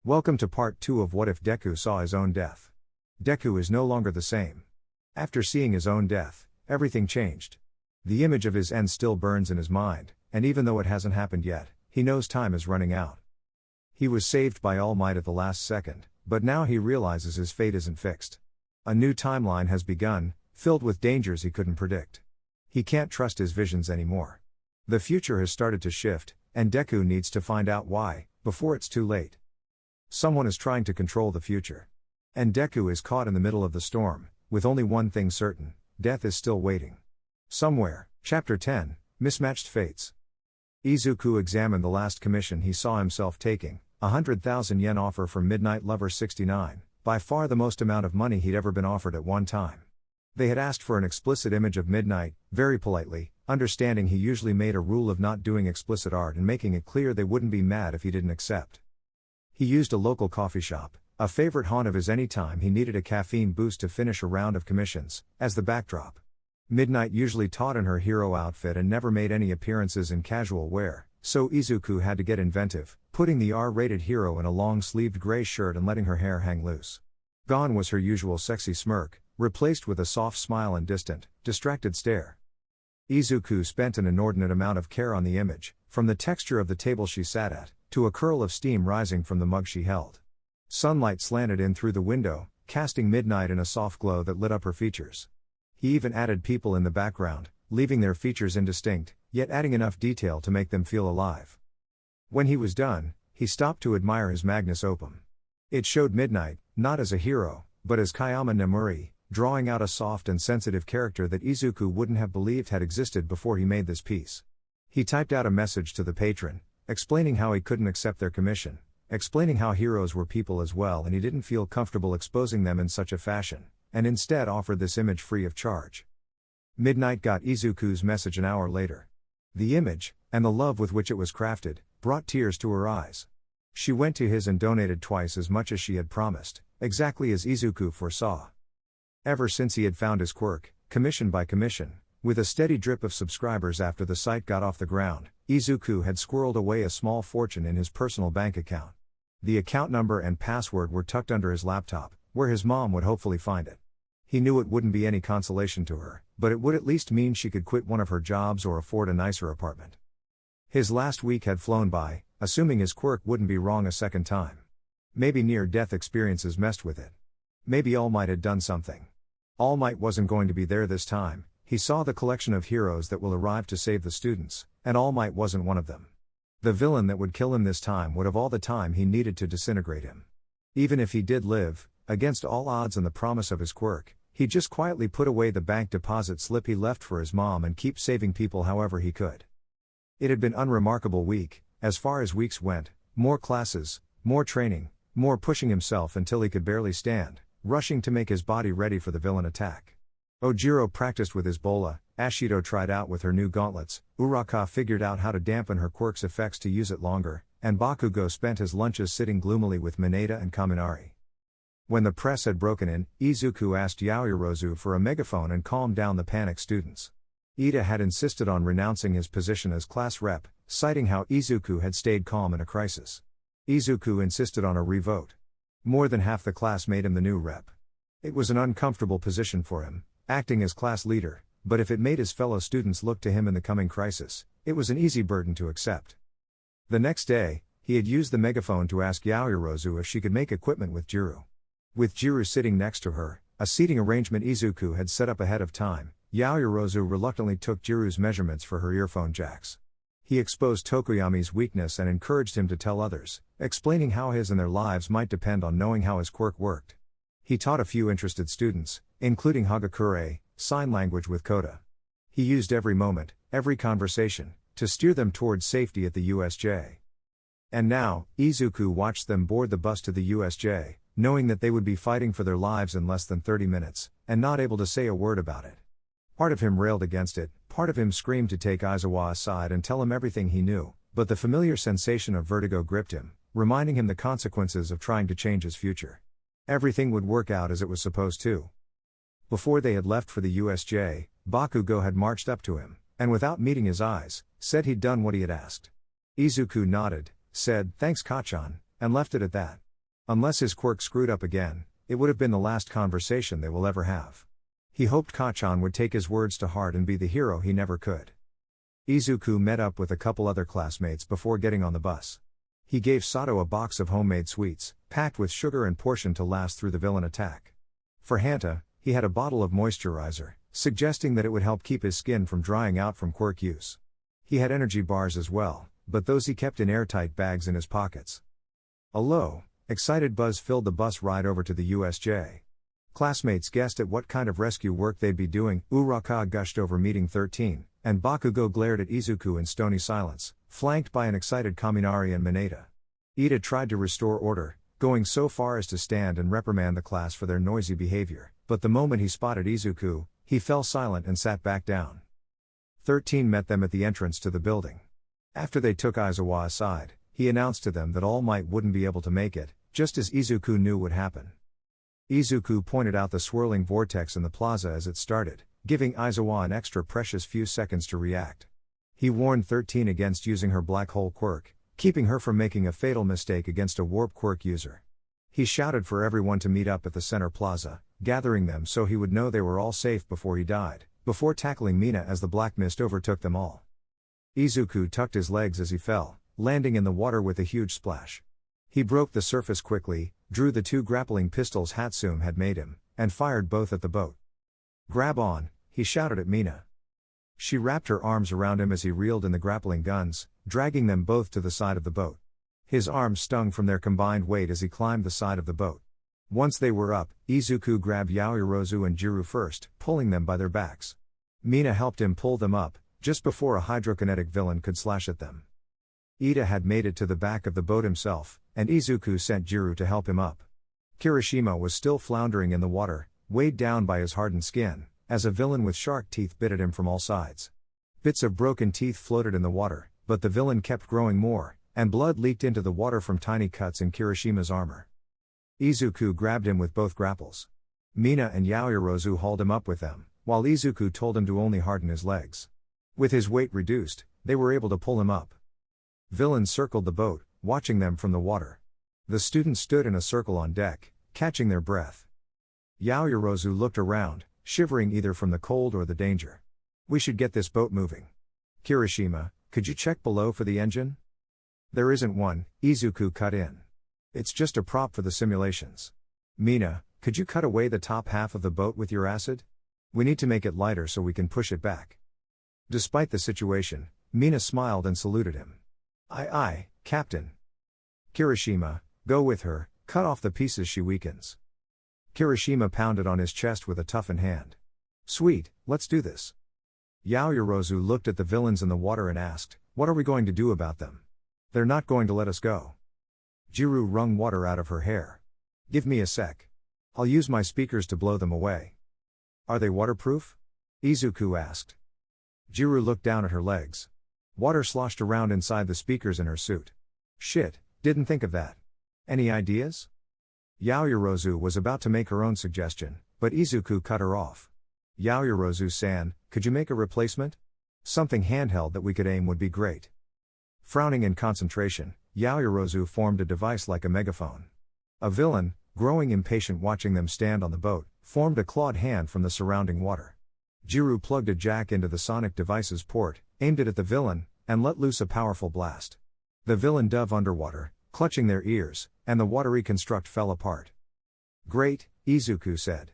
Welcome to part 2 of What If Deku Saw His Own Death. Deku is no longer the same. After seeing his own death, everything changed. The image of his end still burns in his mind, and even though it hasn't happened yet, he knows time is running out. He was saved by All Might at the last second, but now he realizes his fate isn't fixed. A new timeline has begun, filled with dangers he couldn't predict. He can't trust his visions anymore. The future has started to shift, and Deku needs to find out why, before it's too late. Someone is trying to control the future. And Deku is caught in the middle of the storm, with only one thing certain: death is still waiting. Somewhere. Chapter 10, Mismatched Fates. Izuku examined the last commission he saw himself taking, 100,000 yen offer from Midnight Lover 69, by far the most amount of money he'd ever been offered at one time. They had asked for an explicit image of Midnight, very politely, understanding he usually made a rule of not doing explicit art and making it clear they wouldn't be mad if he didn't accept. He used a local coffee shop, a favorite haunt of his anytime he needed a caffeine boost to finish a round of commissions, as the backdrop. Midnight usually taught in her hero outfit and never made any appearances in casual wear, so Izuku had to get inventive, putting the R-rated hero in a long-sleeved gray shirt and letting her hair hang loose. Gone was her usual sexy smirk, replaced with a soft smile and distant, distracted stare. Izuku spent an inordinate amount of care on the image, from the texture of the table she sat at, to a curl of steam rising from the mug she held. Sunlight slanted in through the window, casting Midnight in a soft glow that lit up her features. He even added people in the background, leaving their features indistinct, yet adding enough detail to make them feel alive. When he was done, he stopped to admire his magnus opum. It showed Midnight, not as a hero, but as Kayama Nemuri, drawing out a soft and sensitive character that Izuku wouldn't have believed had existed before he made this piece. He typed out a message to the patron, explaining how he couldn't accept their commission, explaining how heroes were people as well and he didn't feel comfortable exposing them in such a fashion, and instead offered this image free of charge. Midnight got Izuku's message an hour later. The image, and the love with which it was crafted, brought tears to her eyes. She went to his and donated twice as much as she had promised, exactly as Izuku foresaw. Ever since he had found his quirk, commission by commission, with a steady drip of subscribers after the site got off the ground, Izuku had squirreled away a small fortune in his personal bank account. The account number and password were tucked under his laptop, where his mom would hopefully find it. He knew it wouldn't be any consolation to her, but it would at least mean she could quit one of her jobs or afford a nicer apartment. His last week had flown by, assuming his quirk wouldn't be wrong a second time. Maybe near-death experiences messed with it. Maybe All Might had done something. All Might wasn't going to be there this time. He saw the collection of heroes that will arrive to save the students, and All Might wasn't one of them. The villain that would kill him this time would have all the time he needed to disintegrate him. Even if he did live, against all odds and the promise of his quirk, he'd just quietly put away the bank deposit slip he left for his mom and keep saving people however he could. It had been an unremarkable week, as far as weeks went: more classes, more training, more pushing himself until he could barely stand, rushing to make his body ready for the villain attack. Ojiro practiced with his bola, Ashido tried out with her new gauntlets, Uraka figured out how to dampen her quirk's effects to use it longer, and Bakugo spent his lunches sitting gloomily with Mineta and Kaminari. When the press had broken in, Izuku asked Yaoyorozu for a megaphone and calmed down the panicked students. Ida had insisted on renouncing his position as class rep, citing how Izuku had stayed calm in a crisis. Izuku insisted on a revote. More than half the class made him the new rep. It was an uncomfortable position for him, acting as class leader, but if it made his fellow students look to him in the coming crisis, it was an easy burden to accept. The next day, he had used the megaphone to ask Yaoyorozu if she could make equipment with Jiru. With Jiru sitting next to her, a seating arrangement Izuku had set up ahead of time, Yaoyorozu reluctantly took Jiru's measurements for her earphone jacks. He exposed Tokoyami's weakness and encouraged him to tell others, explaining how his and their lives might depend on knowing how his quirk worked. He taught a few interested students, including Hagakure, sign language with Koda. He used every moment, every conversation, to steer them towards safety at the USJ. And now, Izuku watched them board the bus to the USJ, knowing that they would be fighting for their lives in less than 30 minutes, and not able to say a word about it. Part of him railed against it, part of him screamed to take Aizawa aside and tell him everything he knew, but the familiar sensation of vertigo gripped him, reminding him the consequences of trying to change his future. Everything would work out as it was supposed to. Before they had left for the USJ, Bakugo had marched up to him, and without meeting his eyes, said he'd done what he had asked. Izuku nodded, said, "Thanks Kachan," and left it at that. Unless his quirk screwed up again, it would have been the last conversation they will ever have. He hoped Kacchan would take his words to heart and be the hero he never could. Izuku met up with a couple other classmates before getting on the bus. He gave Sato a box of homemade sweets, packed with sugar and portioned to last through the villain attack. For Hanta, he had a bottle of moisturizer, suggesting that it would help keep his skin from drying out from quirk use. He had energy bars as well, but those he kept in airtight bags in his pockets. A low, excited buzz filled the bus ride over to the USJ. Classmates guessed at what kind of rescue work they'd be doing. Uraka gushed over meeting 13, and Bakugo glared at Izuku in stony silence, flanked by an excited Kaminari and Mineta. Ida tried to restore order, going so far as to stand and reprimand the class for their noisy behavior, but the moment he spotted Izuku, he fell silent and sat back down. 13 met them at the entrance to the building. After they took Aizawa aside, he announced to them that All Might wouldn't be able to make it, just as Izuku knew would happen. Izuku pointed out the swirling vortex in the plaza as it started, giving Aizawa an extra precious few seconds to react. He warned 13 against using her black hole quirk, keeping her from making a fatal mistake against a warp quirk user. He shouted for everyone to meet up at the center plaza, gathering them so he would know they were all safe before he died, before tackling Mina as the black mist overtook them all. Izuku tucked his legs as he fell, landing in the water with a huge splash. He broke the surface quickly, drew the 2 grappling pistols Hatsune had made him, and fired both at the boat. "Grab on," he shouted at Mina. She wrapped her arms around him as he reeled in the grappling guns, dragging them both to the side of the boat. His arms stung from their combined weight as he climbed the side of the boat. Once they were up, Izuku grabbed Yaoyorozu and Jiru first, pulling them by their backs. Mina helped him pull them up, just before a hydrokinetic villain could slash at them. Ida had made it to the back of the boat himself, and Izuku sent Jiru to help him up. Kirishima was still floundering in the water, weighed down by his hardened skin, as a villain with shark teeth bit at him from all sides. Bits of broken teeth floated in the water, but the villain kept growing more, and blood leaked into the water from tiny cuts in Kirishima's armor. Izuku grabbed him with both grapples. Mina and Yaoyorozu hauled him up with them, while Izuku told him to only harden his legs. With his weight reduced, they were able to pull him up. Villains circled the boat, watching them from the water. The students stood in a circle on deck, catching their breath. Yaoyorozu looked around, shivering either from the cold or the danger. "We should get this boat moving. Kirishima, could you check below for the engine?" "There isn't one," Izuku cut in. "It's just a prop for the simulations." "Mina, could you cut away the top half of the boat with your acid? We need to make it lighter so we can push it back." Despite the situation, Mina smiled and saluted him. Aye, Captain." "Kirishima, go with her, cut off the pieces she weakens." Kirishima pounded on his chest with a toughened hand. "Sweet, let's do this." Yaoyorozu looked at the villains in the water and asked, "What are we going to do about them? They're not going to let us go." Jiru wrung water out of her hair. "Give me a sec. I'll use my speakers to blow them away." "Are they waterproof?" Izuku asked. Jiru looked down at her legs. Water sloshed around inside the speakers in her suit. "Shit, didn't think of that. Any ideas?" Yaoyorozu was about to make her own suggestion, but Izuku cut her off. "Yaoyorozu-san, could you make a replacement? Something handheld that we could aim would be great." Frowning in concentration, Yaoyorozu formed a device like a megaphone. A villain, growing impatient watching them stand on the boat, formed a clawed hand from the surrounding water. Jiru plugged a jack into the sonic device's port, aimed it at the villain, and let loose a powerful blast. The villain dove underwater, clutching their ears, and the watery construct fell apart. "Great," Izuku said.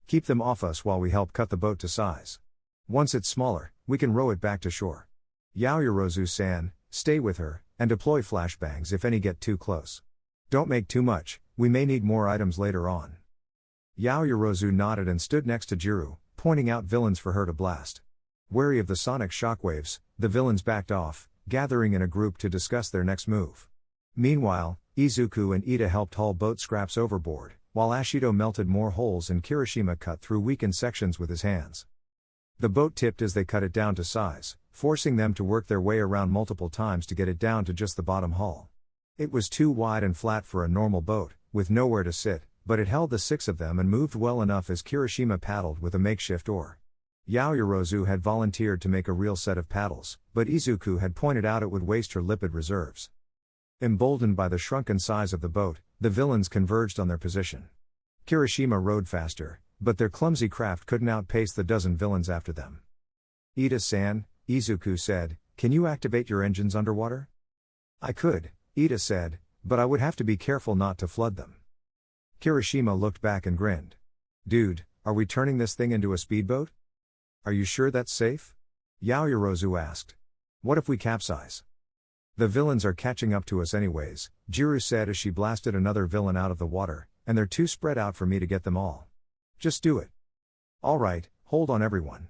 "Keep them off us while we help cut the boat to size. Once it's smaller, we can row it back to shore. Yaoyorozu-san, stay with her, and deploy flashbangs if any get too close. Don't make too much, we may need more items later on." Yaoyorozu nodded and stood next to Jiru, pointing out villains for her to blast. Wary of the sonic shockwaves, the villains backed off, gathering in a group to discuss their next move. Meanwhile, Izuku and Ida helped haul boat scraps overboard, while Ashido melted more holes and Kirishima cut through weakened sections with his hands. The boat tipped as they cut it down to size, forcing them to work their way around multiple times to get it down to just the bottom hull. It was too wide and flat for a normal boat, with nowhere to sit, but it held the 6 of them and moved well enough as Kirishima paddled with a makeshift oar. Yaoyorozu had volunteered to make a real set of paddles, but Izuku had pointed out it would waste her lipid reserves. Emboldened by the shrunken size of the boat, the villains converged on their position. Kirishima rowed faster, but their clumsy craft couldn't outpace the dozen villains after them. Ida-san, Izuku said, can you activate your engines underwater? I could, Ida said, but I would have to be careful not to flood them. Kirishima looked back and grinned. Dude, are we turning this thing into a speedboat? Are you sure that's safe? Yaoyorozu asked. What if we capsize? The villains are catching up to us anyways, Jiru said as she blasted another villain out of the water, and they're too spread out for me to get them all. Just do it. Alright, hold on everyone.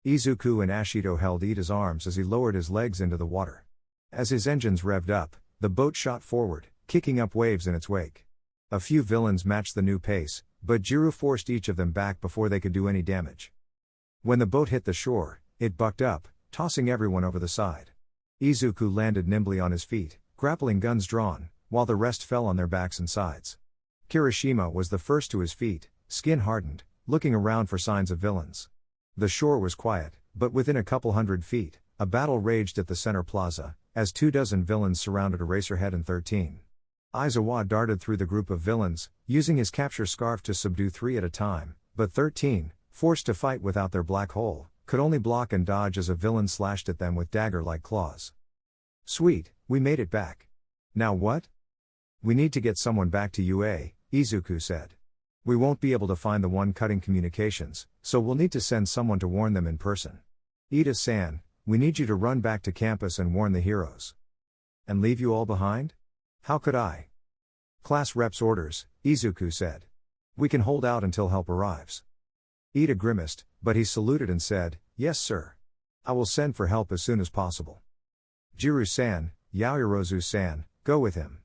Izuku and Ashido held Ida's arms as he lowered his legs into the water. As his engines revved up, the boat shot forward, kicking up waves in its wake. A few villains matched the new pace, but Jiru forced each of them back before they could do any damage. When the boat hit the shore, it bucked up, tossing everyone over the side. Izuku landed nimbly on his feet, grappling guns drawn, while the rest fell on their backs and sides. Kirishima was the first to his feet, skin hardened, looking around for signs of villains. The shore was quiet, but within a couple hundred feet, a battle raged at the center plaza, as 24 villains surrounded Eraserhead and 13. Aizawa darted through the group of villains, using his capture scarf to subdue 3 at a time, but 13, forced to fight without their black hole, could only block and dodge as a villain slashed at them with dagger-like claws. Sweet, we made it back. Now what? We need to get someone back to UA, Izuku said. We won't be able to find the one cutting communications, so we'll need to send someone to warn them in person. Ida-san, we need you to run back to campus and warn the heroes. And leave you all behind? How could I? Class rep's orders, Izuku said. We can hold out until help arrives. Ida grimaced, but he saluted and said, yes sir. I will send for help as soon as possible. Jiru-san, Yaoyorozu-san, go with him.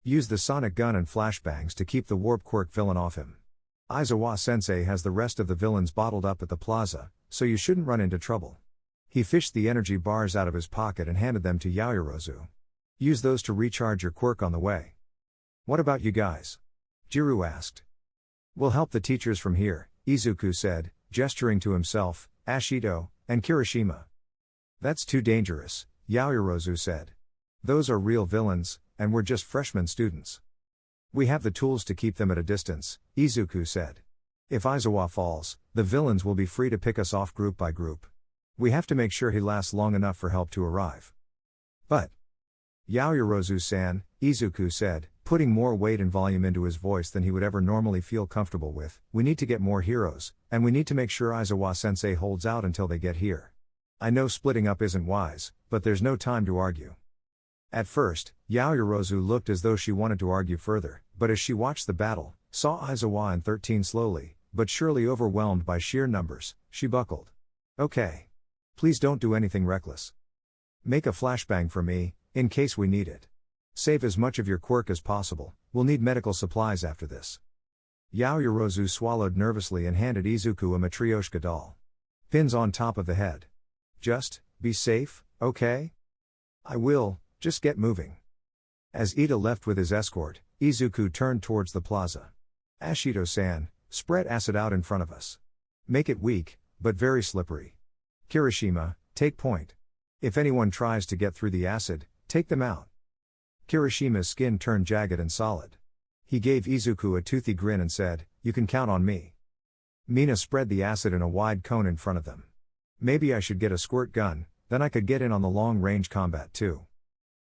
Use the sonic gun and flashbangs to keep the warp quirk villain off him. Aizawa-sensei has the rest of the villains bottled up at the plaza, so you shouldn't run into trouble. He fished the energy bars out of his pocket and handed them to Yaoyorozu. Use those to recharge your quirk on the way. What about you guys? Jiru asked. We'll help the teachers from here, Izuku said, gesturing to himself, Ashido, and Kirishima. That's too dangerous, Yaoyorozu said. Those are real villains, and we're just freshman students. We have the tools to keep them at a distance, Izuku said. If Aizawa falls, the villains will be free to pick us off group by group. We have to make sure he lasts long enough for help to arrive. But Yaoyorozu-san, Izuku said, putting more weight and volume into his voice than he would ever normally feel comfortable with, we need to get more heroes, and we need to make sure Aizawa-sensei holds out until they get here. I know splitting up isn't wise, but there's no time to argue. At first, Yaoyorozu looked as though she wanted to argue further, but as she watched the battle, saw Aizawa and 13 slowly, but surely overwhelmed by sheer numbers, she buckled. Okay. Please don't do anything reckless. Make a flashbang for me, in case we need it. Save as much of your quirk as possible, we'll need medical supplies after this. Yaoyorozu swallowed nervously and handed Izuku a Matryoshka doll. Pins on top of the head. Just, be safe, okay? I will, just get moving. As Ida left with his escort, Izuku turned towards the plaza. Ashido-san, spread acid out in front of us. Make it weak, but very slippery. Kirishima, take point. If anyone tries to get through the acid, take them out. Kirishima's skin turned jagged and solid. He gave Izuku a toothy grin and said, you can count on me. Mina spread the acid in a wide cone in front of them. Maybe I should get a squirt gun, then I could get in on the long-range combat too.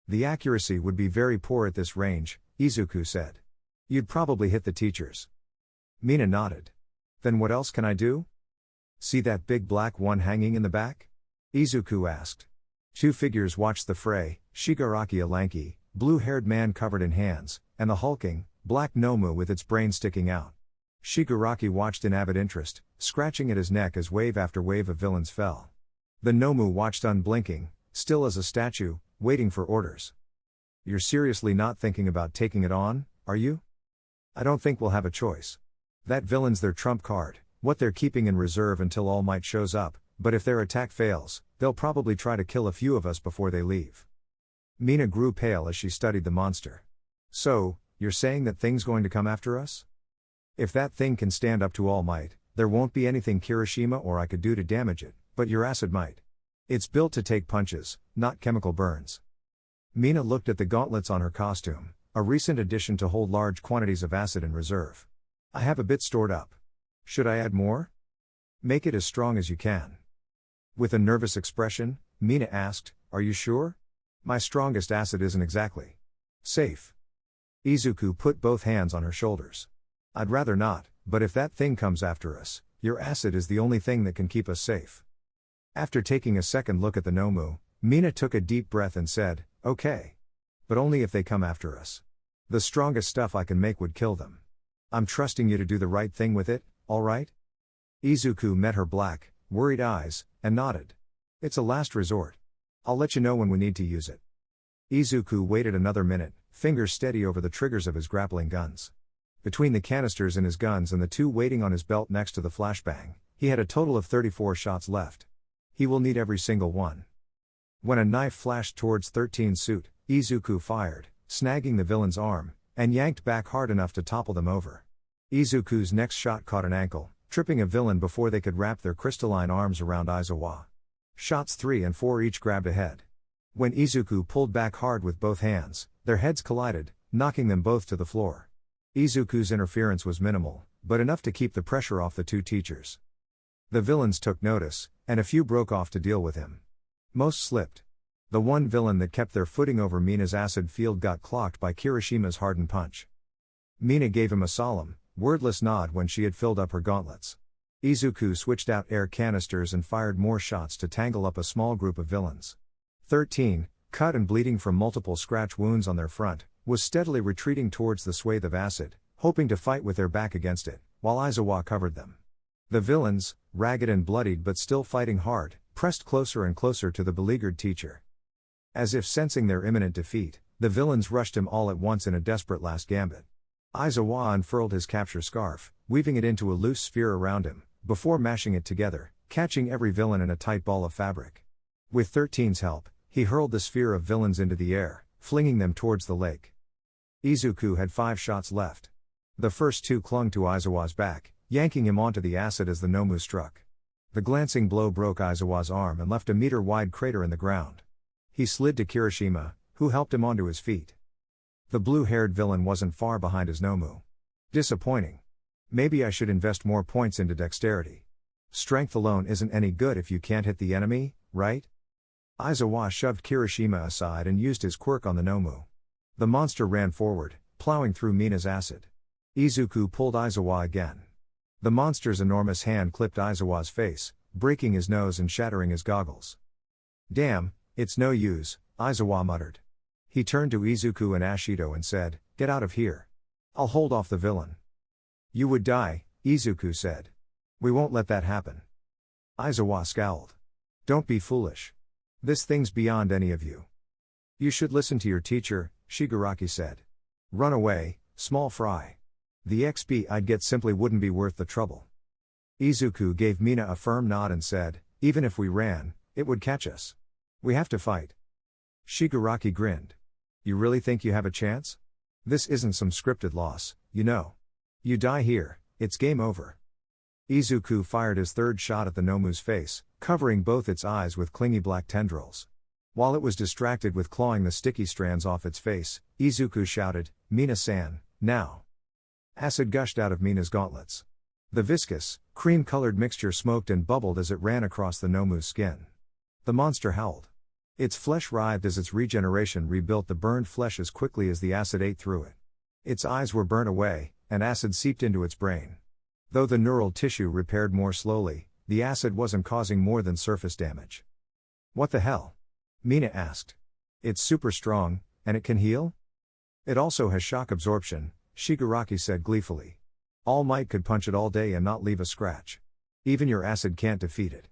The accuracy would be very poor at this range, Izuku said. You'd probably hit the teachers. Mina nodded. Then what else can I do? See that big black one hanging in the back? Izuku asked. 2 figures watched the fray, Shigaraki, a lanky, blue-haired man covered in hands, and the hulking, black Nomu with its brain sticking out. Shigaraki watched in avid interest, scratching at his neck as wave after wave of villains fell. The Nomu watched unblinking, still as a statue, waiting for orders. You're seriously not thinking about taking it on, are you? I don't think we'll have a choice. That villain's their trump card, what they're keeping in reserve until All Might shows up, but if their attack fails, they'll probably try to kill a few of us before they leave. Mina grew pale as she studied the monster. So, you're saying that thing's going to come after us? If that thing can stand up to All Might, there won't be anything Kirishima or I could do to damage it, but your acid might. It's built to take punches, not chemical burns. Mina looked at the gauntlets on her costume, a recent addition to hold large quantities of acid in reserve. I have a bit stored up. Should I add more? Make it as strong as you can. With a nervous expression, Mina asked, Are you sure? My strongest acid isn't exactly safe. Izuku put both hands on her shoulders. I'd rather not, but if that thing comes after us, your acid is the only thing that can keep us safe. After taking a second look at the Nomu, Mina took a deep breath and said, Okay. But only if they come after us. The strongest stuff I can make would kill them. I'm trusting you to do the right thing with it, alright? Izuku met her black, worried eyes, and nodded. It's a last resort. I'll let you know when we need to use it. Izuku waited another minute, fingers steady over the triggers of his grappling guns. Between the canisters in his guns and the two waiting on his belt next to the flashbang, he had a total of 34 shots left. He will need every single one. When a knife flashed towards 13's suit, Izuku fired, snagging the villain's arm, and yanked back hard enough to topple them over. Izuku's next shot caught an ankle, tripping a villain before they could wrap their crystalline arms around Aizawa. Shots 3 and 4 each grabbed a head. When Izuku pulled back hard with both hands, their heads collided, knocking them both to the floor. Izuku's interference was minimal, but enough to keep the pressure off the two teachers. The villains took notice, and a few broke off to deal with him. Most slipped. The one villain that kept their footing over Mina's acid field got clocked by Kirishima's hardened punch. Mina gave him a solemn, wordless nod when she had filled up her gauntlets. Izuku switched out air canisters and fired more shots to tangle up a small group of villains. 13, cut and bleeding from multiple scratch wounds on their front, was steadily retreating towards the swathe of acid, hoping to fight with their back against it, while Aizawa covered them. The villains, ragged and bloodied but still fighting hard, pressed closer and closer to the beleaguered teacher. As if sensing their imminent defeat, the villains rushed him all at once in a desperate last gambit. Aizawa unfurled his capture scarf, weaving it into a loose sphere around him, before mashing it together, catching every villain in a tight ball of fabric. With 13's help, he hurled the sphere of villains into the air, flinging them towards the lake. Izuku had 5 shots left. The first 2 clung to Aizawa's back, yanking him onto the acid as the Nomu struck. The glancing blow broke Aizawa's arm and left a meter-wide crater in the ground. He slid to Kirishima, who helped him onto his feet. The blue-haired villain wasn't far behind his Nomu. Disappointing. Maybe I should invest more points into dexterity. Strength alone isn't any good if you can't hit the enemy, right? Aizawa shoved Kirishima aside and used his quirk on the Nomu. The monster ran forward, plowing through Mina's acid. Izuku pulled Aizawa again. The monster's enormous hand clipped Aizawa's face, breaking his nose and shattering his goggles. Damn, it's no use, Aizawa muttered. He turned to Izuku and Ashido and said, Get out of here. I'll hold off the villain. You would die, Izuku said. We won't let that happen. Aizawa scowled. Don't be foolish. This thing's beyond any of you. You should listen to your teacher, Shigaraki said. Run away, small fry. The XP I'd get simply wouldn't be worth the trouble. Izuku gave Mina a firm nod and said, Even if we ran, it would catch us. We have to fight. Shigaraki grinned. You really think you have a chance? This isn't some scripted loss, you know. You die here, it's game over. Izuku fired his third shot at the Nomu's face, covering both its eyes with clingy black tendrils. While it was distracted with clawing the sticky strands off its face, Izuku shouted, Mina-san, now. Acid gushed out of Mina's gauntlets. The viscous, cream-colored mixture smoked and bubbled as it ran across the Nomu's skin. The monster howled. Its flesh writhed as its regeneration rebuilt the burned flesh as quickly as the acid ate through it. Its eyes were burnt away, and acid seeped into its brain. Though the neural tissue repaired more slowly, the acid wasn't causing more than surface damage. What the hell? Mina asked. It's super strong, and it can heal? It also has shock absorption, Shigaraki said gleefully. All Might could punch it all day and not leave a scratch. Even your acid can't defeat it.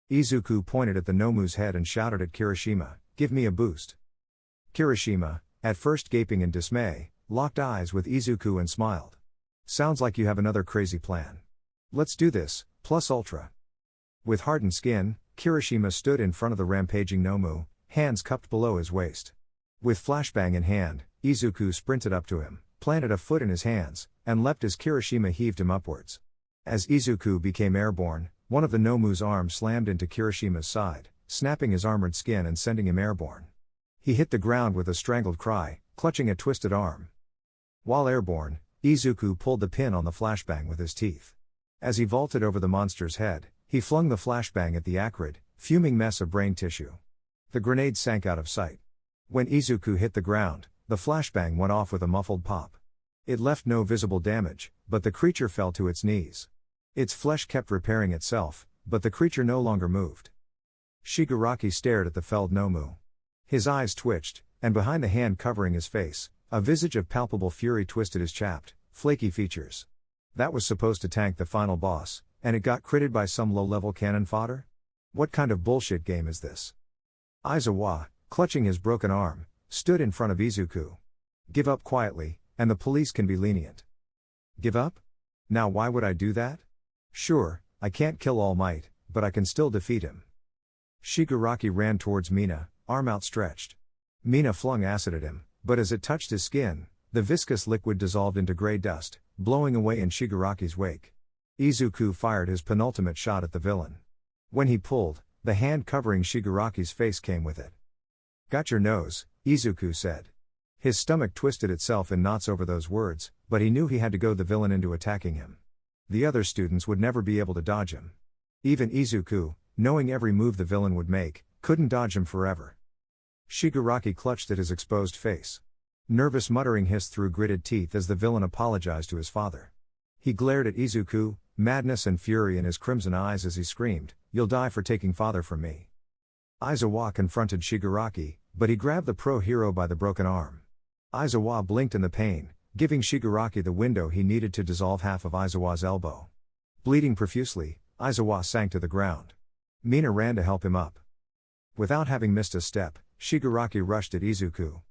Izuku pointed at the Nomu's head and shouted at Kirishima, Give me a boost. Kirishima, at first gaping in dismay, locked eyes with Izuku and smiled. Sounds like you have another crazy plan. Let's do this, plus ultra. With hardened skin, Kirishima stood in front of the rampaging Nomu, hands cupped below his waist. With flashbang in hand, Izuku sprinted up to him, planted a foot in his hands, and leapt as Kirishima heaved him upwards. As Izuku became airborne, one of the Nomu's arms slammed into Kirishima's side, snapping his armored skin and sending him airborne. He hit the ground with a strangled cry, clutching a twisted arm. While airborne, Izuku pulled the pin on the flashbang with his teeth. As he vaulted over the monster's head, he flung the flashbang at the acrid, fuming mess of brain tissue. The grenade sank out of sight. When Izuku hit the ground, the flashbang went off with a muffled pop. It left no visible damage, but the creature fell to its knees. Its flesh kept repairing itself, but the creature no longer moved. Shigaraki stared at the felled Nomu. His eyes twitched, and behind the hand covering his face, a visage of palpable fury twisted his chapped, flaky features. That was supposed to tank the final boss, and it got critted by some low-level cannon fodder? What kind of bullshit game is this? Aizawa, clutching his broken arm, stood in front of Izuku. Give up quietly, and the police can be lenient. Give up? Now why would I do that? Sure, I can't kill All Might, but I can still defeat him. Shigaraki ran towards Mina, arm outstretched. Mina flung acid at him, but as it touched his skin, the viscous liquid dissolved into gray dust, blowing away in Shigaraki's wake. Izuku fired his penultimate shot at the villain. When he pulled, the hand covering Shigaraki's face came with it. Got your nose, Izuku said. His stomach twisted itself in knots over those words, but he knew he had to goad the villain into attacking him. The other students would never be able to dodge him. Even Izuku, knowing every move the villain would make, couldn't dodge him forever. Shigaraki clutched at his exposed face. Nervous muttering hissed through gritted teeth as the villain apologized to his father. He glared at Izuku, madness and fury in his crimson eyes as he screamed, "You'll die for taking father from me." Aizawa confronted Shigaraki, but he grabbed the pro-hero by the broken arm. Aizawa blinked in the pain, giving Shigaraki the window he needed to dissolve half of Aizawa's elbow. Bleeding profusely, Aizawa sank to the ground. Mina ran to help him up. Without having missed a step, Shigaraki rushed at Izuku.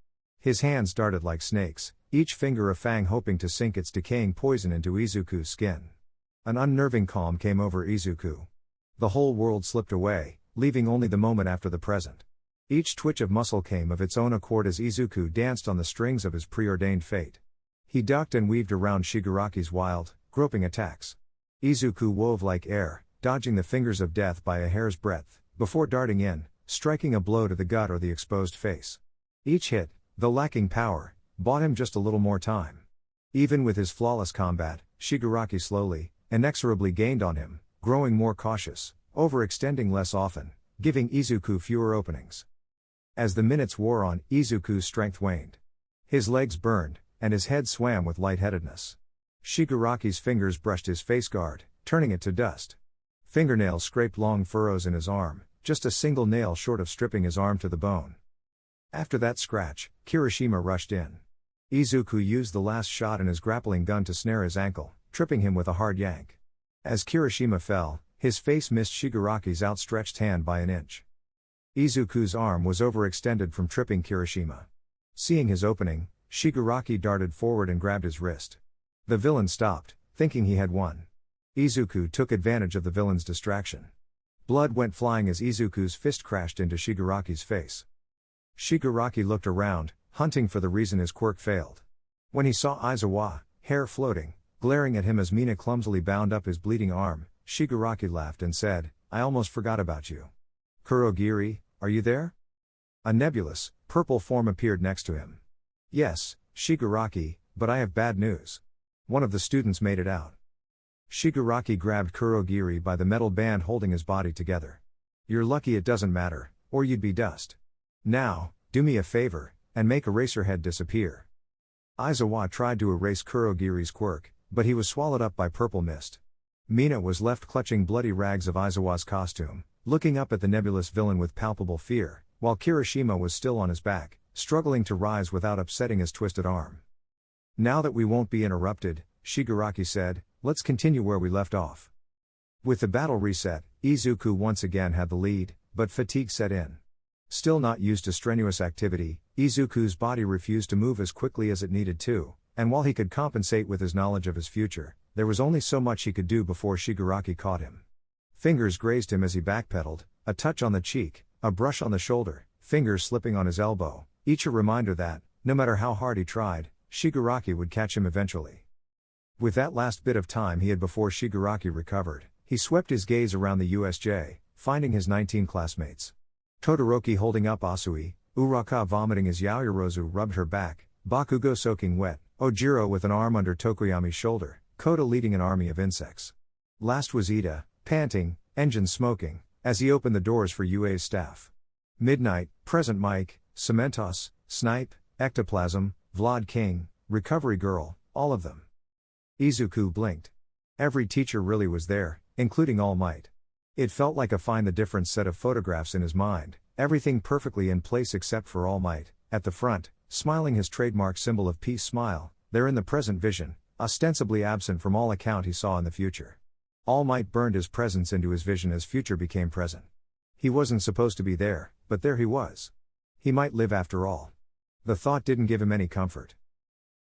His hands darted like snakes, each finger a fang hoping to sink its decaying poison into Izuku's skin. An unnerving calm came over Izuku. The whole world slipped away, leaving only the moment after the present. Each twitch of muscle came of its own accord as Izuku danced on the strings of his preordained fate. He ducked and weaved around Shigaraki's wild, groping attacks. Izuku wove like air, dodging the fingers of death by a hair's breadth, before darting in, striking a blow to the gut or the exposed face. Each hit, though lacking power, bought him just a little more time. Even with his flawless combat, Shigaraki slowly, inexorably gained on him, growing more cautious, overextending less often, giving Izuku fewer openings. As the minutes wore on, Izuku's strength waned. His legs burned, and his head swam with lightheadedness. Shigaraki's fingers brushed his face guard, turning it to dust. Fingernails scraped long furrows in his arm, just a single nail short of stripping his arm to the bone. After that scratch, Kirishima rushed in. Izuku used the last shot in his grappling gun to snare his ankle, tripping him with a hard yank. As Kirishima fell, his face missed Shigaraki's outstretched hand by an inch. Izuku's arm was overextended from tripping Kirishima. Seeing his opening, Shigaraki darted forward and grabbed his wrist. The villain stopped, thinking he had won. Izuku took advantage of the villain's distraction. Blood went flying as Izuku's fist crashed into Shigaraki's face. Shigaraki looked around, hunting for the reason his quirk failed. When he saw Aizawa, hair floating, glaring at him as Mina clumsily bound up his bleeding arm, Shigaraki laughed and said, "I almost forgot about you. Kurogiri, are you there?" A nebulous, purple form appeared next to him. "Yes, Shigaraki, but I have bad news. One of the students made it out." Shigaraki grabbed Kurogiri by the metal band holding his body together. "You're lucky it doesn't matter, or you'd be dust. Now, do me a favor, and make Eraserhead disappear." Aizawa tried to erase Kurogiri's quirk, but he was swallowed up by purple mist. Mina was left clutching bloody rags of Aizawa's costume, looking up at the nebulous villain with palpable fear, while Kirishima was still on his back, struggling to rise without upsetting his twisted arm. "Now that we won't be interrupted," Shigaraki said, "let's continue where we left off." With the battle reset, Izuku once again had the lead, but fatigue set in. Still not used to strenuous activity, Izuku's body refused to move as quickly as it needed to, and while he could compensate with his knowledge of his future, there was only so much he could do before Shigaraki caught him. Fingers grazed him as he backpedaled, a touch on the cheek, a brush on the shoulder, fingers slipping on his elbow, each a reminder that, no matter how hard he tried, Shigaraki would catch him eventually. With that last bit of time he had before Shigaraki recovered, he swept his gaze around the USJ, finding his 19 classmates. Todoroki holding up Asui, Uraka vomiting as Yaoyorozu rubbed her back, Bakugo soaking wet, Ojiro with an arm under Tokoyami's shoulder, Koda leading an army of insects. Last was Ida, panting, engine smoking, as he opened the doors for UA's staff. Midnight, Present Mike, Cementos, Snipe, Ectoplasm, Vlad King, Recovery Girl, all of them. Izuku blinked. Every teacher really was there, including All Might. It felt like a find the difference set of photographs in his mind, everything perfectly in place except for All Might, at the front, smiling his trademark symbol of peace smile, there in the present vision, ostensibly absent from all account he saw in the future. All Might burned his presence into his vision as future became present. He wasn't supposed to be there, but there he was. He might live after all. The thought didn't give him any comfort.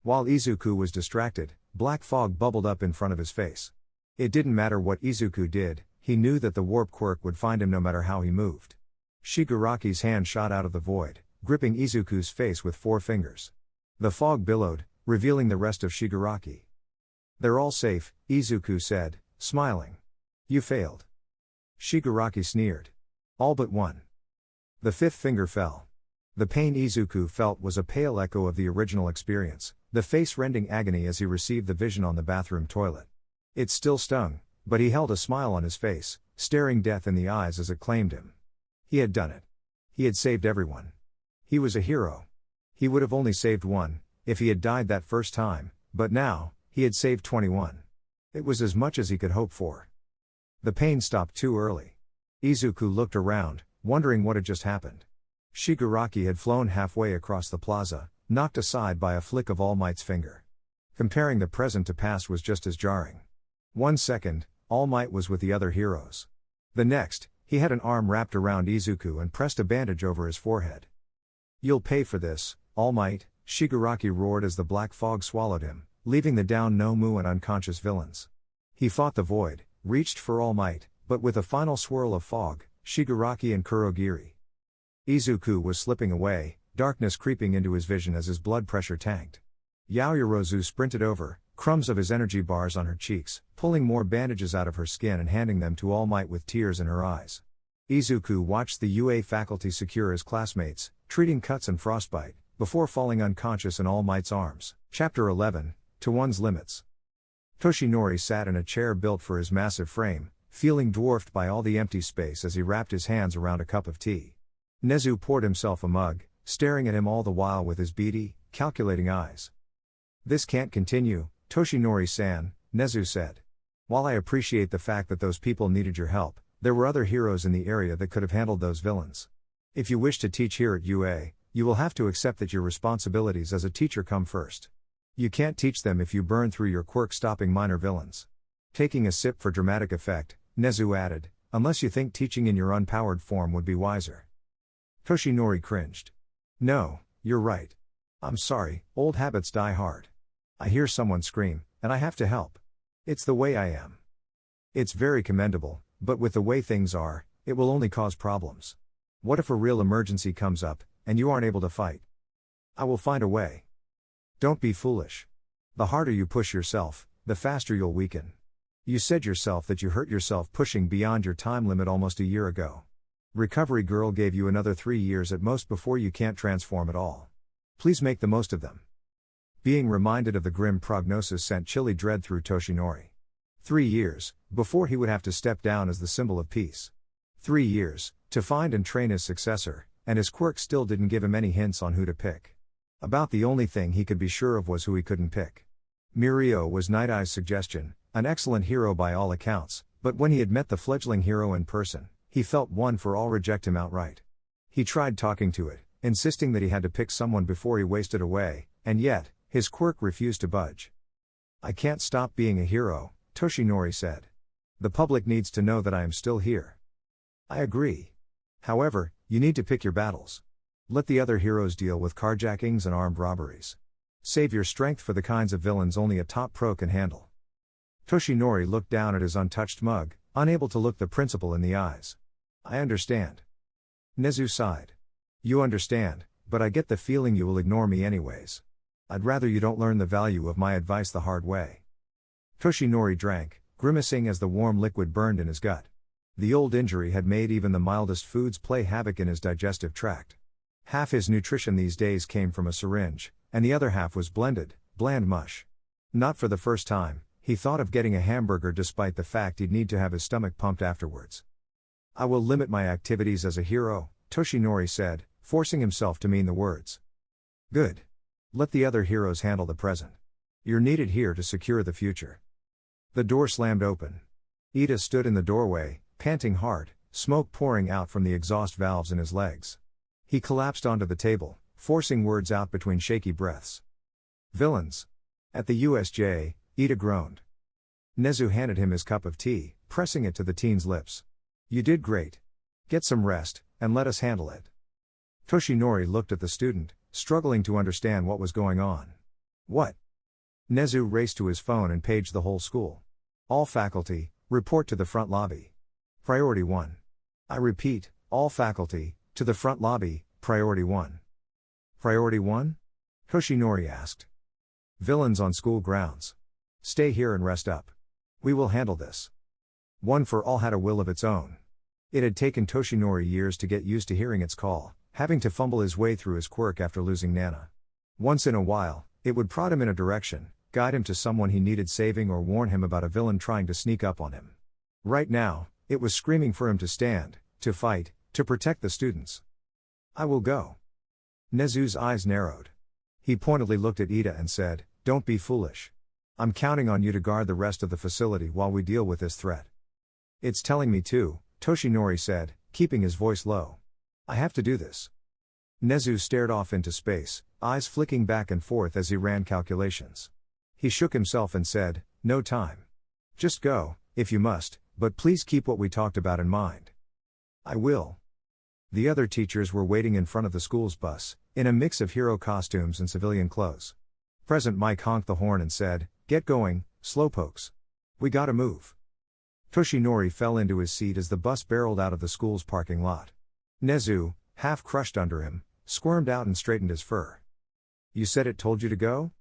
While Izuku was distracted, black fog bubbled up in front of his face. It didn't matter what Izuku did, he knew that the warp quirk would find him no matter how he moved. Shigaraki's hand shot out of the void, gripping Izuku's face with 4 fingers. The fog billowed, revealing the rest of Shigaraki. "They're all safe," Izuku said, smiling. "You failed." Shigaraki sneered. "All but one." The 5th finger fell. The pain Izuku felt was a pale echo of the original experience, the face-rending agony as he received the vision on the bathroom toilet. It still stung, but he held a smile on his face, staring death in the eyes as it claimed him. He had done it. He had saved everyone. He was a hero. He would have only saved one, if he had died that first time, but now, he had saved 21. It was as much as he could hope for. The pain stopped too early. Izuku looked around, wondering what had just happened. Shigaraki had flown halfway across the plaza, knocked aside by a flick of All Might's finger. Comparing the present to past was just as jarring. 1 second, All Might was with the other heroes. The next, he had an arm wrapped around Izuku and pressed a bandage over his forehead. "You'll pay for this, All Might," Shigaraki roared as the black fog swallowed him, leaving the down Nomu and unconscious villains. He fought the void, reached for All Might, but with a final swirl of fog, Shigaraki and Kurogiri. Izuku was slipping away, darkness creeping into his vision as his blood pressure tanked. Yaoyorozu sprinted over, crumbs of his energy bars on her cheeks, pulling more bandages out of her skin and handing them to All Might with tears in her eyes. Izuku watched the UA faculty secure his classmates, treating cuts and frostbite, before falling unconscious in All Might's arms. Chapter 11, To One's Limits. Toshinori sat in a chair built for his massive frame, feeling dwarfed by all the empty space as he wrapped his hands around a cup of tea. Nezu poured himself a mug, staring at him all the while with his beady, calculating eyes. "This can't continue, Toshinori-san," Nezu said. "While I appreciate the fact that those people needed your help, there were other heroes in the area that could have handled those villains. If you wish to teach here at UA, you will have to accept that your responsibilities as a teacher come first. You can't teach them if you burn through your quirk stopping minor villains." Taking a sip for dramatic effect, Nezu added, "Unless you think teaching in your unpowered form would be wiser." Toshinori cringed. "No, you're right. I'm sorry, old habits die hard. I hear someone scream, and I have to help. It's the way I am. It's very commendable, but with the way things are, it will only cause problems. What if a real emergency comes up, and you aren't able to fight? I will find a way. Don't be foolish. The harder you push yourself, the faster you'll weaken. You said yourself that you hurt yourself pushing beyond your time limit almost a year ago. Recovery Girl gave you another 3 years at most before you can't transform at all. Please make the most of them." Being reminded of the grim prognosis sent chilly dread through Toshinori. 3 years, before he would have to step down as the symbol of peace. 3 years, to find and train his successor, and his quirk still didn't give him any hints on who to pick. About the only thing he could be sure of was who he couldn't pick. Mirio was Night Eye's suggestion, an excellent hero by all accounts, but when he had met the fledgling hero in person, he felt one for all reject him outright. He tried talking to it, insisting that he had to pick someone before he wasted away, and yet, his quirk refused to budge. "I can't stop being a hero," Toshinori said. "The public needs to know that I am still here." "I agree. However, you need to pick your battles. Let the other heroes deal with carjackings and armed robberies. Save your strength for the kinds of villains only a top pro can handle." Toshinori looked down at his untouched mug, unable to look the principal in the eyes. "I understand." Nezu sighed. "You understand, but I get the feeling you will ignore me anyways. I'd rather you don't learn the value of my advice the hard way." Toshinori drank, grimacing as the warm liquid burned in his gut. The old injury had made even the mildest foods play havoc in his digestive tract. Half his nutrition these days came from a syringe, and the other half was blended, bland mush. Not for the first time, he thought of getting a hamburger despite the fact he'd need to have his stomach pumped afterwards. I will limit my activities as a hero, Toshinori said, forcing himself to mean the words. Good. Let the other heroes handle the present. You're needed here to secure the future. The door slammed open. Ida stood in the doorway, panting hard, smoke pouring out from the exhaust valves in his legs. He collapsed onto the table, forcing words out between shaky breaths. Villains. At the USJ, Ida groaned. Nezu handed him his cup of tea, pressing it to the teen's lips. You did great. Get some rest, and let us handle it. Toshinori looked at the student, struggling to understand what was going on. What? Nezu raced to his phone and paged the whole school. All faculty, report to the front lobby. Priority 1. I repeat, all faculty, to the front lobby, priority 1. Priority 1? Toshinori asked. Villains on school grounds. Stay here and rest up. We will handle this. One for All had a will of its own. It had taken Toshinori years to get used to hearing its call, having to fumble his way through his quirk after losing Nana. Once in a while, it would prod him in a direction, guide him to someone he needed saving or warn him about a villain trying to sneak up on him. Right now, it was screaming for him to stand, to fight, to protect the students. I will go. Nezu's eyes narrowed. He pointedly looked at Ida and said, Don't be foolish. I'm counting on you to guard the rest of the facility while we deal with this threat. It's telling me to, Toshinori said, keeping his voice low. I have to do this. Nezu stared off into space, eyes flicking back and forth as he ran calculations. He shook himself and said, No time. Just go, if you must, but please keep what we talked about in mind. I will. The other teachers were waiting in front of the school's bus, in a mix of hero costumes and civilian clothes. President Mike honked the horn and said, Get going, slowpokes. We gotta move. Toshinori fell into his seat as the bus barreled out of the school's parking lot. Nezu, half crushed under him, squirmed out and straightened his fur. You said it told you to go?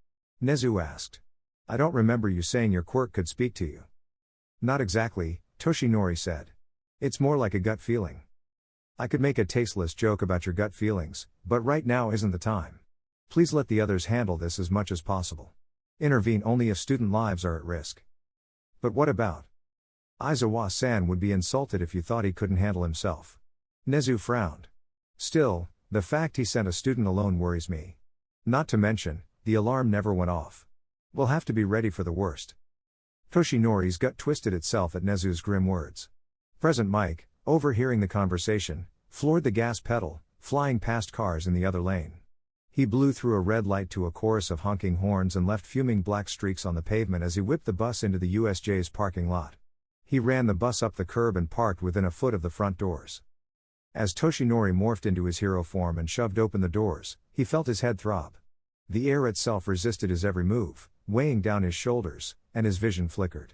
Nezu asked. I don't remember you saying your quirk could speak to you. Not exactly, Toshinori said. It's more like a gut feeling. I could make a tasteless joke about your gut feelings, but right now isn't the time. Please let the others handle this as much as possible. Intervene only if student lives are at risk. But what about? Aizawa-san would be insulted if you thought he couldn't handle himself. Nezu frowned. Still, the fact he sent a student alone worries me. Not to mention, the alarm never went off. We'll have to be ready for the worst. Toshinori's gut twisted itself at Nezu's grim words. President Mike, overhearing the conversation, floored the gas pedal, flying past cars in the other lane. He blew through a red light to a chorus of honking horns and left fuming black streaks on the pavement as he whipped the bus into the USJ's parking lot. He ran the bus up the curb and parked within a foot of the front doors. As Toshinori morphed into his hero form and shoved open the doors, he felt his head throb. The air itself resisted his every move, weighing down his shoulders, and his vision flickered.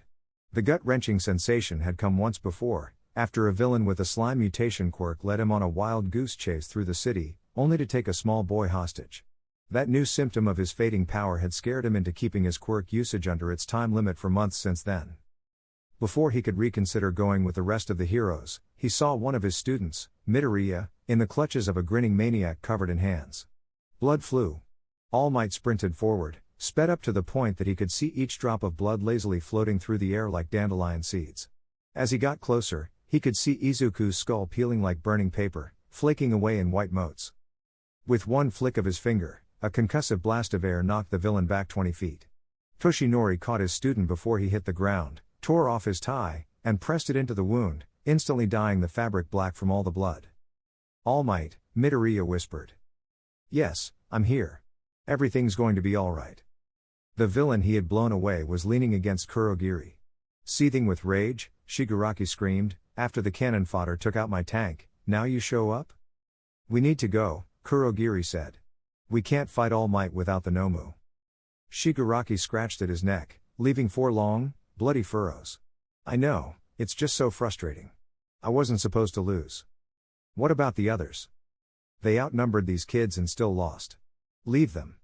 The gut-wrenching sensation had come once before, after a villain with a slime mutation quirk led him on a wild goose chase through the city, only to take a small boy hostage. That new symptom of his fading power had scared him into keeping his quirk usage under its time limit for months since then. Before he could reconsider going with the rest of the heroes, he saw one of his students, Midoriya, in the clutches of a grinning maniac covered in hands. Blood flew. All Might sprinted forward, sped up to the point that he could see each drop of blood lazily floating through the air like dandelion seeds. As he got closer, he could see Izuku's skull peeling like burning paper, flaking away in white motes. With one flick of his finger, a concussive blast of air knocked the villain back 20 feet. Toshinori caught his student before he hit the ground, tore off his tie, and pressed it into the wound, instantly dyeing the fabric black from all the blood. All Might, Midoriya whispered. Yes, I'm here. Everything's going to be all right. The villain he had blown away was leaning against Kurogiri. Seething with rage, Shigaraki screamed, after the cannon fodder took out my tank, now you show up? We need to go, Kurogiri said. We can't fight All Might without the Nomu. Shigaraki scratched at his neck, leaving 4 long, bloody furrows. I know, it's just so frustrating. I wasn't supposed to lose. What about the others? They outnumbered these kids and still lost. Leave them.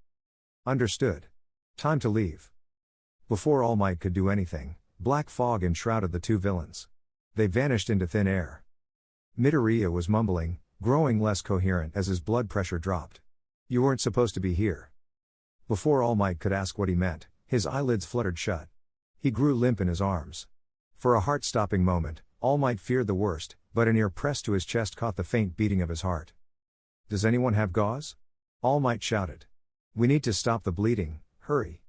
Understood. Time to leave. Before All Might could do anything, black fog enshrouded the 2 villains. They vanished into thin air. Midoriya was mumbling, growing less coherent as his blood pressure dropped. You weren't supposed to be here. Before All Might could ask what he meant, his eyelids fluttered shut. He grew limp in his arms. For a heart-stopping moment, All Might feared the worst, but an ear pressed to his chest caught the faint beating of his heart. Does anyone have gauze? All Might shouted. We need to stop the bleeding, hurry.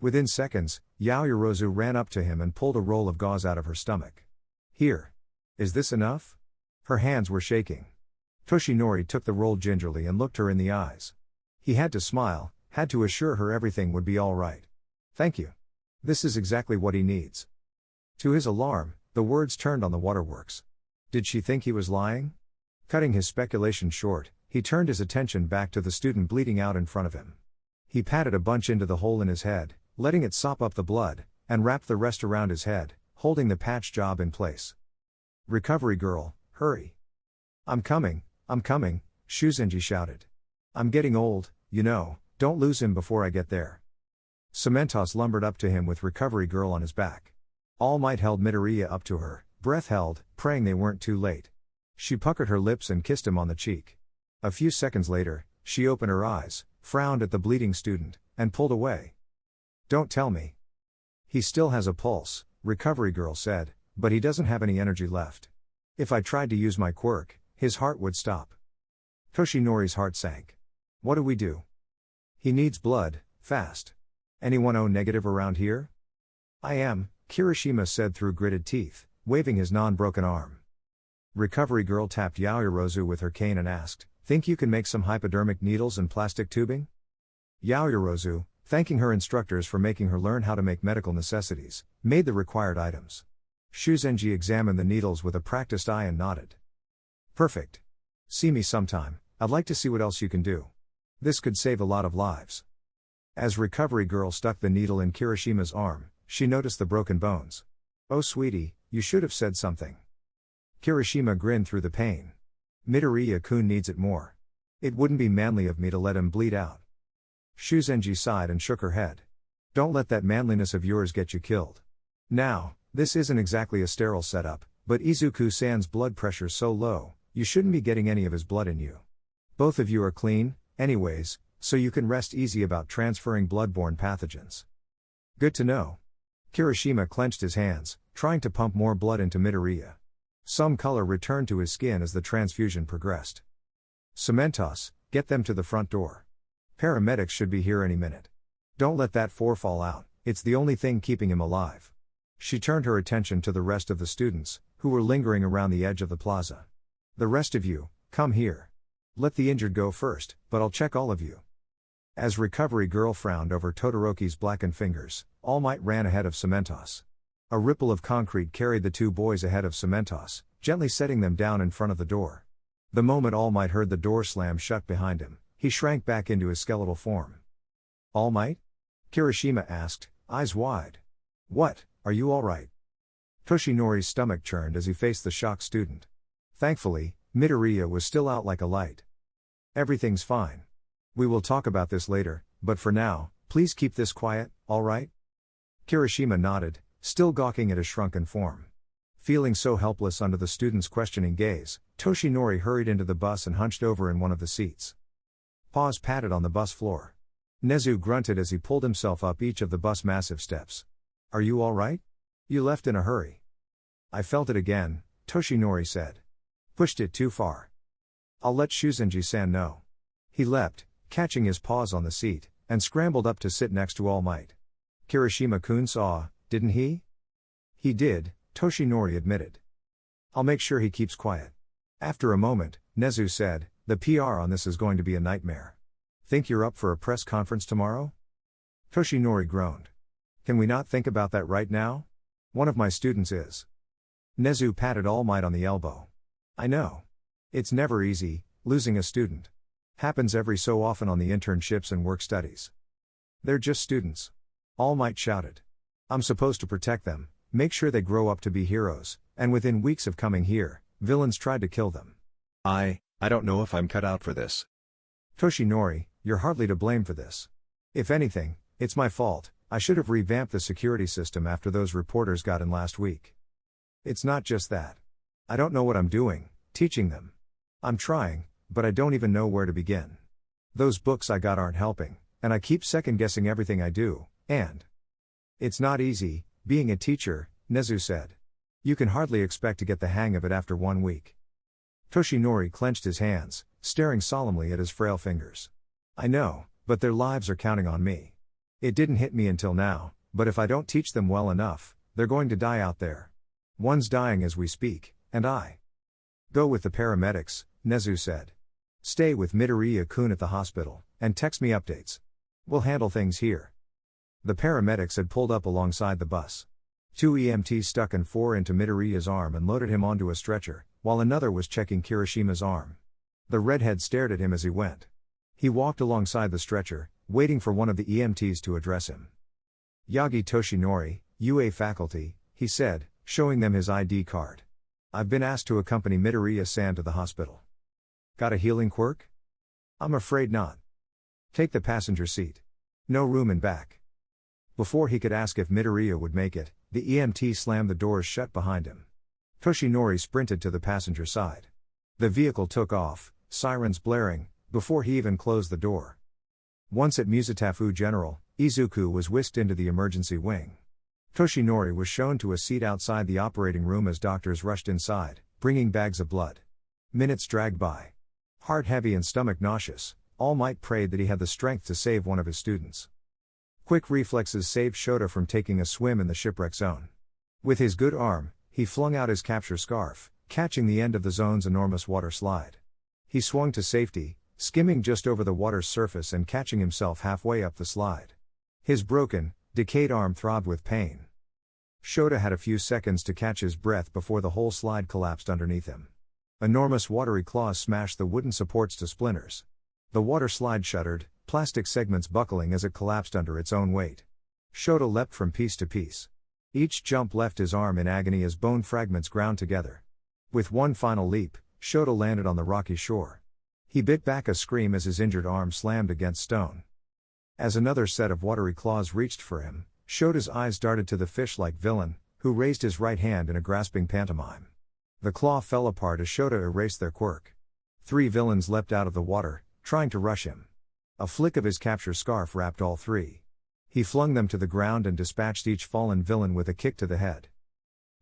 Within seconds, Yaoyorozu ran up to him and pulled a roll of gauze out of her stomach. Here. Is this enough? Her hands were shaking. Toshinori took the roll gingerly and looked her in the eyes. He had to smile, had to assure her everything would be all right. Thank you. This is exactly what he needs. To his alarm, the words turned on the waterworks. Did she think he was lying? Cutting his speculation short, he turned his attention back to the student bleeding out in front of him. He patted a bunch into the hole in his head, letting it sop up the blood, and wrapped the rest around his head, holding the patch job in place. Recovery girl, hurry. I'm coming, Shuzenji shouted. I'm getting old, you know, don't lose him before I get there. Cementos lumbered up to him with Recovery girl on his back. All Might held Midoriya up to her, breath held, praying they weren't too late. She puckered her lips and kissed him on the cheek. A few seconds later, she opened her eyes, frowned at the bleeding student, and pulled away. Don't tell me. He still has a pulse, Recovery girl said, but he doesn't have any energy left. If I tried to use my quirk, his heart would stop. Toshinori's heart sank. What do we do? He needs blood, fast. Anyone O negative around here? I am, Kirishima said through gritted teeth, waving his non-broken arm. Recovery girl tapped Yaoyorozu with her cane and asked, think you can make some hypodermic needles and plastic tubing? Yaoyorozu, thanking her instructors for making her learn how to make medical necessities, made the required items. Shuzenji examined the needles with a practiced eye and nodded. Perfect. See me sometime, I'd like to see what else you can do. This could save a lot of lives. As Recovery girl stuck the needle in Kirishima's arm, she noticed the broken bones. Oh sweetie, you should have said something. Kirishima grinned through the pain. Midoriya-kun needs it more. It wouldn't be manly of me to let him bleed out. Shuzenji sighed and shook her head. Don't let that manliness of yours get you killed. Now, this isn't exactly a sterile setup, but Izuku-san's blood pressure's so low, you shouldn't be getting any of his blood in you. Both of you are clean, anyways, so you can rest easy about transferring bloodborne pathogens. Good to know. Kirishima clenched his hands, trying to pump more blood into Midoriya. Some color returned to his skin as the transfusion progressed. Cementos, get them to the front door. Paramedics should be here any minute. Don't let that four fall out, it's the only thing keeping him alive. She turned her attention to the rest of the students, who were lingering around the edge of the plaza. The rest of you, come here. Let the injured go first, but I'll check all of you. As Recovery girl frowned over Todoroki's blackened fingers, All Might ran ahead of Cementos. A ripple of concrete carried the two boys ahead of Cementos, gently setting them down in front of the door. The moment All Might heard the door slam shut behind him, he shrank back into his skeletal form. All Might? Kirishima asked, eyes wide. What, are you all right? Toshinori's stomach churned as he faced the shocked student. Thankfully, Midoriya was still out like a light. Everything's fine. We will talk about this later, but for now, please keep this quiet, all right? Kirishima nodded, still gawking at his shrunken form. Feeling so helpless under the student's questioning gaze, Toshinori hurried into the bus and hunched over in one of the seats. Paws patted on the bus floor. Nezu grunted as he pulled himself up each of the bus' massive steps. Are you all right? You left in a hurry. I felt it again, Toshinori said. Pushed it too far. I'll let Shuzenji-san know. He leapt, catching his paws on the seat, and scrambled up to sit next to All Might. Kirishima-kun saw, didn't he? He did, Toshinori admitted. I'll make sure he keeps quiet. After a moment, Nezu said, the PR on this is going to be a nightmare. Think you're up for a press conference tomorrow? Toshinori groaned. Can we not think about that right now? One of my students is. Nezu patted All Might on the elbow. I know. It's never easy, losing a student. Happens every so often on the internships and work studies. They're just students. All Might shouted. I'm supposed to protect them, make sure they grow up to be heroes, and within weeks of coming here, villains tried to kill them. I don't know if I'm cut out for this. Toshinori, you're hardly to blame for this. If anything, it's my fault. I should have revamped the security system after those reporters got in last week. It's not just that. I don't know what I'm doing, teaching them. I'm trying, but I don't even know where to begin. Those books I got aren't helping, and I keep second-guessing everything I do, and it's not easy, being a teacher, Nezu said. You can hardly expect to get the hang of it after 1 week. Toshinori clenched his hands, staring solemnly at his frail fingers. I know, but their lives are counting on me. It didn't hit me until now, but if I don't teach them well enough, they're going to die out there. One's dying as we speak, and I go with the paramedics, Nezu said. Stay with Midoriya-kun at the hospital, and text me updates. We'll handle things here. The paramedics had pulled up alongside the bus. 2 EMTs stuck an 4 into Midoriya's arm and loaded him onto a stretcher, while another was checking Kirishima's arm. The redhead stared at him as he went. He walked alongside the stretcher, waiting for one of the EMTs to address him. Yagi Toshinori, UA faculty, he said, showing them his ID card. I've been asked to accompany Midoriya-san to the hospital. Got a healing quirk? I'm afraid not. Take the passenger seat. No room in back. Before he could ask if Midoriya would make it, the EMT slammed the doors shut behind him. Toshinori sprinted to the passenger side. The vehicle took off, sirens blaring, before he even closed the door. Once at Musatafu General, Izuku was whisked into the emergency wing. Toshinori was shown to a seat outside the operating room as doctors rushed inside, bringing bags of blood. Minutes dragged by. Heart heavy and stomach nauseous, All Might prayed that he had the strength to save one of his students. Quick reflexes saved Shota from taking a swim in the shipwreck zone. With his good arm, he flung out his capture scarf, catching the end of the zone's enormous water slide. He swung to safety, skimming just over the water's surface and catching himself halfway up the slide. His broken, decayed arm throbbed with pain. Shota had a few seconds to catch his breath before the whole slide collapsed underneath him. Enormous watery claws smashed the wooden supports to splinters. The water slide shuddered, plastic segments buckling as it collapsed under its own weight. Shota leapt from piece to piece. Each jump left his arm in agony as bone fragments ground together. With one final leap, Shota landed on the rocky shore. He bit back a scream as his injured arm slammed against stone. As another set of watery claws reached for him, Shota's eyes darted to the fish-like villain, who raised his right hand in a grasping pantomime. The claw fell apart as Shota erased their quirk. 3 villains leapt out of the water, trying to rush him. A flick of his capture scarf wrapped all 3. He flung them to the ground and dispatched each fallen villain with a kick to the head.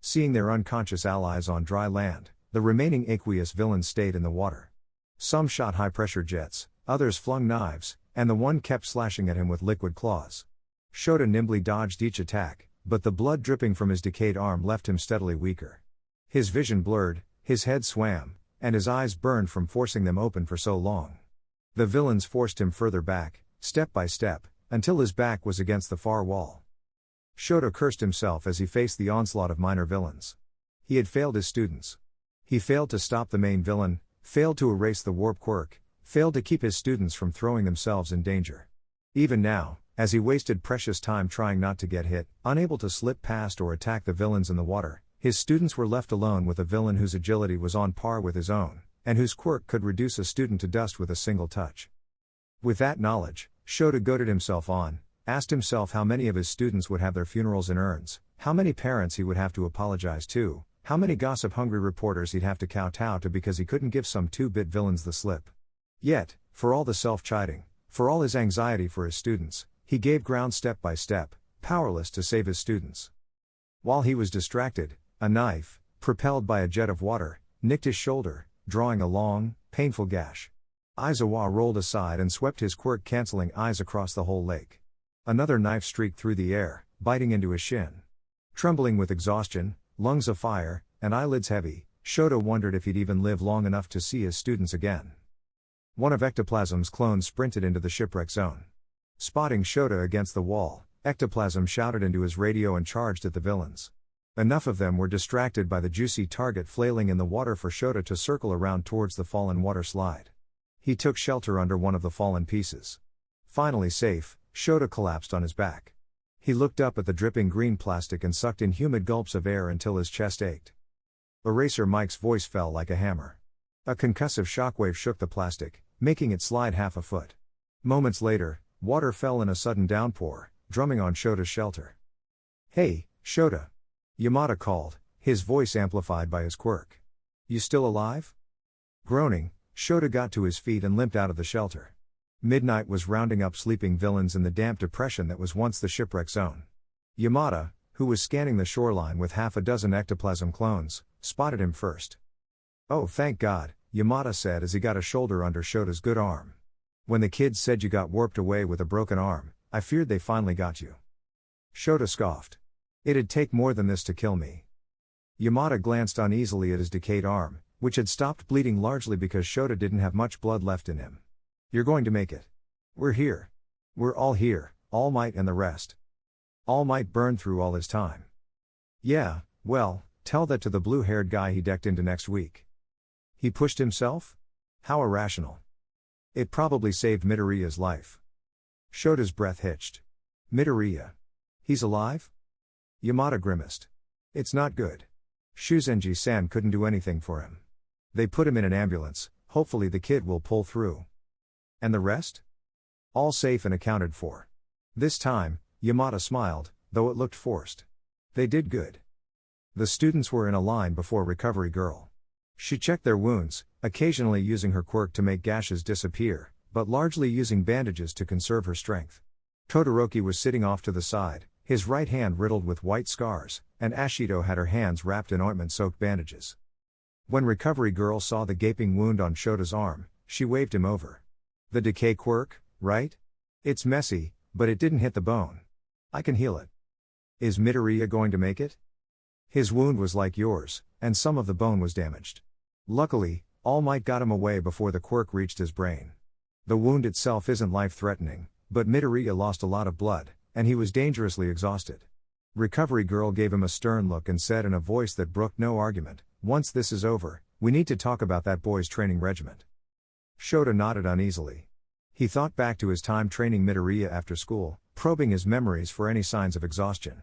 Seeing their unconscious allies on dry land, the remaining aqueous villains stayed in the water. Some shot high-pressure jets, others flung knives, and the one kept slashing at him with liquid claws. Shota nimbly dodged each attack, but the blood dripping from his decayed arm left him steadily weaker. His vision blurred, his head swam, and his eyes burned from forcing them open for so long. The villains forced him further back, step by step, until his back was against the far wall. Shota cursed himself as he faced the onslaught of minor villains. He had failed his students. He failed to stop the main villain, failed to erase the warp quirk, failed to keep his students from throwing themselves in danger. Even now, as he wasted precious time trying not to get hit, unable to slip past or attack the villains in the water, his students were left alone with a villain whose agility was on par with his own, and whose quirk could reduce a student to dust with a single touch. With that knowledge, Shota goaded himself on, asked himself how many of his students would have their funerals in urns, how many parents he would have to apologize to, how many gossip-hungry reporters he'd have to kowtow to because he couldn't give some 2-bit villains the slip. Yet, for all the self-chiding, for all his anxiety for his students, he gave ground step by step, powerless to save his students. While he was distracted, a knife, propelled by a jet of water, nicked his shoulder, drawing a long, painful gash. Aizawa rolled aside and swept his quirk-canceling eyes across the whole lake. Another knife streaked through the air, biting into his shin. Trembling with exhaustion, lungs afire, and eyelids heavy, Shota wondered if he'd even live long enough to see his students again. One of Ectoplasm's clones sprinted into the shipwreck zone. Spotting Shota against the wall, Ectoplasm shouted into his radio and charged at the villains. Enough of them were distracted by the juicy target flailing in the water for Shota to circle around towards the fallen water slide. He took shelter under one of the fallen pieces. Finally safe, Shota collapsed on his back. He looked up at the dripping green plastic and sucked in humid gulps of air until his chest ached. Eraser Mike's voice fell like a hammer. A concussive shockwave shook the plastic, making it slide half a foot. Moments later, water fell in a sudden downpour, drumming on Shota's shelter. "Hey, Shota!" Yamada called, his voice amplified by his quirk. "You still alive?" Groaning, Shota got to his feet and limped out of the shelter. Midnight was rounding up sleeping villains in the damp depression that was once the shipwreck zone. Yamada, who was scanning the shoreline with half a dozen ectoplasm clones, spotted him first. "Oh, thank God," Yamada said as he got a shoulder under Shota's good arm. "When the kids said you got warped away with a broken arm, I feared they finally got you." Shota scoffed. "It'd take more than this to kill me." Yamada glanced uneasily at his decayed arm, which had stopped bleeding largely because Shota didn't have much blood left in him. "You're going to make it. We're here. We're all here, All Might and the rest." All Might burned through all his time. "Yeah, well, tell that to the blue-haired guy he decked into next week." "He pushed himself? How irrational." "It probably saved Midoriya's life." Shota's breath hitched. "Midoriya? He's alive?" Yamada grimaced. "It's not good. Shuzenji-san couldn't do anything for him. They put him in an ambulance, hopefully the kid will pull through." "And the rest?" "All safe and accounted for." This time, Yamada smiled, though it looked forced. "They did good." The students were in a line before Recovery Girl. She checked their wounds, occasionally using her quirk to make gashes disappear, but largely using bandages to conserve her strength. Todoroki was sitting off to the side, his right hand riddled with white scars, and Ashido had her hands wrapped in ointment-soaked bandages. When Recovery Girl saw the gaping wound on Shota's arm, she waved him over. "The decay quirk, right? It's messy, but it didn't hit the bone. I can heal it." "Is Midoriya going to make it?" "His wound was like yours, and some of the bone was damaged. Luckily, All Might got him away before the quirk reached his brain. The wound itself isn't life-threatening, but Midoriya lost a lot of blood, and he was dangerously exhausted." Recovery Girl gave him a stern look and said in a voice that brooked no argument, "Once this is over, we need to talk about that boy's training regiment." Shota nodded uneasily. He thought back to his time training Midoriya after school, probing his memories for any signs of exhaustion.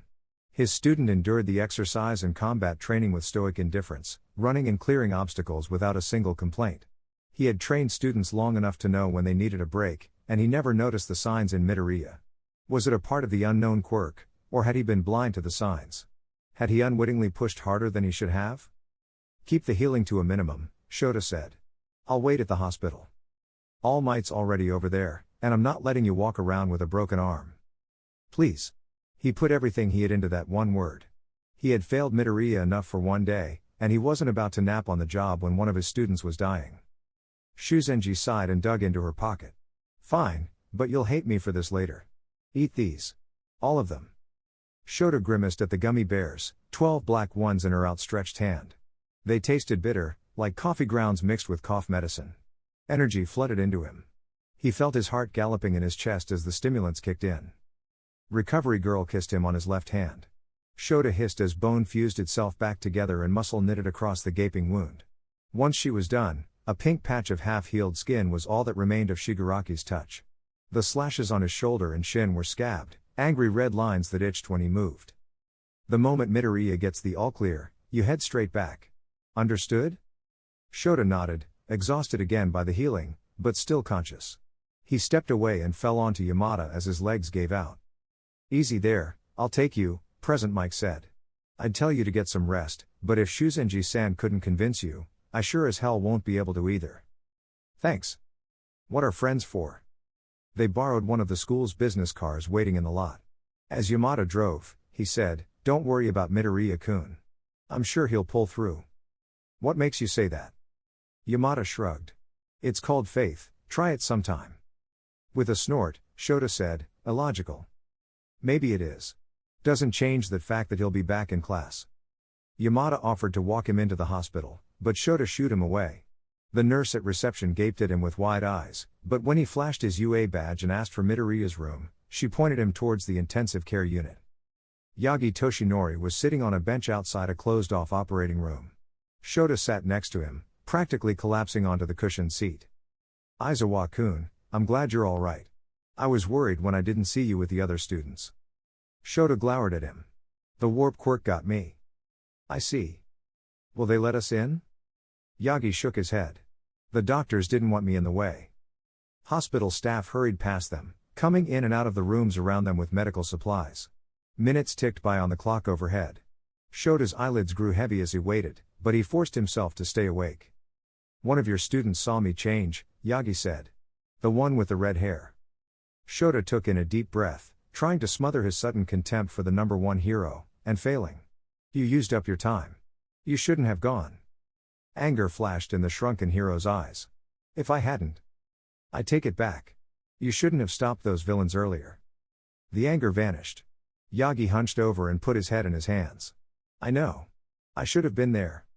His student endured the exercise and combat training with stoic indifference, running and clearing obstacles without a single complaint. He had trained students long enough to know when they needed a break, and he never noticed the signs in Midoriya. Was it a part of the unknown quirk, or had he been blind to the signs? Had he unwittingly pushed harder than he should have? "Keep the healing to a minimum," Shota said. "I'll wait at the hospital. All Might's already over there, and I'm not letting you walk around with a broken arm. Please." He put everything he had into that one word. He had failed Midoriya enough for one day, and he wasn't about to nap on the job when one of his students was dying. Shuzenji sighed and dug into her pocket. "Fine, but you'll hate me for this later. Eat these. All of them." Shota grimaced at the gummy bears, 12 black ones in her outstretched hand. They tasted bitter, like coffee grounds mixed with cough medicine. Energy flooded into him. He felt his heart galloping in his chest as the stimulants kicked in. Recovery Girl kissed him on his left hand. Shota hissed as bone fused itself back together and muscle knitted across the gaping wound. Once she was done, a pink patch of half-healed skin was all that remained of Shigaraki's touch. The slashes on his shoulder and shin were scabbed, angry red lines that itched when he moved. "The moment Midoriya gets the all-clear, you head straight back. Understood?" Shota nodded, exhausted again by the healing, but still conscious. He stepped away and fell onto Yamada as his legs gave out. "Easy there, I'll take you," Present Mike said. "I'd tell you to get some rest, but if Shuzenji-san couldn't convince you, I sure as hell won't be able to either." "Thanks. What are friends for?" They borrowed one of the school's business cars waiting in the lot. As Yamada drove, he said, "Don't worry about Midoriya-kun. I'm sure he'll pull through." "What makes you say that?" Yamada shrugged. "It's called faith, try it sometime." With a snort, Shota said, "Illogical." "Maybe it is. Doesn't change the fact that he'll be back in class." Yamada offered to walk him into the hospital, but Shota shooed him away. The nurse at reception gaped at him with wide eyes, but when he flashed his UA badge and asked for Midoriya's room, she pointed him towards the intensive care unit. Yagi Toshinori was sitting on a bench outside a closed-off operating room. Shota sat next to him, practically collapsing onto the cushioned seat. "Aizawa-kun, I'm glad you're all right. I was worried when I didn't see you with the other students." Shota glowered at him. "The warp quirk got me." "I see. Will they let us in?" Yagi shook his head. "The doctors didn't want me in the way." Hospital staff hurried past them, coming in and out of the rooms around them with medical supplies. Minutes ticked by on the clock overhead. Shota's eyelids grew heavy as he waited, but he forced himself to stay awake. One of your students saw me change, Yagi said. The one with the red hair. Shota took in a deep breath, trying to smother his sudden contempt for the number one hero, and failing. You used up your time. You shouldn't have gone. Anger flashed in the shrunken hero's eyes. If I hadn't. I take it back. You shouldn't have stopped those villains earlier. The anger vanished. Yagi hunched over and put his head in his hands. I know. I should have been there.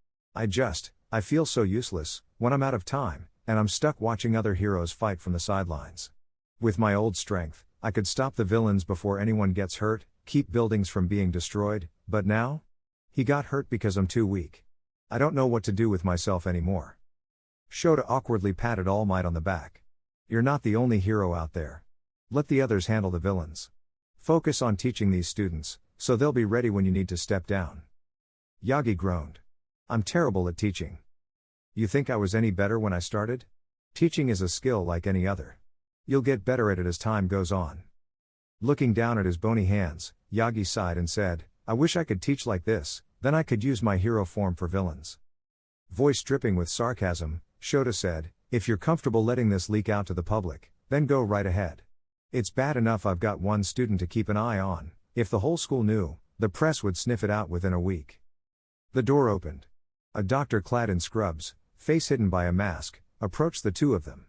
I feel so useless, when I'm out of time, and I'm stuck watching other heroes fight from the sidelines. With my old strength, I could stop the villains before anyone gets hurt, keep buildings from being destroyed, but now? He got hurt because I'm too weak. I don't know what to do with myself anymore. Shota awkwardly patted All Might on the back. You're not the only hero out there. Let the others handle the villains. Focus on teaching these students, so they'll be ready when you need to step down. Yagi groaned. I'm terrible at teaching. You think I was any better when I started? Teaching is a skill like any other. You'll get better at it as time goes on. Looking down at his bony hands, Yagi sighed and said, I wish I could teach like this, then I could use my hero form for villains. Voice dripping with sarcasm, Shota said, if you're comfortable letting this leak out to the public, then go right ahead. It's bad enough I've got one student to keep an eye on. If the whole school knew, the press would sniff it out within a week. The door opened. A doctor clad in scrubs, face hidden by a mask, approached the two of them.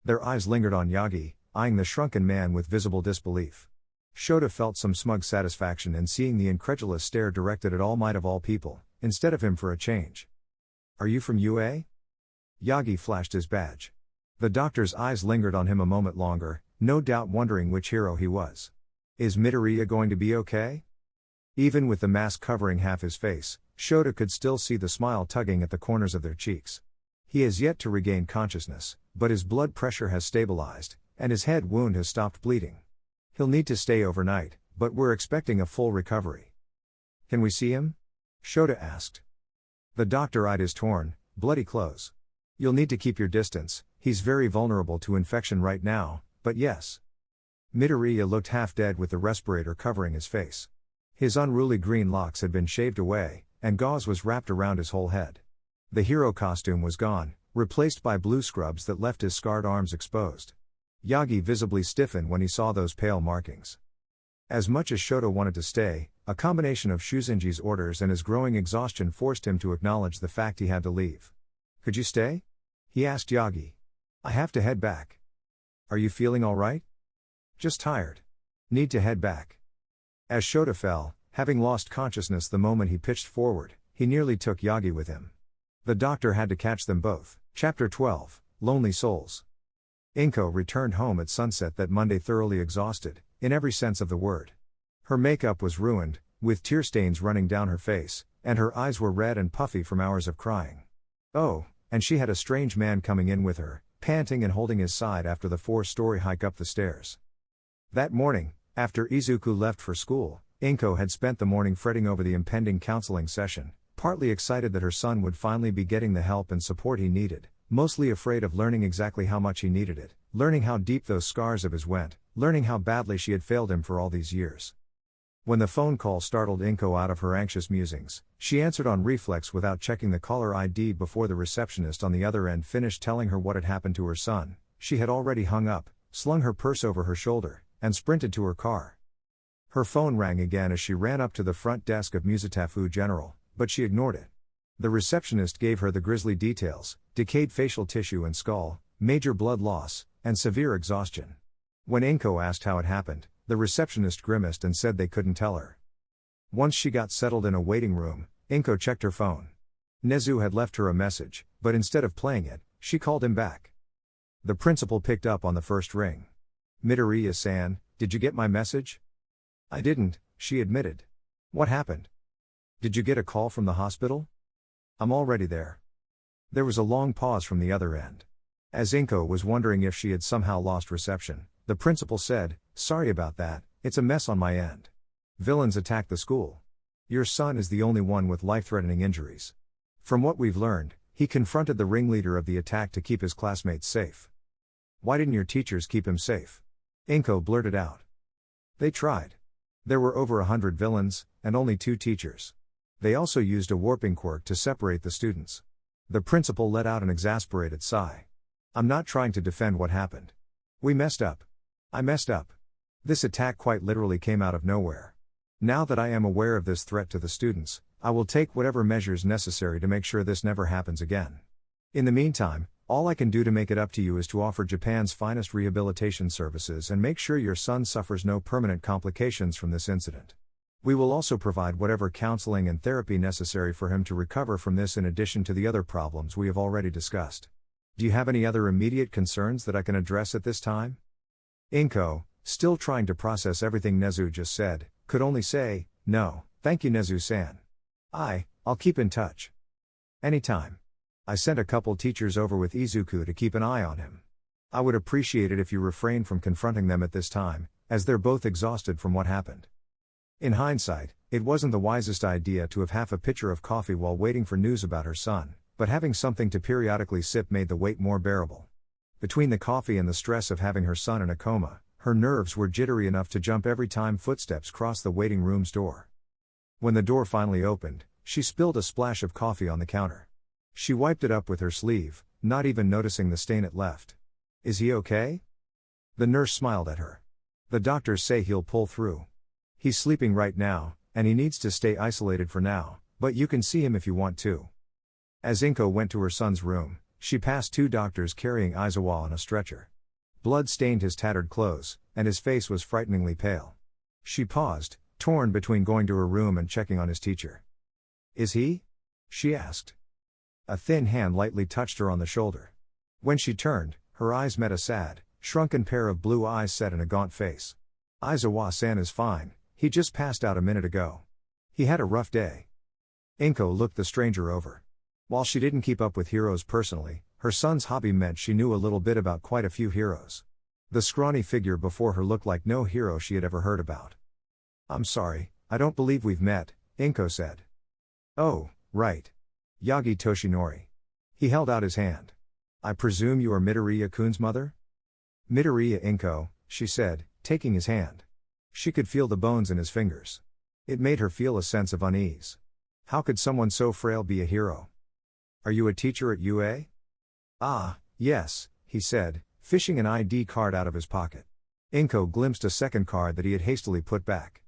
Their eyes lingered on Yagi, eyeing the shrunken man with visible disbelief. Shota felt some smug satisfaction in seeing the incredulous stare directed at All Might of all people, instead of him for a change. Are you from UA? Yagi flashed his badge. The doctor's eyes lingered on him a moment longer, no doubt wondering which hero he was. Is Midoriya going to be okay? Even with the mask covering half his face, Shota could still see the smile tugging at the corners of their cheeks. He has yet to regain consciousness, but his blood pressure has stabilized, and his head wound has stopped bleeding. He'll need to stay overnight, but we're expecting a full recovery. Can we see him? Shota asked. The doctor eyed his torn, bloody clothes. You'll need to keep your distance, he's very vulnerable to infection right now, but yes. Midoriya looked half dead with the respirator covering his face. His unruly green locks had been shaved away, and gauze was wrapped around his whole head. The hero costume was gone, replaced by blue scrubs that left his scarred arms exposed. Yagi visibly stiffened when he saw those pale markings. As much as Shota wanted to stay, a combination of Shuzenji's orders and his growing exhaustion forced him to acknowledge the fact he had to leave. Could you stay? He asked Yagi. I have to head back. Are you feeling all right? Just tired. Need to head back. As Shota fell, having lost consciousness the moment he pitched forward, he nearly took Yagi with him. The doctor had to catch them both. Chapter 12, Lonely Souls. Inko returned home at sunset that Monday thoroughly exhausted, in every sense of the word. Her makeup was ruined, with tear stains running down her face, and her eyes were red and puffy from hours of crying. Oh, and she had a strange man coming in with her, panting and holding his side after the 4-story hike up the stairs. That morning, after Izuku left for school, Inko had spent the morning fretting over the impending counseling session, partly excited that her son would finally be getting the help and support he needed, mostly afraid of learning exactly how much he needed it, learning how deep those scars of his went, learning how badly she had failed him for all these years. When the phone call startled Inko out of her anxious musings, she answered on reflex without checking the caller ID before the receptionist on the other end finished telling her what had happened to her son. She had already hung up, slung her purse over her shoulder, and sprinted to her car. Her phone rang again as she ran up to the front desk of Musetafu General, but she ignored it. The receptionist gave her the grisly details: decayed facial tissue and skull, major blood loss, and severe exhaustion. When Inko asked how it happened, the receptionist grimaced and said they couldn't tell her. Once she got settled in a waiting room, Inko checked her phone. Nezu had left her a message, but instead of playing it, she called him back. The principal picked up on the first ring. Midoriya-san, did you get my message? I didn't, she admitted. What happened? Did you get a call from the hospital? I'm already there. There was a long pause from the other end. As Inko was wondering if she had somehow lost reception, the principal said, sorry about that, it's a mess on my end. Villains attacked the school. Your son is the only one with life-threatening injuries. From what we've learned, he confronted the ringleader of the attack to keep his classmates safe. Why didn't your teachers keep him safe? Inko blurted out. They tried. There were over 100 villains, and only 2 teachers. They also used a warping quirk to separate the students. The principal let out an exasperated sigh. I'm not trying to defend what happened. We messed up. I messed up. This attack quite literally came out of nowhere. Now that I am aware of this threat to the students, I will take whatever measures necessary to make sure this never happens again. In the meantime, all I can do to make it up to you is to offer Japan's finest rehabilitation services and make sure your son suffers no permanent complications from this incident. We will also provide whatever counseling and therapy necessary for him to recover from this in addition to the other problems we have already discussed. Do you have any other immediate concerns that I can address at this time? Inko, still trying to process everything Nezu just said, could only say, no, thank you Nezu-san. I'll keep in touch. Anytime. I sent a couple teachers over with Izuku to keep an eye on him. I would appreciate it if you refrain from confronting them at this time, as they're both exhausted from what happened. In hindsight, it wasn't the wisest idea to have half a pitcher of coffee while waiting for news about her son, but having something to periodically sip made the wait more bearable. Between the coffee and the stress of having her son in a coma, her nerves were jittery enough to jump every time footsteps crossed the waiting room's door. When the door finally opened, she spilled a splash of coffee on the counter. She wiped it up with her sleeve, not even noticing the stain it left. Is he okay? The nurse smiled at her. The doctors say he'll pull through. He's sleeping right now, and he needs to stay isolated for now, but you can see him if you want to. As Inko went to her son's room, she passed two doctors carrying Izuku on a stretcher. Blood stained his tattered clothes, and his face was frighteningly pale. She paused, torn between going to her room and checking on his teacher. Is he? She asked. A thin hand lightly touched her on the shoulder. When she turned, her eyes met a sad, shrunken pair of blue eyes set in a gaunt face. Izuku-san is fine, he just passed out a minute ago. He had a rough day. Inko looked the stranger over. While she didn't keep up with heroes personally, her son's hobby meant she knew a little bit about quite a few heroes. The scrawny figure before her looked like no hero she had ever heard about. I'm sorry, I don't believe we've met, Inko said. Oh, right. Yagi Toshinori. He held out his hand. I presume you are Midoriya-kun's mother? Midoriya Inko, she said, taking his hand. She could feel the bones in his fingers. It made her feel a sense of unease. How could someone so frail be a hero? Are you a teacher at UA? Ah, yes, he said, fishing an ID card out of his pocket. Inko glimpsed a second card that he had hastily put back.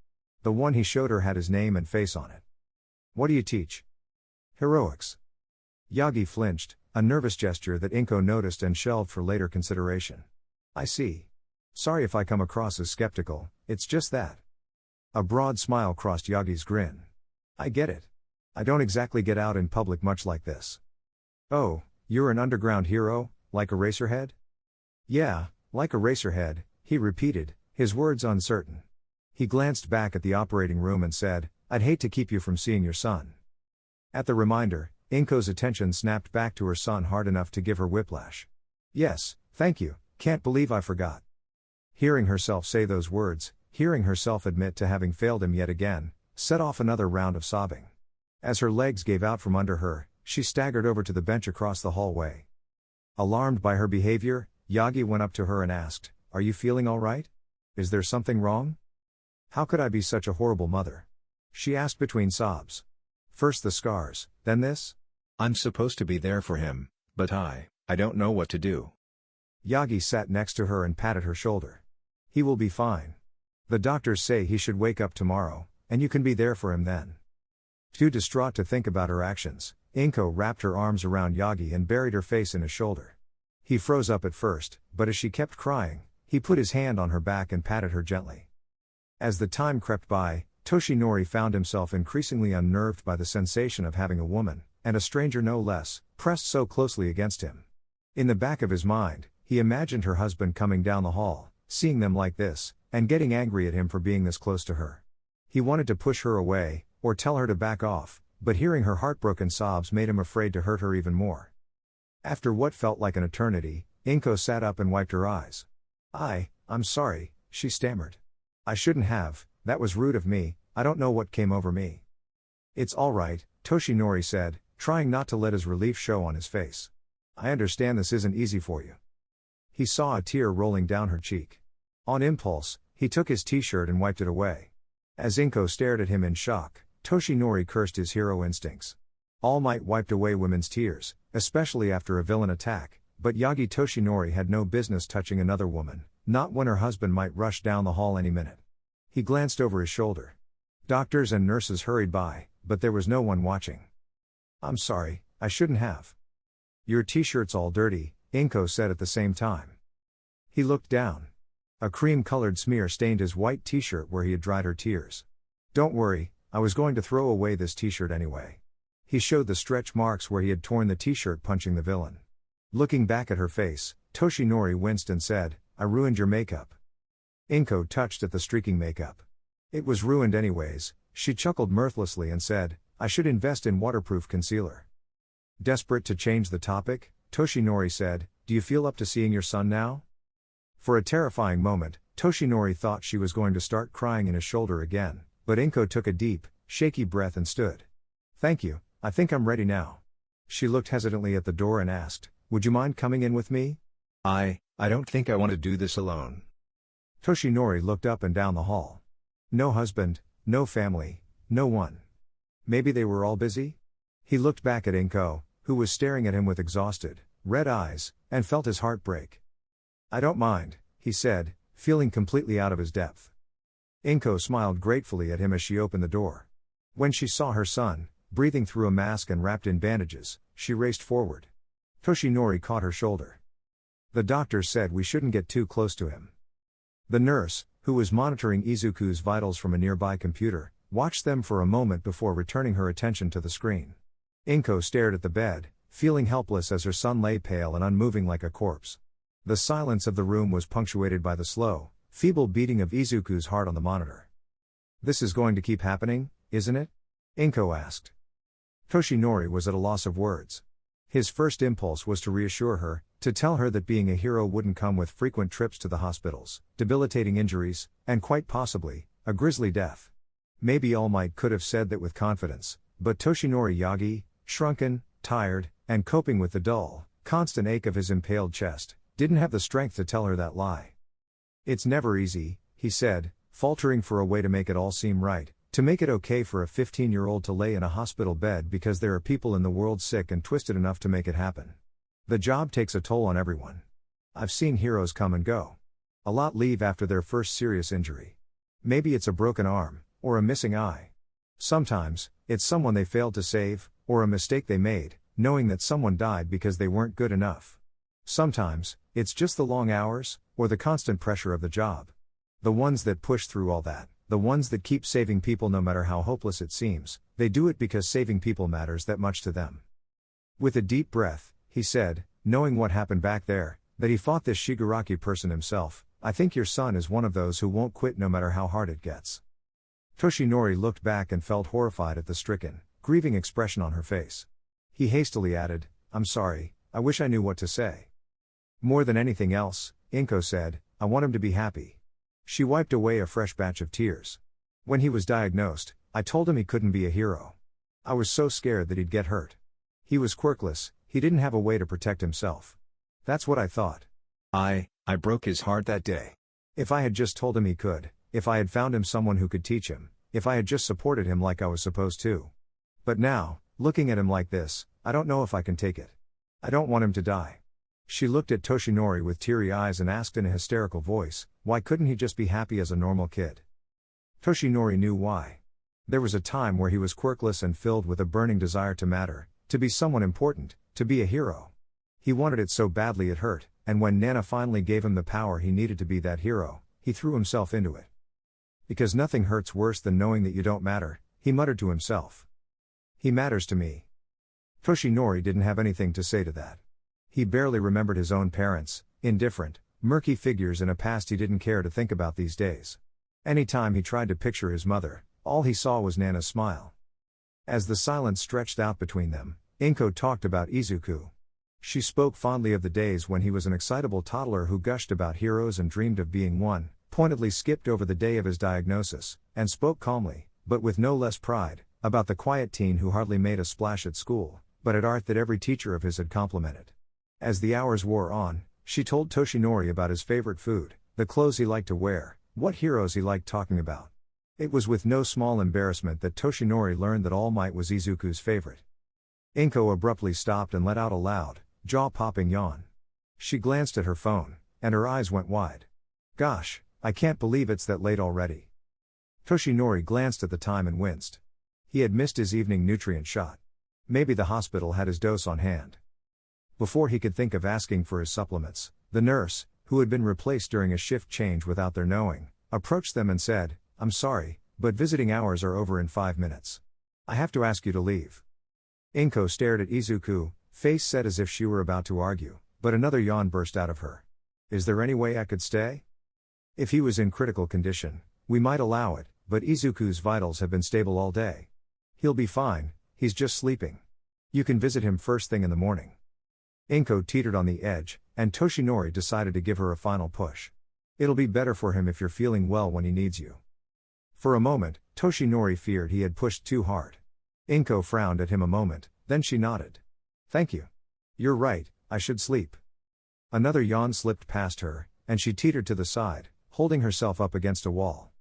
The one he showed her had his name and face on it. What do you teach? Heroics. Yagi flinched, a nervous gesture that Inko noticed and shelved for later consideration. I see. Sorry if I come across as skeptical, it's just that. A broad smile crossed Yagi's grin. I get it. I don't exactly get out in public much like this. Oh, you're an underground hero, like a racerhead? Yeah, like a racerhead, he repeated, his words uncertain. He glanced back at the operating room and said, I'd hate to keep you from seeing your son. At the reminder, Inko's attention snapped back to her son hard enough to give her whiplash. Yes, thank you, can't believe I forgot. Hearing herself say those words, hearing herself admit to having failed him yet again, set off another round of sobbing. As her legs gave out from under her, she staggered over to the bench across the hallway. Alarmed by her behavior, Yagi went up to her and asked, Are you feeling all right? Is there something wrong? How could I be such a horrible mother? She asked between sobs. First the scars, then this? I'm supposed to be there for him, but I don't know what to do. Yagi sat next to her and patted her shoulder. He will be fine. The doctors say he should wake up tomorrow, and you can be there for him then. Too distraught to think about her actions, Inko wrapped her arms around Yagi and buried her face in his shoulder. He froze up at first, but as she kept crying, he put his hand on her back and patted her gently. As the time crept by, Toshinori found himself increasingly unnerved by the sensation of having a woman, and a stranger no less, pressed so closely against him. In the back of his mind, he imagined her husband coming down the hall, seeing them like this, and getting angry at him for being this close to her. He wanted to push her away, or tell her to back off, but hearing her heartbroken sobs made him afraid to hurt her even more. After what felt like an eternity, Inko sat up and wiped her eyes. I'm sorry, she stammered. I shouldn't have, that was rude of me, I don't know what came over me. It's all right, Toshinori said, trying not to let his relief show on his face. I understand this isn't easy for you. He saw a tear rolling down her cheek. On impulse, he took his t-shirt and wiped it away. As Inko stared at him in shock, Toshinori cursed his hero instincts. All Might wiped away women's tears, especially after a villain attack, but Yagi Toshinori had no business touching another woman, not when her husband might rush down the hall any minute. He glanced over his shoulder. Doctors and nurses hurried by, but there was no one watching. "I'm sorry, I shouldn't have." "Your t-shirt's all dirty," Inko said at the same time. He looked down. A cream-colored smear stained his white t-shirt where he had dried her tears. "Don't worry, I was going to throw away this t-shirt anyway." He showed the stretch marks where he had torn the t-shirt punching the villain. Looking back at her face, Toshinori winced and said, "I ruined your makeup." Inko touched at the streaking makeup. It was ruined anyways. She chuckled mirthlessly and said, "I should invest in waterproof concealer." Desperate to change the topic, Toshinori said, "Do you feel up to seeing your son now?" For a terrifying moment, Toshinori thought she was going to start crying in his shoulder again, but Inko took a deep, shaky breath and stood. "Thank you, I think I'm ready now." She looked hesitantly at the door and asked, "Would you mind coming in with me?" I don't think I want to do this alone." Toshinori looked up and down the hall. No husband, no family, no one. Maybe they were all busy? He looked back at Inko, who was staring at him with exhausted, red eyes, and felt his heart break. "I don't mind," he said, feeling completely out of his depth. Inko smiled gratefully at him as she opened the door. When she saw her son, breathing through a mask and wrapped in bandages, she raced forward. Toshinori caught her shoulder. "The doctor said we shouldn't get too close to him." The nurse, who was monitoring Izuku's vitals from a nearby computer, watched them for a moment before returning her attention to the screen. Inko stared at the bed, feeling helpless as her son lay pale and unmoving like a corpse. The silence of the room was punctuated by the slow, feeble beating of Izuku's heart on the monitor. "This is going to keep happening, isn't it?" Inko asked. Toshinori was at a loss of words. His first impulse was to reassure her, to tell her that being a hero wouldn't come with frequent trips to the hospitals, debilitating injuries, and quite possibly, a grisly death. Maybe All Might could have said that with confidence, but Toshinori Yagi, shrunken, tired, and coping with the dull, constant ache of his impaled chest, didn't have the strength to tell her that lie. "It's never easy," he said, faltering for a way to make it all seem right, to make it okay for a 15-year-old to lay in a hospital bed because there are people in the world sick and twisted enough to make it happen. The job takes a toll on everyone. I've seen heroes come and go. A lot leave after their first serious injury. Maybe it's a broken arm, or a missing eye. Sometimes, it's someone they failed to save, or a mistake they made, knowing that someone died because they weren't good enough. Sometimes, it's just the long hours, or the constant pressure of the job. The ones that push through all that, the ones that keep saving people no matter how hopeless it seems, they do it because saving people matters that much to them." With a deep breath, he said, knowing what happened back there, that he fought this Shigaraki person himself, "I think your son is one of those who won't quit no matter how hard it gets." Toshinori looked back and felt horrified at the stricken, grieving expression on her face. He hastily added, "I'm sorry, I wish I knew what to say." "More than anything else," Inko said, "I want him to be happy." She wiped away a fresh batch of tears. "When he was diagnosed, I told him he couldn't be a hero. I was so scared that he'd get hurt. He was quirkless, he didn't have a way to protect himself. That's what I thought. I broke his heart that day. If I had just told him he could, if I had found him someone who could teach him, if I had just supported him like I was supposed to. But now, looking at him like this, I don't know if I can take it. I don't want him to die." She looked at Toshinori with teary eyes and asked in a hysterical voice, "Why couldn't he just be happy as a normal kid?" Toshinori knew why. There was a time where he was quirkless and filled with a burning desire to matter, to be someone important, to be a hero. He wanted it so badly it hurt, and when Nana finally gave him the power he needed to be that hero, he threw himself into it. "Because nothing hurts worse than knowing that you don't matter," he muttered to himself. "He matters to me." Toshinori didn't have anything to say to that. He barely remembered his own parents, indifferent, murky figures in a past he didn't care to think about these days. Anytime he tried to picture his mother, all he saw was Nana's smile. As the silence stretched out between them, Inko talked about Izuku. She spoke fondly of the days when he was an excitable toddler who gushed about heroes and dreamed of being one, pointedly skipped over the day of his diagnosis, and spoke calmly, but with no less pride, about the quiet teen who hardly made a splash at school, but at art that every teacher of his had complimented. As the hours wore on, she told Toshinori about his favorite food, the clothes he liked to wear, what heroes he liked talking about. It was with no small embarrassment that Toshinori learned that All Might was Izuku's favorite. Inko abruptly stopped and let out a loud, jaw-popping yawn. She glanced at her phone, and her eyes went wide. Gosh, I can't believe it's that late already. Toshinori glanced at the time and winced. He had missed his evening nutrient shot. Maybe the hospital had his dose on hand. Before he could think of asking for his supplements, the nurse, who had been replaced during a shift change without their knowing, approached them and said, "I'm sorry, but visiting hours are over in 5 minutes. I have to ask you to leave." Inko stared at Izuku, face set as if she were about to argue, but another yawn burst out of her. "Is there any way I could stay? If he was in critical condition, we might allow it, but Izuku's vitals have been stable all day. He'll be fine, he's just sleeping. You can visit him first thing in the morning." Inko teetered on the edge, and Toshinori decided to give her a final push. "It'll be better for him if you're feeling well when he needs you." For a moment, Toshinori feared he had pushed too hard. Inko frowned at him a moment, then she nodded. "Thank you. You're right, I should sleep." Another yawn slipped past her, and she teetered to the side, holding herself up against a wall.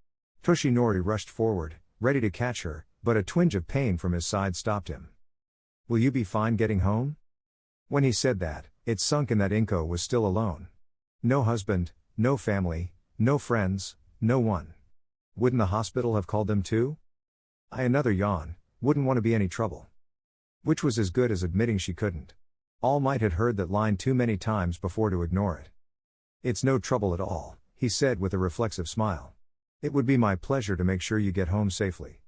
Toshinori rushed forward, ready to catch her, but a twinge of pain from his side stopped him. "Will you be fine getting home?" When he said that, it sunk in that Inko was still alone. No husband, no family, no friends, no one. Wouldn't the hospital have called them too? Another yawn, wouldn't want to be any trouble. Which was as good as admitting she couldn't. All Might had heard that line too many times before to ignore it. "It's no trouble at all," he said with a reflexive smile. "It would be my pleasure to make sure you get home safely."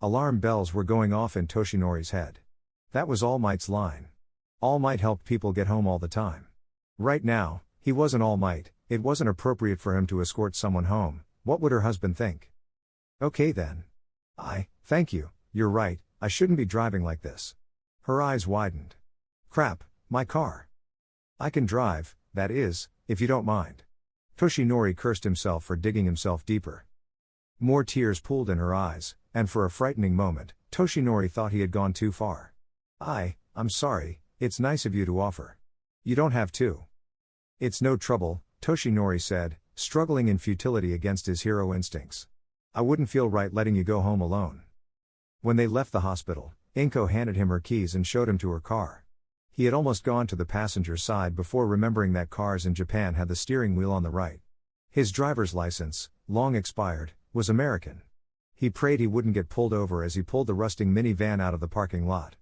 Alarm bells were going off in Toshinori's head. That was All Might's line. All Might helped people get home all the time. Right now, he wasn't All Might, it wasn't appropriate for him to escort someone home. What would her husband think? "Okay then. Thank you, you're right, I shouldn't be driving like this." Her eyes widened. "Crap, my car. I can drive, that is, if you don't mind." Toshinori cursed himself for digging himself deeper. More tears pooled in her eyes, and for a frightening moment, Toshinori thought he had gone too far. I'm sorry, it's nice of you to offer. You don't have to." "It's no trouble," Toshinori said, struggling in futility against his hero instincts. "I wouldn't feel right letting you go home alone." When they left the hospital, Inko handed him her keys and showed him to her car. He had almost gone to the passenger side before remembering that cars in Japan had the steering wheel on the right. His driver's license, long expired, was American. He prayed he wouldn't get pulled over as he pulled the rusting minivan out of the parking lot.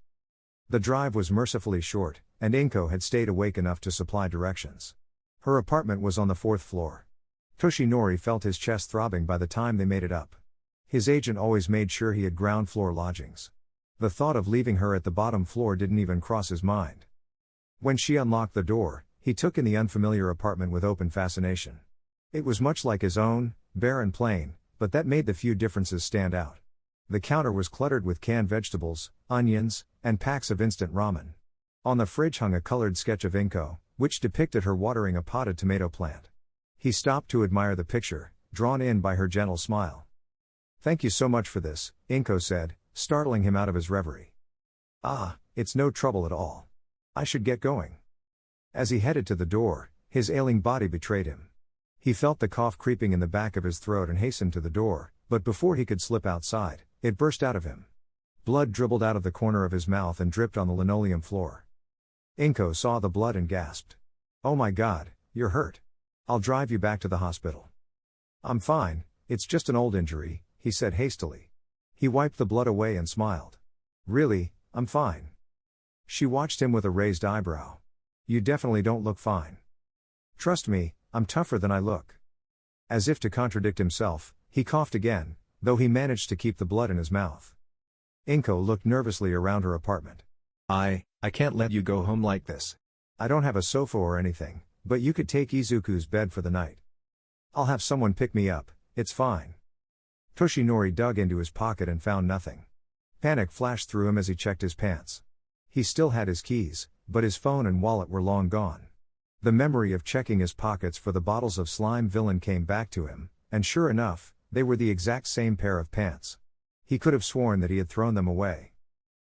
The drive was mercifully short, and Inko had stayed awake enough to supply directions. Her apartment was on the 4th floor. Toshinori felt his chest throbbing by the time they made it up. His agent always made sure he had ground floor lodgings. The thought of leaving her at the bottom floor didn't even cross his mind. When she unlocked the door, he took in the unfamiliar apartment with open fascination. It was much like his own, bare and plain, but that made the few differences stand out. The counter was cluttered with canned vegetables, onions, and packs of instant ramen. On the fridge hung a colored sketch of Inko, which depicted her watering a potted tomato plant. He stopped to admire the picture, drawn in by her gentle smile. "Thank you so much for this," Inko said, startling him out of his reverie. It's no trouble at all. I should get going." As he headed to the door, his ailing body betrayed him. He felt the cough creeping in the back of his throat and hastened to the door, but before he could slip outside, it burst out of him. Blood dribbled out of the corner of his mouth and dripped on the linoleum floor. Inko saw the blood and gasped. "Oh my God, you're hurt. I'll drive you back to the hospital." "I'm fine, it's just an old injury," he said hastily. He wiped the blood away and smiled. "Really, I'm fine." She watched him with a raised eyebrow. "You definitely don't look fine." "Trust me, I'm tougher than I look." As if to contradict himself, he coughed again, though he managed to keep the blood in his mouth. Inko looked nervously around her apartment. I can't let you go home like this. "I don't have a sofa or anything, but you could take Izuku's bed for the night." "I'll have someone pick me up, it's fine." Toshinori dug into his pocket and found nothing. Panic flashed through him as he checked his pants. He still had his keys, but his phone and wallet were long gone. The memory of checking his pockets for the bottles of Slime Villain came back to him, and sure enough, they were the exact same pair of pants. He could have sworn that he had thrown them away.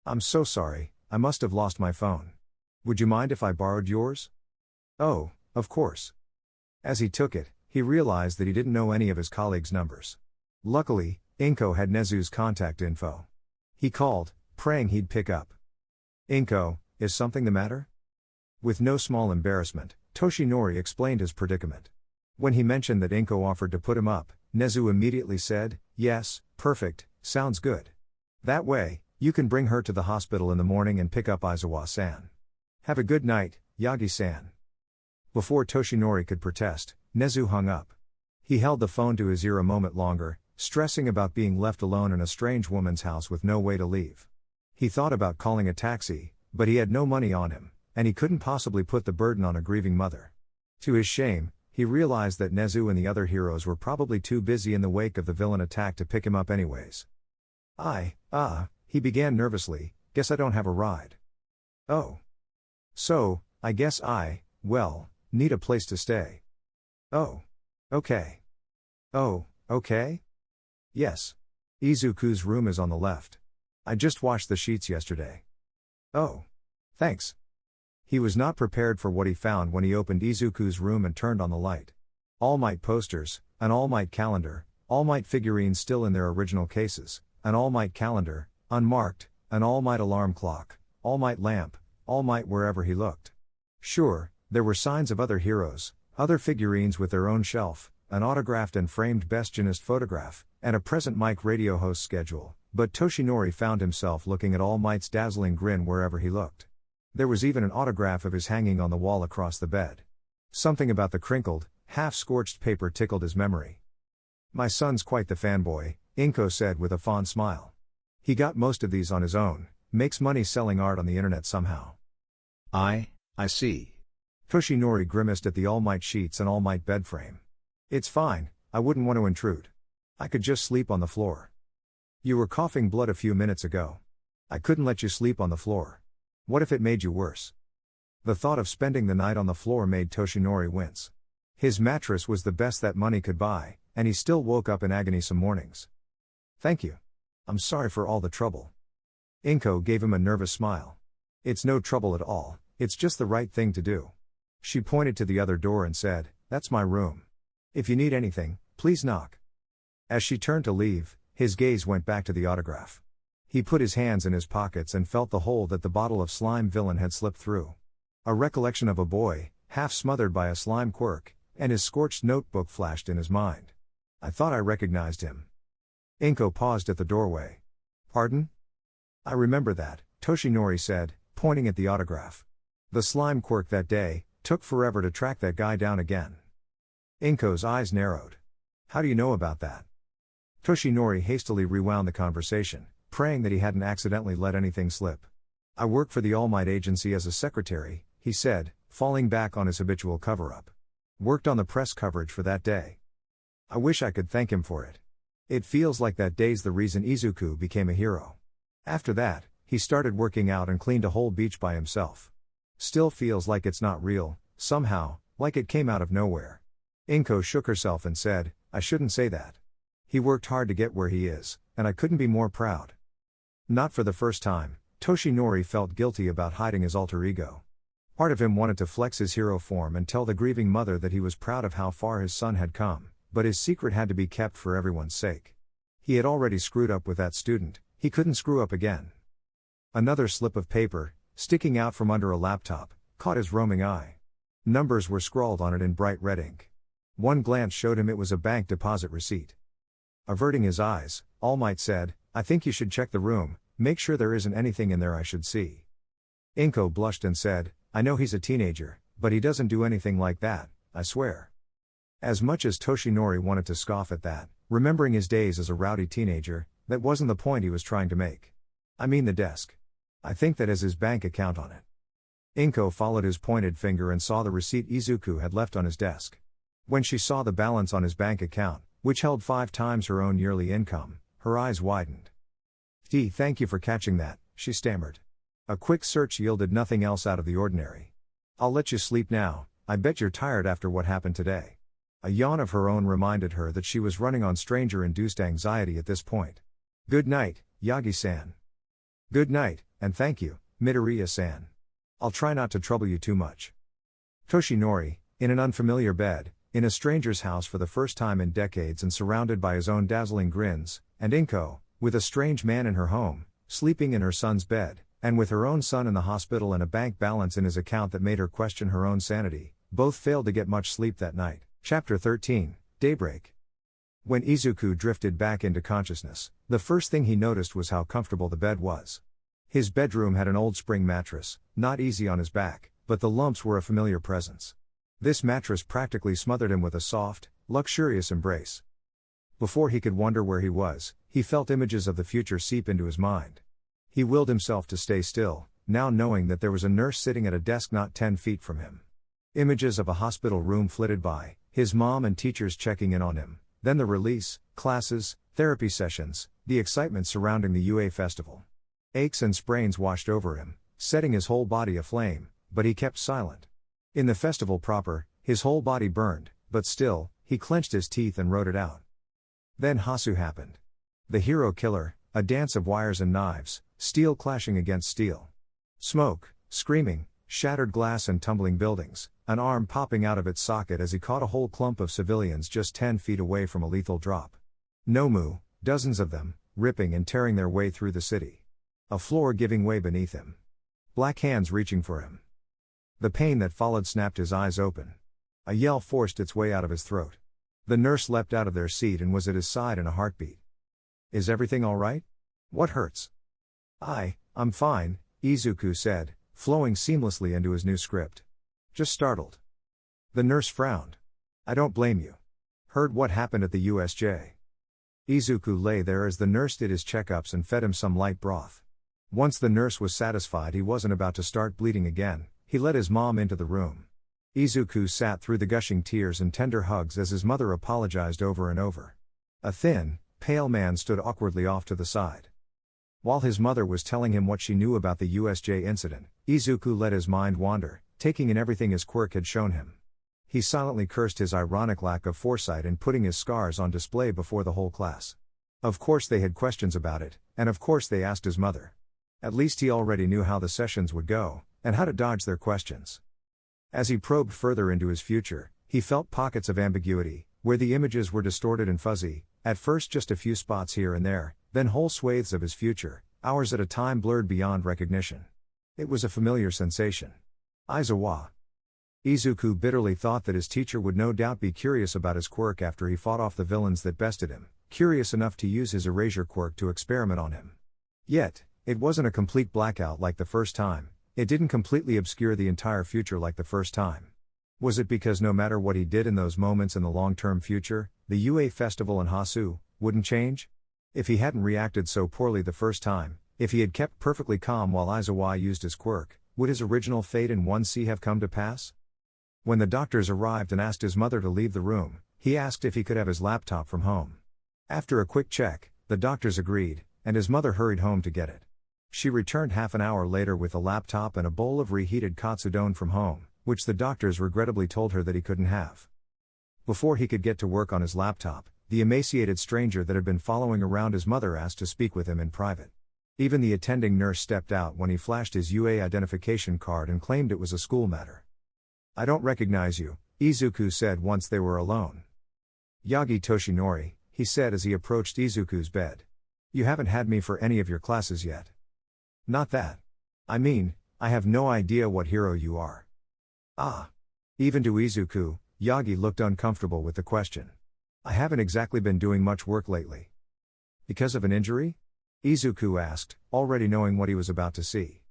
"I'm so sorry, I must have lost my phone. Would you mind if I borrowed yours?" "Oh, of course." As he took it, he realized that he didn't know any of his colleagues' numbers. Luckily, Inko had Nezu's contact info. He called, praying he'd pick up. Inko, is something the matter? With no small embarrassment, Toshinori explained his predicament. When he mentioned that Inko offered to put him up, Nezu immediately said, "Yes, perfect, sounds good. That way, you can bring her to the hospital in the morning and pick up Aizawa-san. Have a good night, Yagi-san." Before Toshinori could protest, Nezu hung up. He held the phone to his ear a moment longer, stressing about being left alone in a strange woman's house with no way to leave. He thought about calling a taxi, but he had no money on him, and he couldn't possibly put the burden on a grieving mother. To his shame, he realized that Nezu and the other heroes were probably too busy in the wake of the villain attack to pick him up anyways. He began nervously, "Guess I don't have a ride." "Oh. So, I guess need a place to stay." "Oh. Okay." "Oh, okay?" "Yes. Izuku's room is on the left. I just washed the sheets yesterday." "Oh. Thanks." He was not prepared for what he found when he opened Izuku's room and turned on the light. All Might posters, an All Might calendar, All Might figurines still in their original cases, an All Might calendar, unmarked, an All Might alarm clock, All Might lamp, All Might wherever he looked. Sure, there were signs of other heroes, other figurines with their own shelf, an autographed and framed Best Jeanist photograph, and a present mic radio host schedule, but Toshinori found himself looking at All Might's dazzling grin wherever he looked. There was even an autograph of his hanging on the wall across the bed. Something about the crinkled, half-scorched paper tickled his memory. "My son's quite the fanboy," Inko said with a fond smile. "He got most of these on his own, makes money selling art on the internet somehow." I see." Toshinori grimaced at the All Might sheets and All Might bed frame. "It's fine, I wouldn't want to intrude. I could just sleep on the floor." "You were coughing blood a few minutes ago. I couldn't let you sleep on the floor. What if it made you worse?" The thought of spending the night on the floor made Toshinori wince. His mattress was the best that money could buy, and he still woke up in agony some mornings. "Thank you. I'm sorry for all the trouble." Inko gave him a nervous smile. "It's no trouble at all, it's just the right thing to do." She pointed to the other door and said, "That's my room. If you need anything, please knock." As she turned to leave, his gaze went back to the autograph. He put his hands in his pockets and felt the hole that the bottle of slime villain had slipped through. A recollection of a boy, half smothered by a slime quirk, and his scorched notebook flashed in his mind. "I thought I recognized him." Inko paused at the doorway. "Pardon?" "I remember that," Toshinori said, pointing at the autograph. "The slime quirk that day, took forever to track that guy down again." Inko's eyes narrowed. "How do you know about that?" Toshinori hastily rewound the conversation, praying that he hadn't accidentally let anything slip. "I work for the All Might Agency as a secretary," he said, falling back on his habitual cover-up. "Worked on the press coverage for that day. I wish I could thank him for it. It feels like that day's the reason Izuku became a hero. After that, he started working out and cleaned a whole beach by himself. Still feels like it's not real, somehow, like it came out of nowhere." Inko shook herself and said, "I shouldn't say that. He worked hard to get where he is, and I couldn't be more proud." Not for the first time, Toshinori felt guilty about hiding his alter ego. Part of him wanted to flex his hero form and tell the grieving mother that he was proud of how far his son had come, but his secret had to be kept for everyone's sake. He had already screwed up with that student, he couldn't screw up again. Another slip of paper, sticking out from under a laptop, caught his roaming eye. Numbers were scrawled on it in bright red ink. One glance showed him it was a bank deposit receipt. Averting his eyes, All Might said, "I think you should check the room, make sure there isn't anything in there I should see." Inko blushed and said, "I know he's a teenager, but he doesn't do anything like that, I swear." As much as Toshinori wanted to scoff at that, remembering his days as a rowdy teenager, that wasn't the point he was trying to make. "I mean the desk. I think that has his bank account on it." Inko followed his pointed finger and saw the receipt Izuku had left on his desk. When she saw the balance on his bank account, which held 5 times her own yearly income, her eyes widened. Thank you for catching that," she stammered. A quick search yielded nothing else out of the ordinary. "I'll let you sleep now, I bet you're tired after what happened today." A yawn of her own reminded her that she was running on stranger-induced anxiety at this point. "Good night, Yagi-san." "Good night, and thank you, Midoriya-san. I'll try not to trouble you too much." Toshinori, in an unfamiliar bed, in a stranger's house for the first time in decades and surrounded by his own dazzling grins, and Inko, with a strange man in her home, sleeping in her son's bed, and with her own son in the hospital and a bank balance in his account that made her question her own sanity, both failed to get much sleep that night. Chapter 13, Daybreak. When Izuku drifted back into consciousness, the first thing he noticed was how comfortable the bed was. His bedroom had an old spring mattress, not easy on his back, but the lumps were a familiar presence. This mattress practically smothered him with a soft, luxurious embrace. Before he could wonder where he was, he felt images of the future seep into his mind. He willed himself to stay still, now knowing that there was a nurse sitting at a desk not 10 feet from him. Images of a hospital room flitted by, his mom and teachers checking in on him, then the release, classes, therapy sessions, the excitement surrounding the UA festival. Aches and sprains washed over him, setting his whole body aflame, but he kept silent. In the festival proper, his whole body burned, but still, he clenched his teeth and wrote it out. Then Hasu happened. The hero killer, a dance of wires and knives, steel clashing against steel. Smoke, screaming, shattered glass and tumbling buildings, an arm popping out of its socket as he caught a whole clump of civilians just 10 feet away from a lethal drop. Nomu, dozens of them, ripping and tearing their way through the city. A floor giving way beneath him. Black hands reaching for him. The pain that followed snapped his eyes open. A yell forced its way out of his throat. The nurse leapt out of their seat and was at his side in a heartbeat. "Is everything all right? What hurts?" I'm fine," Izuku said, flowing seamlessly into his new script. "Just startled." The nurse frowned. "I don't blame you. Heard what happened at the USJ." Izuku lay there as the nurse did his checkups and fed him some light broth. Once the nurse was satisfied he wasn't about to start bleeding again, he led his mom into the room. Izuku sat through the gushing tears and tender hugs as his mother apologized over and over. A thin, pale man stood awkwardly off to the side. While his mother was telling him what she knew about the USJ incident, Izuku let his mind wander, taking in everything his quirk had shown him. He silently cursed his ironic lack of foresight in putting his scars on display before the whole class. Of course they had questions about it, and of course they asked his mother. At least he already knew how the sessions would go, and how to dodge their questions. As he probed further into his future, he felt pockets of ambiguity, where the images were distorted and fuzzy, at first just a few spots here and there, then whole swathes of his future, hours at a time blurred beyond recognition. It was a familiar sensation. Aizawa. Izuku bitterly thought that his teacher would no doubt be curious about his quirk after he fought off the villains that bested him, curious enough to use his erasure quirk to experiment on him. Yet, it wasn't a complete blackout like the first time, it didn't completely obscure the entire future like the first time. Was it because no matter what he did in those moments in the long-term future, the UA festival and Hasu wouldn't change? If he hadn't reacted so poorly the first time, if he had kept perfectly calm while Aizawa used his quirk, would his original fate in 1C have come to pass? When the doctors arrived and asked his mother to leave the room, he asked if he could have his laptop from home. After a quick check, the doctors agreed, and his mother hurried home to get it. She returned half an hour later with a laptop and a bowl of reheated katsudon from home, which the doctors regrettably told her that he couldn't have. Before he could get to work on his laptop, the emaciated stranger that had been following around his mother asked to speak with him in private. Even the attending nurse stepped out when he flashed his UA identification card and claimed it was a school matter. "I don't recognize you," Izuku said once they were alone. "Yagi Toshinori," he said as he approached Izuku's bed. "You haven't had me for any of your classes yet." "Not that. I mean, I have no idea what hero you are." "Ah." Even to Izuku, Yagi looked uncomfortable with the question. "I haven't exactly been doing much work lately." "Because of an injury?" Izuku asked, already knowing what he was about to see.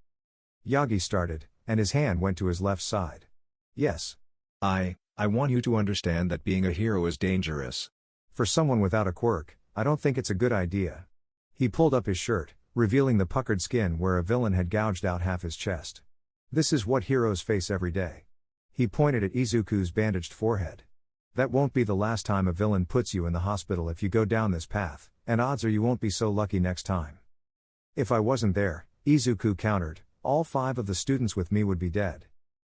Yagi started, and his hand went to his left side. "Yes. I want you to understand that being a hero is dangerous. For someone without a quirk, I don't think it's a good idea." He pulled up his shirt, revealing the puckered skin where a villain had gouged out half his chest. "This is what heroes face every day." He pointed at Izuku's bandaged forehead. "That won't be the last time a villain puts you in the hospital if you go down this path, and odds are you won't be so lucky next time." "If I wasn't there," Izuku countered, "all 5 of the students with me would be dead.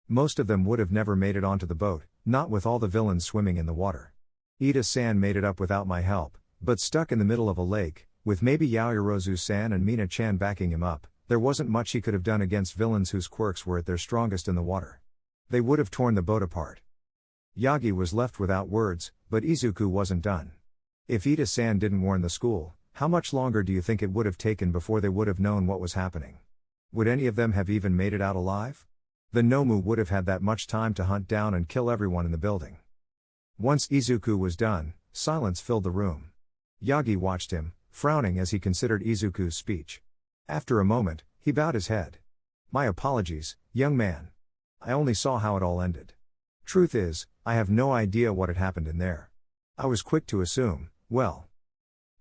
Most of them would have never made it onto the boat, not with all the villains swimming in the water. Ida-san made it up without my help, but stuck in the middle of a lake, with maybe Yaoyorozu-san and Mina-chan backing him up, there wasn't much he could have done against villains whose quirks were at their strongest in the water. They would have torn the boat apart." Yagi was left without words, but Izuku wasn't done. "If Ida-san didn't warn the school, how much longer do you think it would have taken before they would have known what was happening?" Would any of them have even made it out alive? The Nomu would have had that much time to hunt down and kill everyone in the building. Once Izuku was done, silence filled the room. Yagi watched him, frowning as he considered Izuku's speech. After a moment, he bowed his head. My apologies, young man. I only saw how it all ended. Truth is, I have no idea what had happened in there. I was quick to assume, well,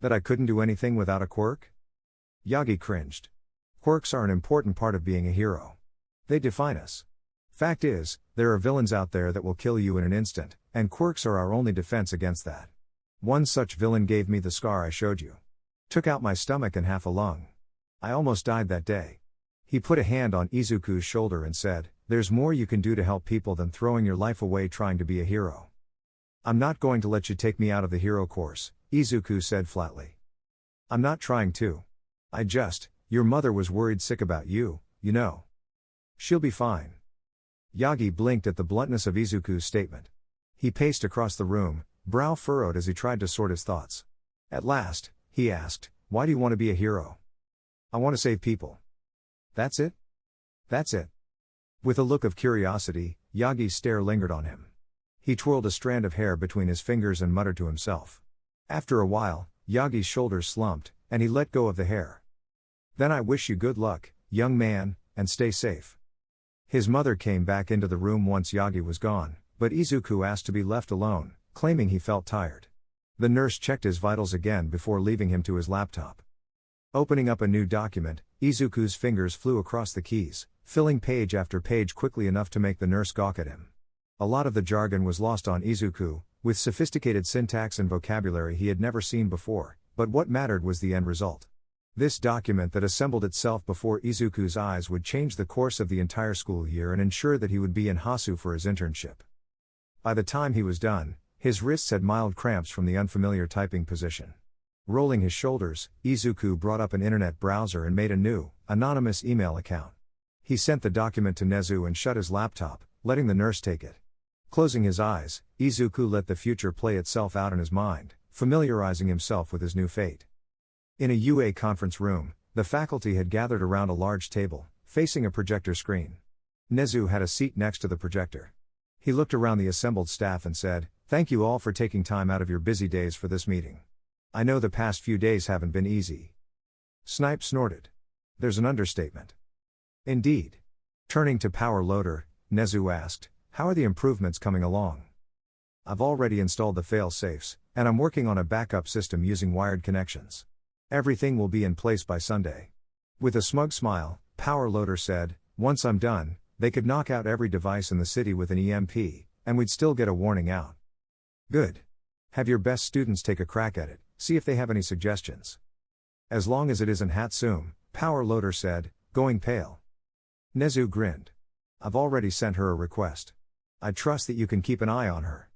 that I couldn't do anything without a quirk? Yagi cringed. Quirks are an important part of being a hero. They define us. Fact is, there are villains out there that will kill you in an instant, and quirks are our only defense against that. One such villain gave me the scar I showed you. Took out my stomach and half a lung. I almost died that day. He put a hand on Izuku's shoulder and said, there's more you can do to help people than throwing your life away trying to be a hero. I'm not going to let you take me out of the hero course, Izuku said flatly. I'm not trying to. Your mother was worried sick about you, you know. She'll be fine. Yagi blinked at the bluntness of Izuku's statement. He paced across the room, brow furrowed as he tried to sort his thoughts. At last, he asked, why do you want to be a hero? I want to save people. That's it? That's it. With a look of curiosity, Yagi's stare lingered on him. He twirled a strand of hair between his fingers and muttered to himself. After a while, Yagi's shoulders slumped, and he let go of the hair. Then I wish you good luck, young man, and stay safe. His mother came back into the room once Yagi was gone, but Izuku asked to be left alone, claiming he felt tired. The nurse checked his vitals again before leaving him to his laptop. Opening up a new document, Izuku's fingers flew across the keys, filling page after page quickly enough to make the nurse gawk at him. A lot of the jargon was lost on Izuku, with sophisticated syntax and vocabulary he had never seen before, but what mattered was the end result. This document that assembled itself before Izuku's eyes would change the course of the entire school year and ensure that he would be in Hasu for his internship. By the time he was done, his wrists had mild cramps from the unfamiliar typing position. Rolling his shoulders, Izuku brought up an internet browser and made a new, anonymous email account. He sent the document to Nezu and shut his laptop, letting the nurse take it. Closing his eyes, Izuku let the future play itself out in his mind, familiarizing himself with his new fate. In a UA conference room, the faculty had gathered around a large table, facing a projector screen. Nezu had a seat next to the projector. He looked around the assembled staff and said, "Thank you all for taking time out of your busy days for this meeting. I know the past few days haven't been easy." Snipe snorted. "There's an understatement." "Indeed." Turning to Power Loader, Nezu asked, "How are the improvements coming along?" "I've already installed the fail-safes, and I'm working on a backup system using wired connections. Everything will be in place by Sunday." With a smug smile, Power Loader said, "Once I'm done, they could knock out every device in the city with an EMP, and we'd still get a warning out." "Good. Have your best students take a crack at it, see if they have any suggestions." "As long as it isn't Hatsum," Power Loader said, going pale. Nezu grinned. "I've already sent her a request. I trust that you can keep an eye on her."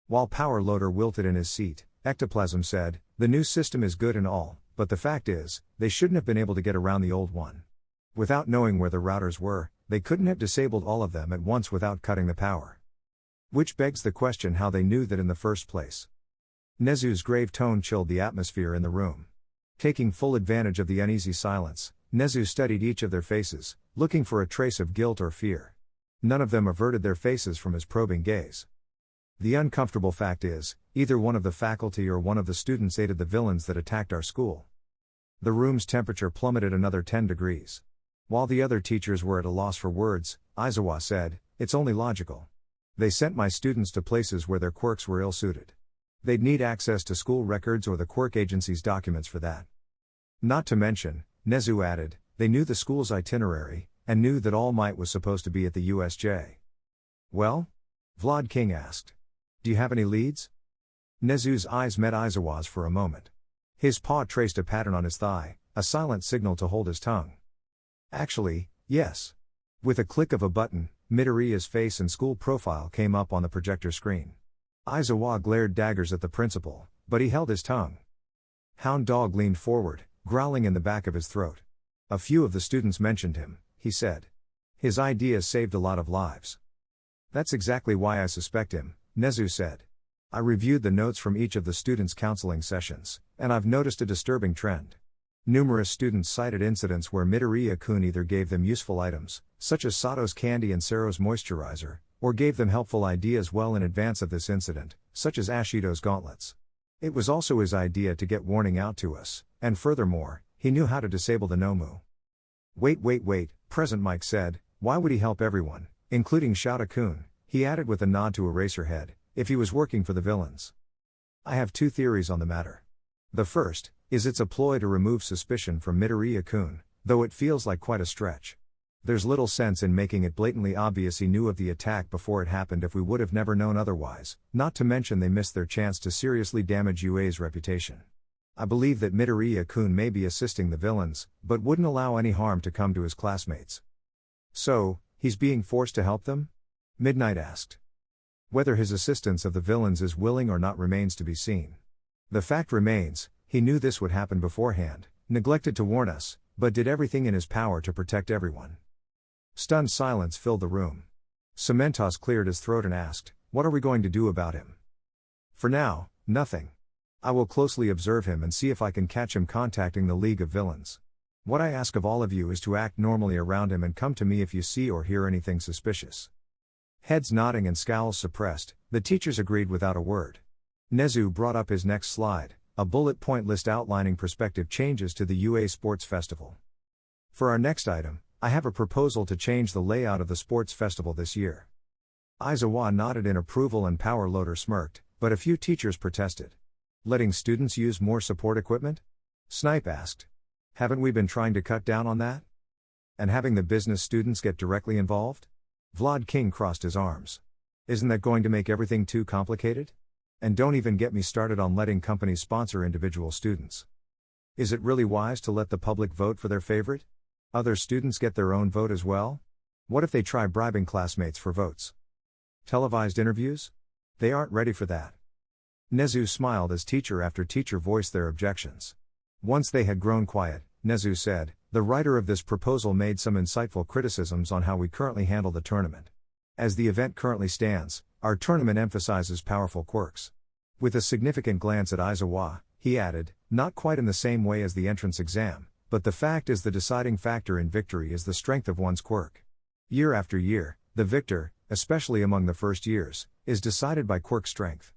While Power Loader wilted in his seat, Ectoplasm said, "The new system is good and all, but the fact is, they shouldn't have been able to get around the old one. Without knowing where the routers were, they couldn't have disabled all of them at once without cutting the power. Which begs the question how they knew that in the first place." Nezu's grave tone chilled the atmosphere in the room. Taking full advantage of the uneasy silence, Nezu studied each of their faces, looking for a trace of guilt or fear. None of them averted their faces from his probing gaze. The uncomfortable fact is, either one of the faculty or one of the students aided the villains that attacked our school. The room's temperature plummeted another 10 degrees. While the other teachers were at a loss for words, Aizawa said, "It's only logical. They sent my students to places where their quirks were ill-suited. They'd need access to school records or the quirk agency's documents for that. Not to mention," Nezu added, "they knew the school's itinerary, and knew that All Might was supposed to be at the USJ. "Well?" Vlad King asked. "Do you have any leads?" Nezu's eyes met Aizawa's for a moment. His paw traced a pattern on his thigh, a silent signal to hold his tongue. "Actually, yes." With a click of a button, Midoriya's face and school profile came up on the projector screen. Aizawa glared daggers at the principal, but he held his tongue. Hound Dog leaned forward, growling in the back of his throat. "A few of the students mentioned him," he said. "His idea saved a lot of lives." "That's exactly why I suspect him," Nezu said. "I reviewed the notes from each of the students' counseling sessions, and I've noticed a disturbing trend. Numerous students cited incidents where Midoriya-kun either gave them useful items, such as Sato's candy and Sero's moisturizer, or gave them helpful ideas well in advance of this incident, such as Ashido's gauntlets. It was also his idea to get warning out to us, and furthermore, he knew how to disable the Nomu. Wait, Present Mike said, why would he help everyone, including Shota-kun, he added with a nod to Eraserhead, if he was working for the villains. I have two theories on the matter. The first, is it's a ploy to remove suspicion from Midoriya-kun, though it feels like quite a stretch. There's little sense in making it blatantly obvious he knew of the attack before it happened if we would have never known otherwise, not to mention they missed their chance to seriously damage UA's reputation. I believe that Midoriya-kun may be assisting the villains, but wouldn't allow any harm to come to his classmates. So, he's being forced to help them? Midnight asked. Whether his assistance of the villains is willing or not remains to be seen. The fact remains, he knew this would happen beforehand, neglected to warn us, but did everything in his power to protect everyone. Stunned silence filled the room. Cementos cleared his throat and asked, what are we going to do about him? For now, nothing. I will closely observe him and see if I can catch him contacting the League of Villains. What I ask of all of you is to act normally around him and come to me if you see or hear anything suspicious. Heads nodding and scowls suppressed, the teachers agreed without a word. Nezu brought up his next slide, a bullet point list outlining prospective changes to the UA Sports Festival. For our next item, I have a proposal to change the layout of the sports festival this year. Aizawa nodded in approval and Power Loader smirked, but a few teachers protested. Letting students use more support equipment? Snipe asked. Haven't we been trying to cut down on that? And having the business students get directly involved? Vlad King crossed his arms. Isn't that going to make everything too complicated? And don't even get me started on letting companies sponsor individual students. Is it really wise to let the public vote for their favorite? Other students get their own vote as well? What if they try bribing classmates for votes? Televised interviews? They aren't ready for that. Nezu smiled as teacher after teacher voiced their objections. Once they had grown quiet, Nezu said, the writer of this proposal made some insightful criticisms on how we currently handle the tournament. As the event currently stands, our tournament emphasizes powerful quirks. With a significant glance at Aizawa, he added, not quite in the same way as the entrance exam, but the fact is the deciding factor in victory is the strength of one's quirk. Year after year, the victor, especially among the first years, is decided by quirk strength.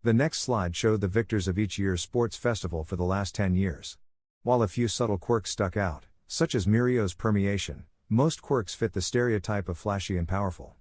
The next slide showed the victors of each year's sports festival for the last 10 years. While a few subtle quirks stuck out, such as Mirio's permeation, most quirks fit the stereotype of flashy and powerful.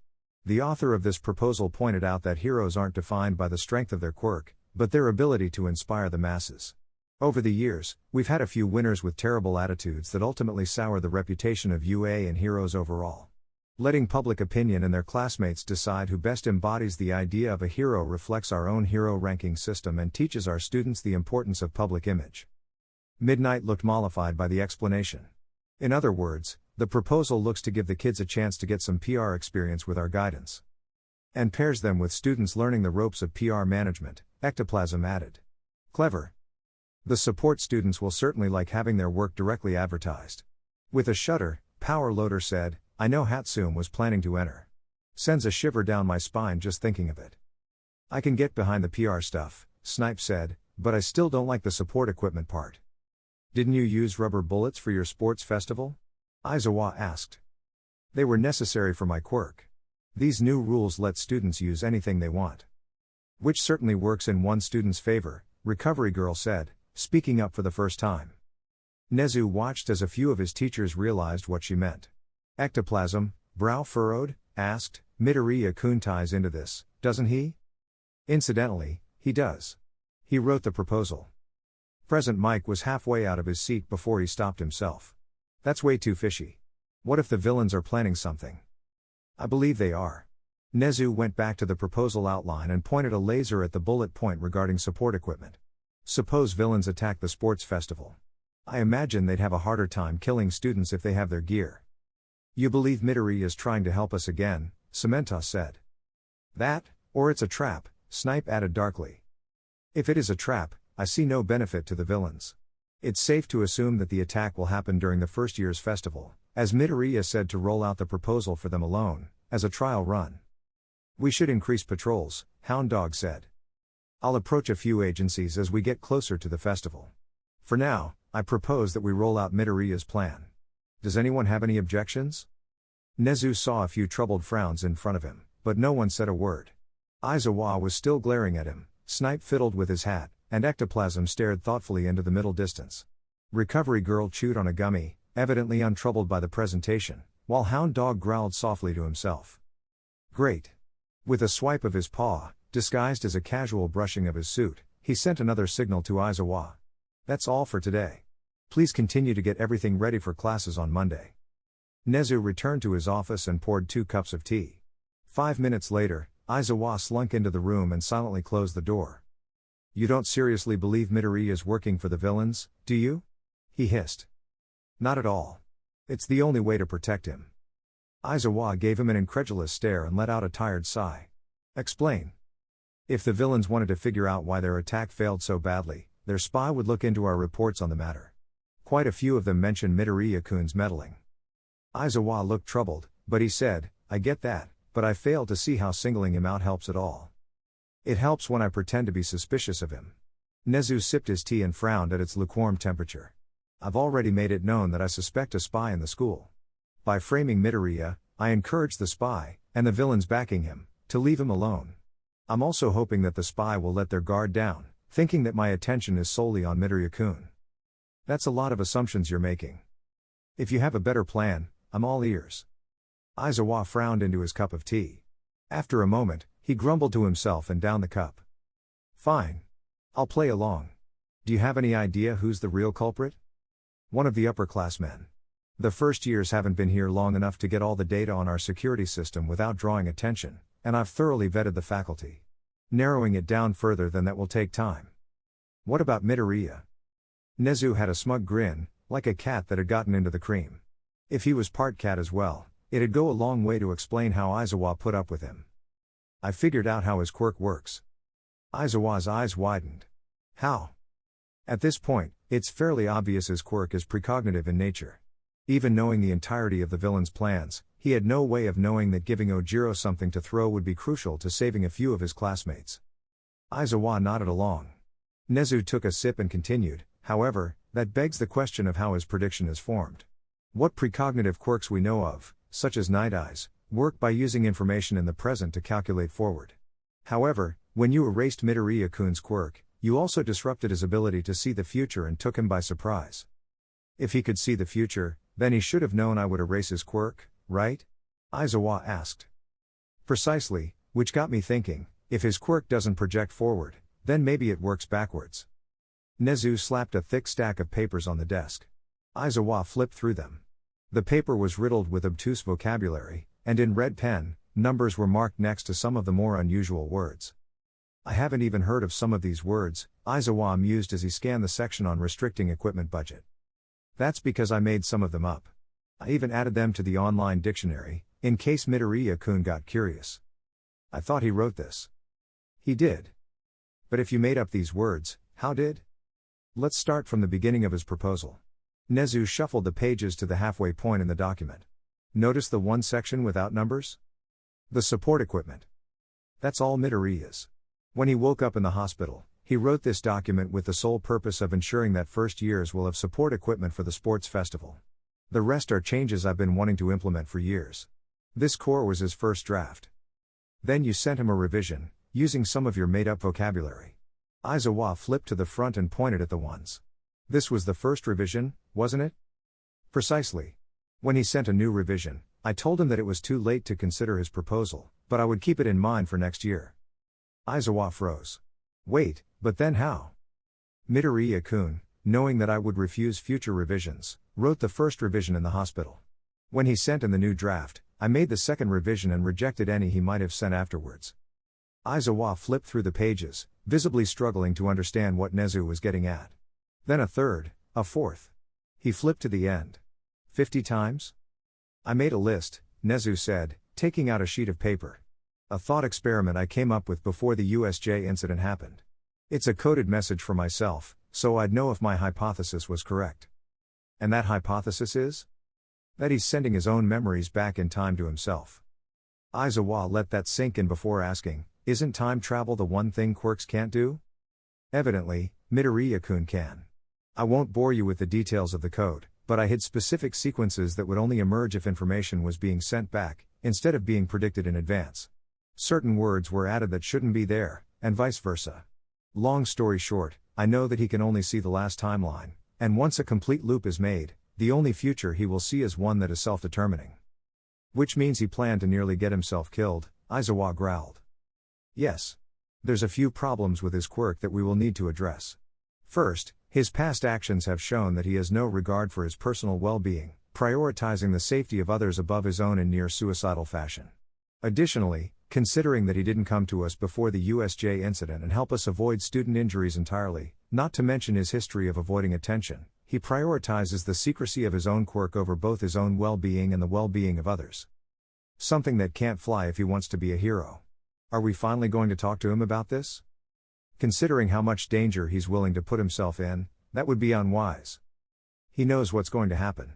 The author of this proposal pointed out that heroes aren't defined by the strength of their quirk, but their ability to inspire the masses. Over the years, we've had a few winners with terrible attitudes that ultimately sour the reputation of UA and heroes overall. Letting public opinion and their classmates decide who best embodies the idea of a hero reflects our own hero ranking system and teaches our students the importance of public image. Midnight looked mollified by the explanation. In other words, the proposal looks to give the kids a chance to get some PR experience with our guidance. And pairs them with students learning the ropes of PR management, Ectoplasm added. Clever. The support students will certainly like having their work directly advertised. With a shudder, Power Loader said, I know Hatsune was planning to enter. Sends a shiver down my spine just thinking of it. I can get behind the PR stuff, Snipe said, but I still don't like the support equipment part. Didn't you use rubber bullets for your sports festival? Aizawa asked. They were necessary for my quirk. These new rules let students use anything they want. Which certainly works in one student's favor, Recovery Girl said, speaking up for the first time. Nezu watched as a few of his teachers realized what she meant. Ectoplasm, brow furrowed, asked, Midoriya-kun ties into this, doesn't he? Incidentally, he does. He wrote the proposal. Present Mike was halfway out of his seat before he stopped himself. That's way too fishy. What if the villains are planning something? I believe they are. Nezu went back to the proposal outline and pointed a laser at the bullet point regarding support equipment. Suppose villains attack the sports festival. I imagine they'd have a harder time killing students if they have their gear. You believe Midoriya is trying to help us again, Cementos said. That, or it's a trap, Snipe added darkly. If it is a trap, I see no benefit to the villains. It's safe to assume that the attack will happen during the first year's festival, as Midoriya said to roll out the proposal for them alone, as a trial run. We should increase patrols, Hound Dog said. I'll approach a few agencies as we get closer to the festival. For now, I propose that we roll out Midoriya's plan. Does anyone have any objections? Nezu saw a few troubled frowns in front of him, but no one said a word. Izuku was still glaring at him, Snipe fiddled with his hat, and Ectoplasm stared thoughtfully into the middle distance. Recovery Girl chewed on a gummy, evidently untroubled by the presentation, while Hound Dog growled softly to himself. Great. With a swipe of his paw, disguised as a casual brushing of his suit, he sent another signal to Izuku. That's all for today. Please continue to get everything ready for classes on Monday. Nezu returned to his office and poured 2 cups of tea. 5 minutes later, Izuku slunk into the room and silently closed the door. You don't seriously believe Midoriya is working for the villains, do you? He hissed. Not at all. It's the only way to protect him. Izuku gave him an incredulous stare and let out a tired sigh. Explain. If the villains wanted to figure out why their attack failed so badly, their spy would look into our reports on the matter. Quite a few of them mentioned Midoriya-kun's meddling. Izuku looked troubled, but he said, I get that, but I fail to see how singling him out helps at all. It helps when I pretend to be suspicious of him. Nezu sipped his tea and frowned at its lukewarm temperature. I've already made it known that I suspect a spy in the school. By framing Midoriya, I encourage the spy, and the villains backing him, to leave him alone. I'm also hoping that the spy will let their guard down, thinking that my attention is solely on Midoriya-kun. That's a lot of assumptions you're making. If you have a better plan, I'm all ears. Izuku frowned into his cup of tea. After a moment, he grumbled to himself and downed the cup. Fine. I'll play along. Do you have any idea who's the real culprit? One of the upperclassmen. The first years haven't been here long enough to get all the data on our security system without drawing attention, and I've thoroughly vetted the faculty. Narrowing it down further than that will take time. What about Midoriya? Nezu had a smug grin, like a cat that had gotten into the cream. If he was part cat as well, it'd go a long way to explain how Izuku put up with him. I figured out how his quirk works. Izuku's eyes widened. How? At this point, it's fairly obvious his quirk is precognitive in nature. Even knowing the entirety of the villain's plans, he had no way of knowing that giving Ojiro something to throw would be crucial to saving a few of his classmates. Izuku nodded along. Nezu took a sip and continued, however, that begs the question of how his prediction is formed. What precognitive quirks we know of, such as Night Eyes, work by using information in the present to calculate forward. However, when you erased Midoriya-kun's quirk, you also disrupted his ability to see the future and took him by surprise. If he could see the future, then he should have known I would erase his quirk, right? Izuku asked. Precisely, which got me thinking, if his quirk doesn't project forward, then maybe it works backwards. Nezu slapped a thick stack of papers on the desk. Izuku flipped through them. The paper was riddled with obtuse vocabulary, and in red pen, numbers were marked next to some of the more unusual words. I haven't even heard of some of these words, Izuku mused as he scanned the section on restricting equipment budget. That's because I made some of them up. I even added them to the online dictionary, in case Midoriya-kun got curious. I thought he wrote this. He did. But if you made up these words, how did? Let's start from the beginning of his proposal. Nezu shuffled the pages to the halfway point in the document. Notice the one section without numbers? The support equipment. That's all Midoriya is. When he woke up in the hospital, he wrote this document with the sole purpose of ensuring that first years will have support equipment for the sports festival. The rest are changes I've been wanting to implement for years. This core was his first draft. Then you sent him a revision, using some of your made-up vocabulary. Izuku flipped to the front and pointed at the ones. This was the first revision, wasn't it? Precisely. When he sent a new revision, I told him that it was too late to consider his proposal, but I would keep it in mind for next year. Izuku froze. Wait, but then how? Midoriya-kun, knowing that I would refuse future revisions, wrote the first revision in the hospital. When he sent in the new draft, I made the second revision and rejected any he might have sent afterwards. Izuku flipped through the pages, visibly struggling to understand what Nezu was getting at. Then a third, a fourth. He flipped to the end. 50 times? I made a list, Nezu said, taking out a sheet of paper. A thought experiment I came up with before the USJ incident happened. It's a coded message for myself, so I'd know if my hypothesis was correct. And that hypothesis is? That he's sending his own memories back in time to himself. Izuku let that sink in before asking, isn't time travel the one thing quirks can't do? Evidently, Midoriya-kun can. I won't bore you with the details of the code, but I hid specific sequences that would only emerge if information was being sent back, instead of being predicted in advance. Certain words were added that shouldn't be there, and vice versa. Long story short, I know that he can only see the last timeline, and once a complete loop is made, the only future he will see is one that is self-determining. Which means he planned to nearly get himself killed, Izuku growled. Yes. There's a few problems with his quirk that we will need to address. First, his past actions have shown that he has no regard for his personal well-being, prioritizing the safety of others above his own in near-suicidal fashion. Additionally, considering that he didn't come to us before the USJ incident and help us avoid student injuries entirely, not to mention his history of avoiding attention, he prioritizes the secrecy of his own quirk over both his own well-being and the well-being of others. Something that can't fly if he wants to be a hero. Are we finally going to talk to him about this? Considering how much danger he's willing to put himself in, that would be unwise. He knows what's going to happen.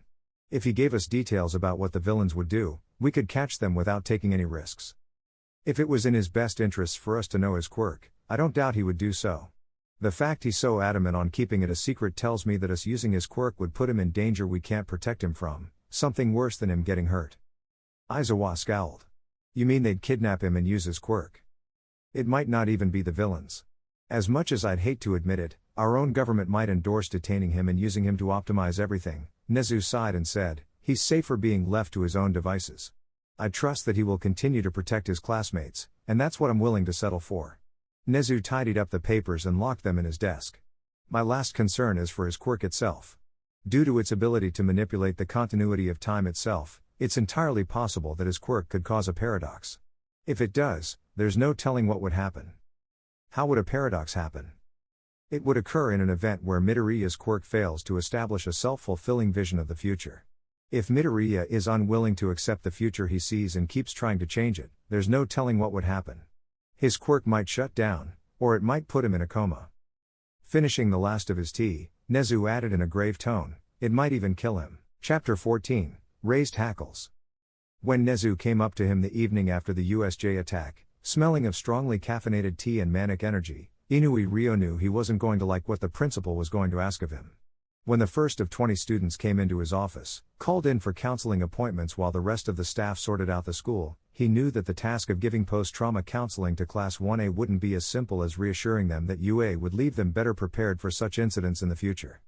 If he gave us details about what the villains would do, we could catch them without taking any risks. If it was in his best interests for us to know his quirk, I don't doubt he would do so. The fact he's so adamant on keeping it a secret tells me that us using his quirk would put him in danger we can't protect him from, something worse than him getting hurt. Izuku scowled. You mean they'd kidnap him and use his quirk? It might not even be the villains. As much as I'd hate to admit it, our own government might endorse detaining him and using him to optimize everything. Nezu sighed and said, he's safer being left to his own devices. I trust that he will continue to protect his classmates, and that's what I'm willing to settle for. Nezu tidied up the papers and locked them in his desk. My last concern is for his quirk itself. Due to its ability to manipulate the continuity of time itself, it's entirely possible that his quirk could cause a paradox. If it does, there's no telling what would happen. How would a paradox happen? It would occur in an event where Midoriya's quirk fails to establish a self-fulfilling vision of the future. If Midoriya is unwilling to accept the future he sees and keeps trying to change it, there's no telling what would happen. His quirk might shut down, or it might put him in a coma. Finishing the last of his tea, Nezu added in a grave tone, it might even kill him. Chapter 14, Raised Hackles. When Nezu came up to him the evening after the USJ attack, smelling of strongly caffeinated tea and manic energy, Inui Ryo knew he wasn't going to like what the principal was going to ask of him. When the first of 20 students came into his office, called in for counseling appointments while the rest of the staff sorted out the school, he knew that the task of giving post-trauma counseling to Class 1A wouldn't be as simple as reassuring them that UA would leave them better prepared for such incidents in the future.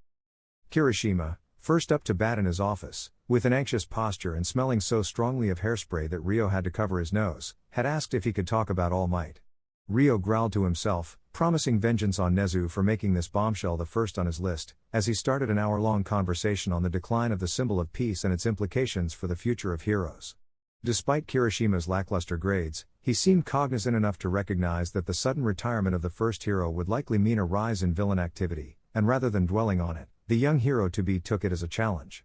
Kirishima, first up to bat in his office, with an anxious posture and smelling so strongly of hairspray that Ryo had to cover his nose, had asked if he could talk about All Might. Ryo growled to himself, promising vengeance on Nezu for making this bombshell the first on his list, as he started an hour-long conversation on the decline of the symbol of peace and its implications for the future of heroes. Despite Kirishima's lackluster grades, he seemed cognizant enough to recognize that the sudden retirement of the first hero would likely mean a rise in villain activity, and rather than dwelling on it, the young hero-to-be took it as a challenge.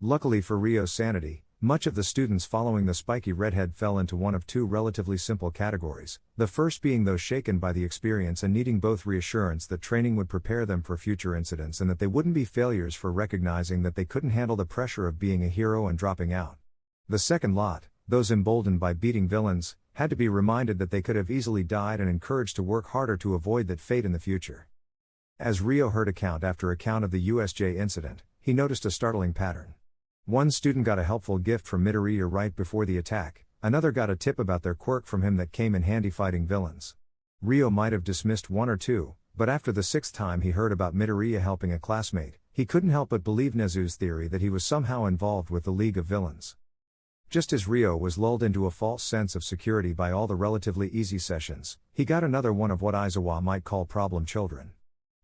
Luckily for Ryo's sanity, much of the students following the spiky redhead fell into one of two relatively simple categories, the first being those shaken by the experience and needing both reassurance that training would prepare them for future incidents and that they wouldn't be failures for recognizing that they couldn't handle the pressure of being a hero and dropping out. The second lot, those emboldened by beating villains, had to be reminded that they could have easily died and encouraged to work harder to avoid that fate in the future. As Ryo heard account after account of the USJ incident, he noticed a startling pattern. One student got a helpful gift from Midoriya right before the attack, another got a tip about their quirk from him that came in handy fighting villains. Ryo might have dismissed one or two, but after the sixth time he heard about Midoriya helping a classmate, he couldn't help but believe Nezu's theory that he was somehow involved with the League of Villains. Just as Ryo was lulled into a false sense of security by all the relatively easy sessions, he got another one of what Izuku might call problem children.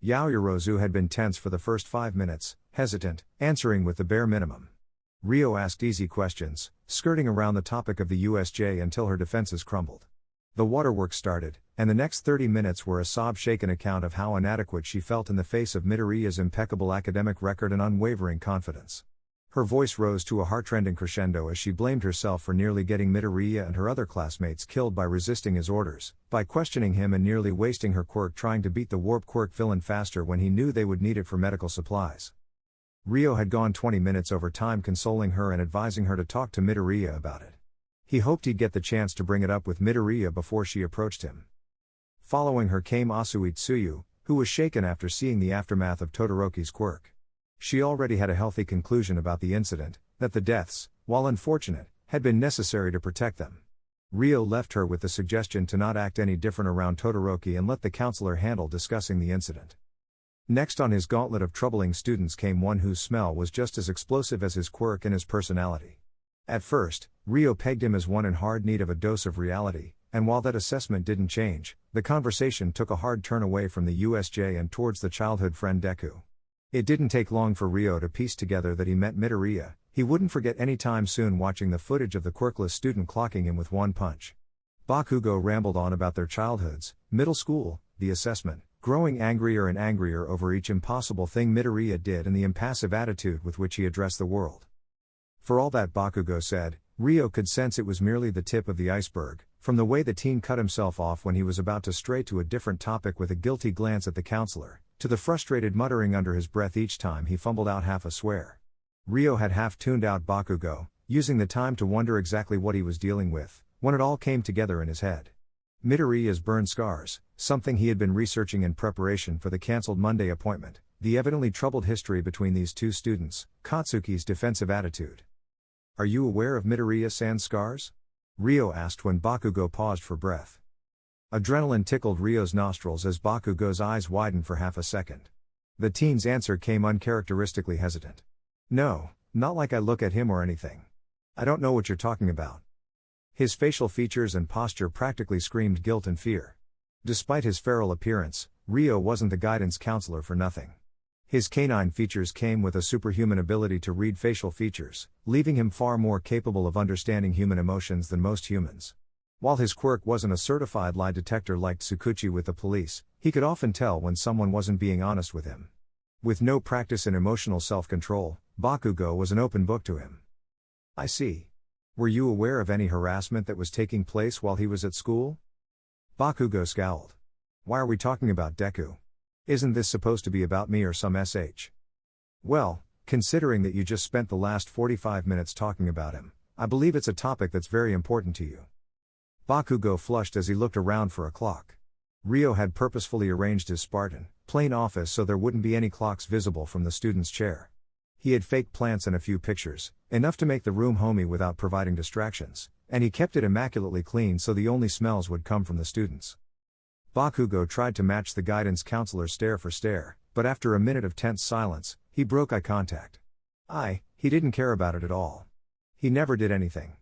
Yaoyorozu had been tense for the first 5 minutes, hesitant, answering with the bare minimum. Ryo asked easy questions, skirting around the topic of the USJ until her defenses crumbled. The waterworks started, and the next 30 minutes were a sob-shaken account of how inadequate she felt in the face of Midoriya's impeccable academic record and unwavering confidence. Her voice rose to a heartrending crescendo as she blamed herself for nearly getting Midoriya and her other classmates killed by resisting his orders, by questioning him and nearly wasting her quirk trying to beat the warp quirk villain faster when he knew they would need it for medical supplies. Ryo had gone 20 minutes over time consoling her and advising her to talk to Midoriya about it. He hoped he'd get the chance to bring it up with Midoriya before she approached him. Following her came Asui Tsuyu, who was shaken after seeing the aftermath of Todoroki's quirk. She already had a healthy conclusion about the incident, that the deaths, while unfortunate, had been necessary to protect them. Ryo left her with the suggestion to not act any different around Todoroki and let the counselor handle discussing the incident. Next on his gauntlet of troubling students came one whose smell was just as explosive as his quirk and his personality. At first, Ryo pegged him as one in hard need of a dose of reality, and while that assessment didn't change, the conversation took a hard turn away from the USJ and towards the childhood friend Deku. It didn't take long for Ryo to piece together that he met Midoriya. He wouldn't forget any time soon watching the footage of the quirkless student clocking him with one punch. Bakugo rambled on about their childhoods, middle school, the assessment, growing angrier and angrier over each impossible thing Midoriya did and the impassive attitude with which he addressed the world. For all that Bakugo said, Ryo could sense it was merely the tip of the iceberg, from the way the teen cut himself off when he was about to stray to a different topic with a guilty glance at the counselor, to the frustrated muttering under his breath each time he fumbled out half a swear. Ryo had half-tuned out Bakugo, using the time to wonder exactly what he was dealing with, when it all came together in his head. Midoriya's burn scars, something he had been researching in preparation for the cancelled Monday appointment, the evidently troubled history between these two students, Katsuki's defensive attitude. "Are you aware of Midoriya-san's scars?" Ryo asked when Bakugo paused for breath. Adrenaline tickled Ryo's nostrils as Bakugo's eyes widened for half a second. The teen's answer came uncharacteristically hesitant. "No, not like I look at him or anything. I don't know what you're talking about." His facial features and posture practically screamed guilt and fear. Despite his feral appearance, Ryo wasn't the guidance counselor for nothing. His canine features came with a superhuman ability to read facial features, leaving him far more capable of understanding human emotions than most humans. While his quirk wasn't a certified lie detector like Tsukuchi with the police, he could often tell when someone wasn't being honest with him. With no practice in emotional self-control, Bakugo was an open book to him. "I see. Were you aware of any harassment that was taking place while he was at school?" Bakugo scowled. "Why are we talking about Deku? Isn't this supposed to be about me or some SH? Well, considering that you just spent the last 45 minutes talking about him, I believe it's a topic that's very important to you." Bakugo flushed as he looked around for a clock. Ryo had purposefully arranged his Spartan, plain office so there wouldn't be any clocks visible from the student's chair. He had fake plants and a few pictures, enough to make the room homey without providing distractions, and he kept it immaculately clean so the only smells would come from the students. Bakugo tried to match the guidance counselor's stare for stare, but after a minute of tense silence, he broke eye contact. He didn't care about it at all. He never did anything.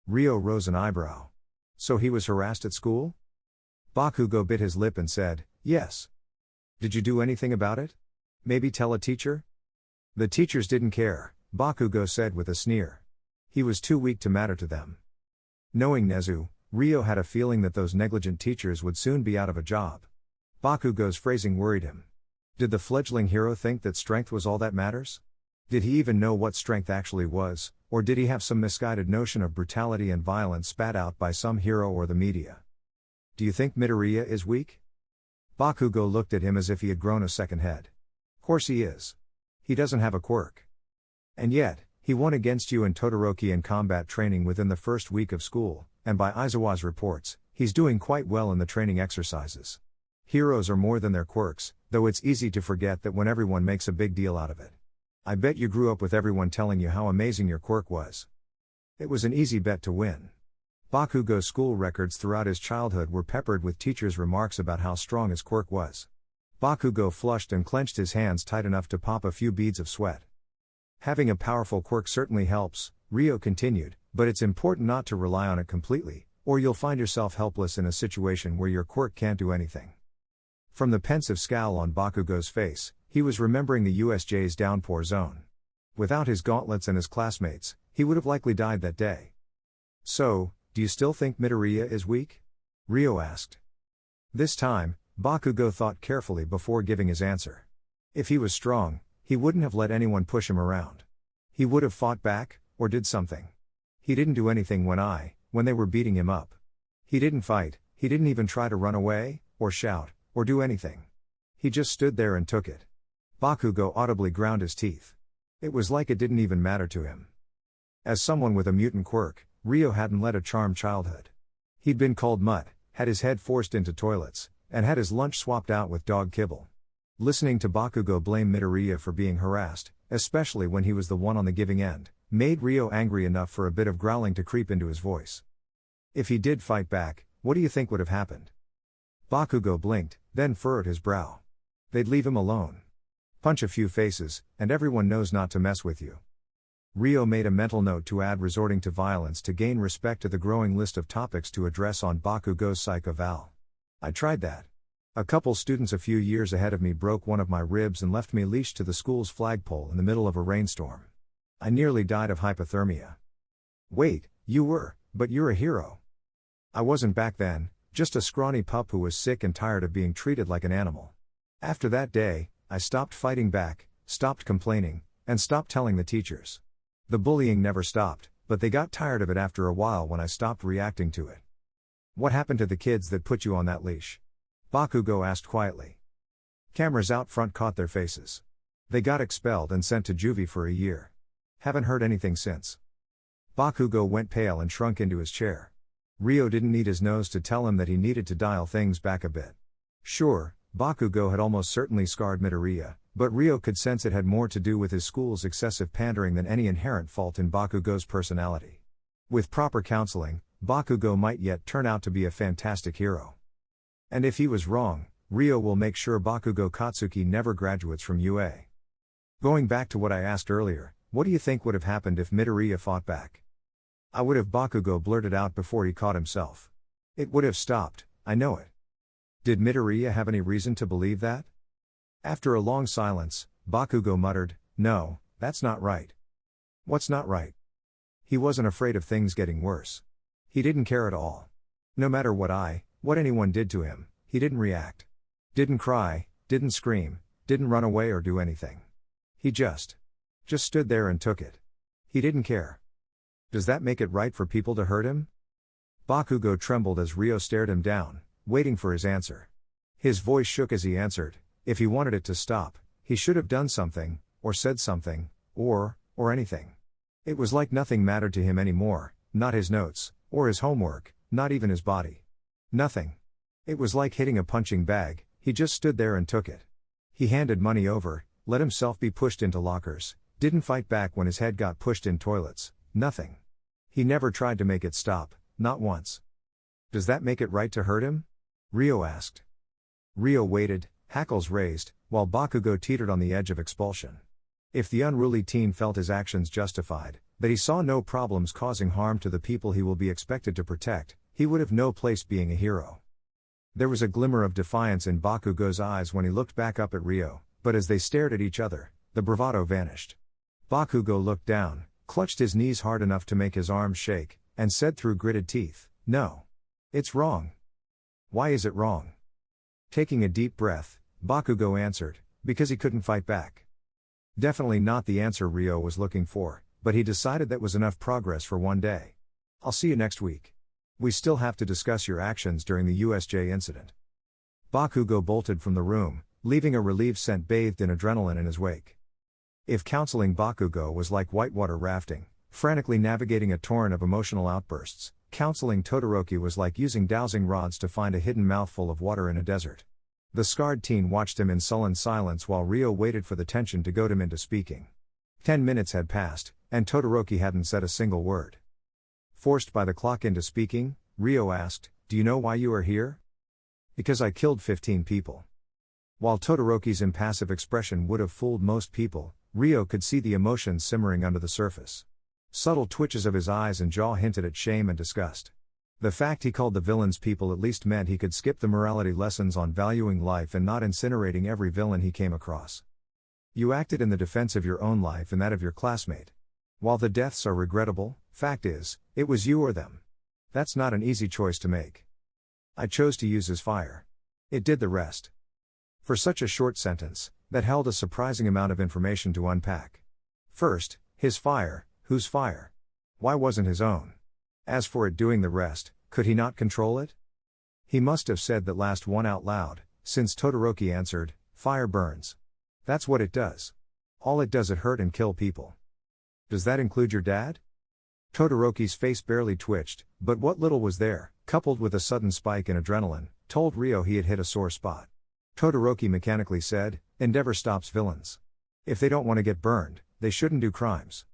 Ryo rose an eyebrow. "So he was harassed at school?" Bakugo bit his lip and said, "Yes." "Did you do anything about it? Maybe tell a teacher?" "The teachers didn't care," Bakugo said with a sneer. "He was too weak to matter to them." Knowing Nezu, Ryo had a feeling that those negligent teachers would soon be out of a job. Bakugo's phrasing worried him. Did the fledgling hero think that strength was all that matters? Did he even know what strength actually was, or did he have some misguided notion of brutality and violence spat out by some hero or the media? "Do you think Midoriya is weak?" Bakugo looked at him as if he had grown a second head. "Course he is. He doesn't have a quirk. And yet, he won against you and Todoroki in combat training within the first week of school, and by Aizawa's reports, he's doing quite well in the training exercises. Heroes are more than their quirks, though it's easy to forget that when everyone makes a big deal out of it. I bet you grew up with everyone telling you how amazing your quirk was. It was an easy bet to win." Bakugo's school records throughout his childhood were peppered with teachers' remarks about how strong his quirk was. Bakugo flushed and clenched his hands tight enough to pop a few beads of sweat. "Having a powerful quirk certainly helps," Ryo continued, "but it's important not to rely on it completely, or you'll find yourself helpless in a situation where your quirk can't do anything." From the pensive scowl on Bakugo's face, he was remembering the USJ's downpour zone. Without his gauntlets and his classmates, he would have likely died that day. "So, do you still think Midoriya is weak?" Ryo asked. This time, Bakugo thought carefully before giving his answer. If he was strong, he wouldn't have let anyone push him around. He would have fought back, or did something. He didn't do anything when they were beating him up. He didn't fight, he didn't even try to run away, or shout, or do anything. He just stood there and took it. Bakugo audibly ground his teeth. It was like it didn't even matter to him. As someone with a mutant quirk, Ryo hadn't led a charmed childhood. He'd been called mutt, had his head forced into toilets, and had his lunch swapped out with dog kibble. Listening to Bakugo blame Midoriya for being harassed, especially when he was the one on the giving end, made Ryo angry enough for a bit of growling to creep into his voice. If he did fight back, what do you think would have happened? Bakugo blinked, then furrowed his brow. They'd leave him alone. Punch a few faces, and everyone knows not to mess with you. Ryo made a mental note to add resorting to violence to gain respect to the growing list of topics to address on Bakugo's psych-eval. I tried that. A couple students a few years ahead of me broke one of my ribs and left me leashed to the school's flagpole in the middle of a rainstorm. I nearly died of hypothermia. Wait, but you're a hero. I wasn't back then, just a scrawny pup who was sick and tired of being treated like an animal. After that day, I stopped fighting back, stopped complaining, and stopped telling the teachers. The bullying never stopped, but they got tired of it after a while when I stopped reacting to it. What happened to the kids that put you on that leash? Bakugo asked quietly. Cameras out front caught their faces. They got expelled and sent to juvie for a year. Haven't heard anything since. Bakugo went pale and shrunk into his chair. Ryo didn't need his nose to tell him that he needed to dial things back a bit. Sure, Bakugo had almost certainly scarred Midoriya, but Ryo could sense it had more to do with his school's excessive pandering than any inherent fault in Bakugo's personality. With proper counseling, Bakugo might yet turn out to be a fantastic hero. And if he was wrong, Ryo will make sure Bakugo Katsuki never graduates from UA. Going back to what I asked earlier, what do you think would have happened if Midoriya fought back? I would have, Bakugo blurted out before he caught himself. It would have stopped, I know it. Did Midoriya have any reason to believe that? After a long silence, Bakugo muttered, no, that's not right. What's not right? He wasn't afraid of things getting worse. He didn't care at all. No matter what anyone did to him, he didn't react. Didn't cry, didn't scream, didn't run away or do anything. He just stood there and took it. He didn't care. Does that make it right for people to hurt him? Bakugo trembled as Ryo stared him down, waiting for his answer. His voice shook as he answered, if he wanted it to stop, he should have done something, or said something, or anything. It was like nothing mattered to him anymore, not his notes, or his homework, not even his body. Nothing. It was like hitting a punching bag, he just stood there and took it. He handed money over, let himself be pushed into lockers, didn't fight back when his head got pushed in toilets, nothing. He never tried to make it stop, not once. Does that make it right to hurt him? Ryo asked. Ryo waited, hackles raised, while Bakugo teetered on the edge of expulsion. If the unruly teen felt his actions justified, that he saw no problems causing harm to the people he will be expected to protect, he would have no place being a hero. There was a glimmer of defiance in Bakugo's eyes when he looked back up at Ryo, but as they stared at each other, the bravado vanished. Bakugo looked down, clutched his knees hard enough to make his arms shake, and said through gritted teeth, no. It's wrong. Why is it wrong? Taking a deep breath, Bakugo answered, because he couldn't fight back. Definitely not the answer Ryo was looking for, but he decided that was enough progress for one day. I'll see you next week. We still have to discuss your actions during the USJ incident. Bakugo bolted from the room, leaving a relieved scent bathed in adrenaline in his wake. If counseling Bakugo was like whitewater rafting, frantically navigating a torrent of emotional outbursts, counseling Todoroki was like using dowsing rods to find a hidden mouthful of water in a desert. The scarred teen watched him in sullen silence while Ryo waited for the tension to goad him into speaking. 10 minutes had passed, and Todoroki hadn't said a single word. Forced by the clock into speaking, Ryo asked, do you know why you are here? Because I killed 15 people. While Todoroki's impassive expression would have fooled most people, Ryo could see the emotions simmering under the surface. Subtle twitches of his eyes and jaw hinted at shame and disgust. The fact he called the villains people at least meant he could skip the morality lessons on valuing life and not incinerating every villain he came across. You acted in the defense of your own life and that of your classmate. While the deaths are regrettable, fact is, it was you or them. That's not an easy choice to make. I chose to use his fire. It did the rest. For such a short sentence, that held a surprising amount of information to unpack. First, his fire, whose fire? Why wasn't his own? As for it doing the rest, could he not control it? He must have said that last one out loud, since Todoroki answered, fire burns. That's what it does. All it does, it hurt and kill people. Does that include your dad? Todoroki's face barely twitched, but what little was there, coupled with a sudden spike in adrenaline, told Ryo he had hit a sore spot. Todoroki mechanically said, "Endeavor stops villains. If they don't want to get burned, they shouldn't do crimes."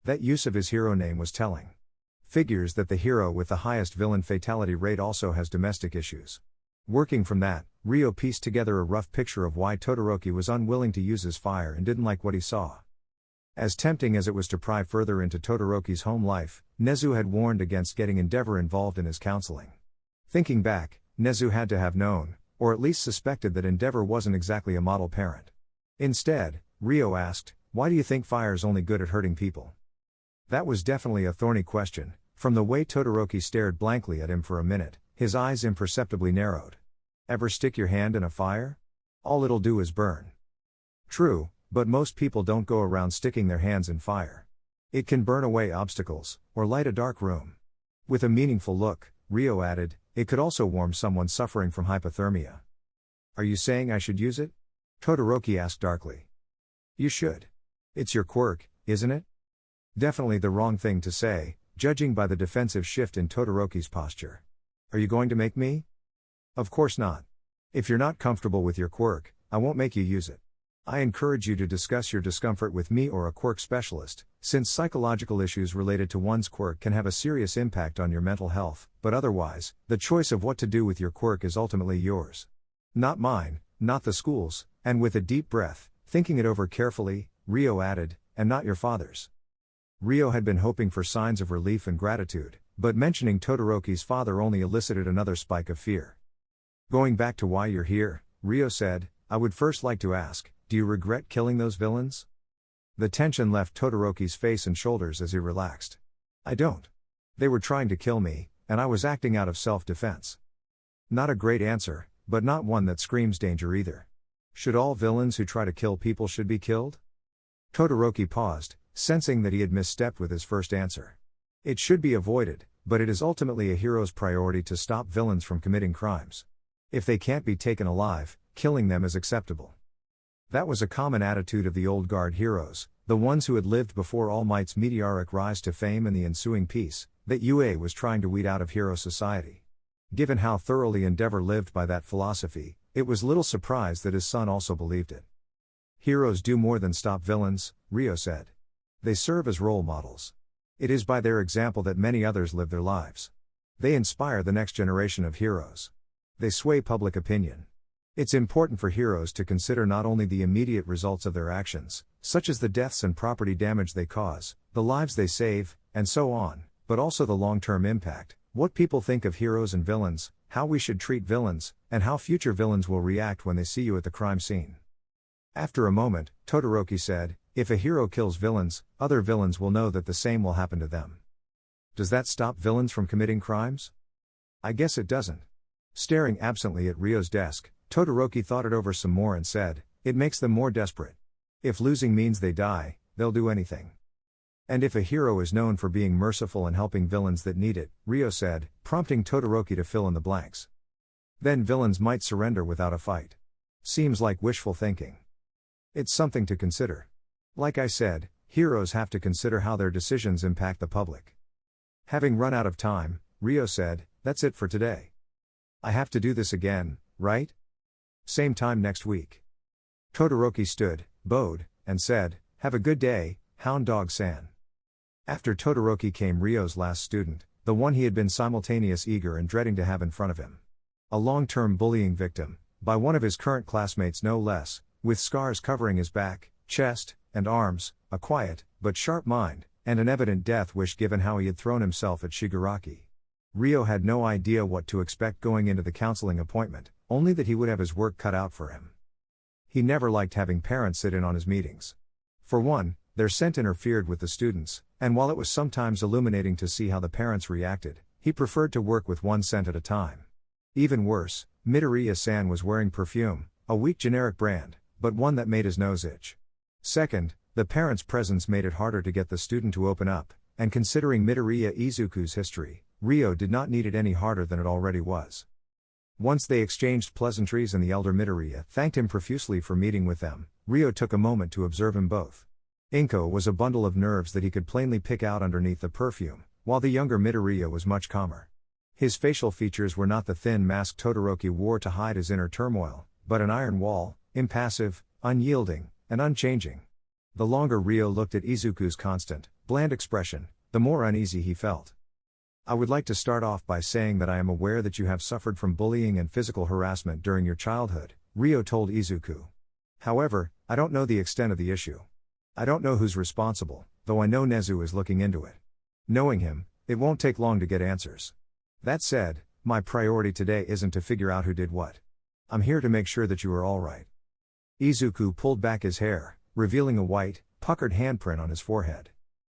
That use of his hero name was telling. Figures that the hero with the highest villain fatality rate also has domestic issues. Working from that, Ryo pieced together a rough picture of why Todoroki was unwilling to use his fire and didn't like what he saw. As tempting as it was to pry further into Todoroki's home life, Nezu had warned against getting Endeavor involved in his counseling. Thinking back, Nezu had to have known, or at least suspected that Endeavor wasn't exactly a model parent. Instead, Ryo asked, "Why do you think fire's only good at hurting people?" That was definitely a thorny question. From the way Todoroki stared blankly at him for a minute, his eyes imperceptibly narrowed. Ever stick your hand in a fire? All it'll do is burn. True, but most people don't go around sticking their hands in fire. It can burn away obstacles, or light a dark room. With a meaningful look, Ryo added, "It could also warm someone suffering from hypothermia." "Are you saying I should use it?" Todoroki asked darkly. "You should. It's your quirk, isn't it?" Definitely the wrong thing to say, judging by the defensive shift in Todoroki's posture. "Are you going to make me?" "Of course not. If you're not comfortable with your quirk, I won't make you use it. I encourage you to discuss your discomfort with me or a quirk specialist, since psychological issues related to one's quirk can have a serious impact on your mental health, but otherwise, the choice of what to do with your quirk is ultimately yours. Not mine, not the school's," and with a deep breath, thinking it over carefully, Ryo added, "and not your father's." Ryo had been hoping for signs of relief and gratitude, but mentioning Todoroki's father only elicited another spike of fear. "Going back to why you're here," Ryo said, "I would first like to ask, do you regret killing those villains?" The tension left Todoroki's face and shoulders as he relaxed. "I don't. They were trying to kill me, and I was acting out of self-defense." Not a great answer, but not one that screams danger either. Should all villains who try to kill people should be killed? Todoroki paused, sensing that he had misstepped with his first answer. It should be avoided, but it is ultimately a hero's priority to stop villains from committing crimes. If they can't be taken alive, killing them is acceptable. That was a common attitude of the old guard heroes, the ones who had lived before All Might's meteoric rise to fame and the ensuing peace that UA was trying to weed out of hero society. Given how thoroughly Endeavor lived by that philosophy, it was little surprise that his son also believed it. "Heroes do more than stop villains," Ryo said. "They serve as role models. It is by their example that many others live their lives. They inspire the next generation of heroes. They sway public opinion. It's important for heroes to consider not only the immediate results of their actions, such as the deaths and property damage they cause, the lives they save, and so on, but also the long-term impact, what people think of heroes and villains, how we should treat villains, and how future villains will react when they see you at the crime scene." After a moment, Todoroki said, "If a hero kills villains, other villains will know that the same will happen to them. Does that stop villains from committing crimes?" "I guess it doesn't." Staring absently at Ryo's desk, Todoroki thought it over some more and said, "It makes them more desperate. If losing means they die, they'll do anything." "And if a hero is known for being merciful and helping villains that need it," Ryo said, prompting Todoroki to fill in the blanks. "Then villains might surrender without a fight. Seems like wishful thinking. It's something to consider. Like I said, heroes have to consider how their decisions impact the public." Having run out of time, Ryo said, "That's it for today. I have to do this again, right? Same time next week." Todoroki stood, bowed, and said, "Have a good day, Hound Dog San." After Todoroki came Ryo's last student, the one he had been simultaneous eager and dreading to have in front of him. A long-term bullying victim, by one of his current classmates no less, with scars covering his back, chest, and arms, a quiet, but sharp mind, and an evident death wish given how he had thrown himself at Shigaraki. Ryo had no idea what to expect going into the counseling appointment, only that he would have his work cut out for him. He never liked having parents sit in on his meetings. For one, their scent interfered with the students, and while it was sometimes illuminating to see how the parents reacted, he preferred to work with one scent at a time. Even worse, Midoriya-san was wearing perfume, a weak generic brand, but one that made his nose itch. Second, the parents' presence made it harder to get the student to open up, and considering Midoriya Izuku's history, Ryo did not need it any harder than it already was. Once they exchanged pleasantries and the elder Midoriya thanked him profusely for meeting with them, Ryo took a moment to observe him both. Inko was a bundle of nerves that he could plainly pick out underneath the perfume, while the younger Midoriya was much calmer. His facial features were not the thin mask Todoroki wore to hide his inner turmoil, but an iron wall, impassive, unyielding, and unchanging. The longer Ryo looked at Izuku's constant, bland expression, the more uneasy he felt. I would like to start off by saying that I am aware that you have suffered from bullying and physical harassment during your childhood, Ryo told Izuku. However, I don't know the extent of the issue. I don't know who's responsible, though I know Nezu is looking into it. Knowing him, it won't take long to get answers. That said, my priority today isn't to figure out who did what. I'm here to make sure that you are alright. Izuku pulled back his hair, revealing a white, puckered handprint on his forehead.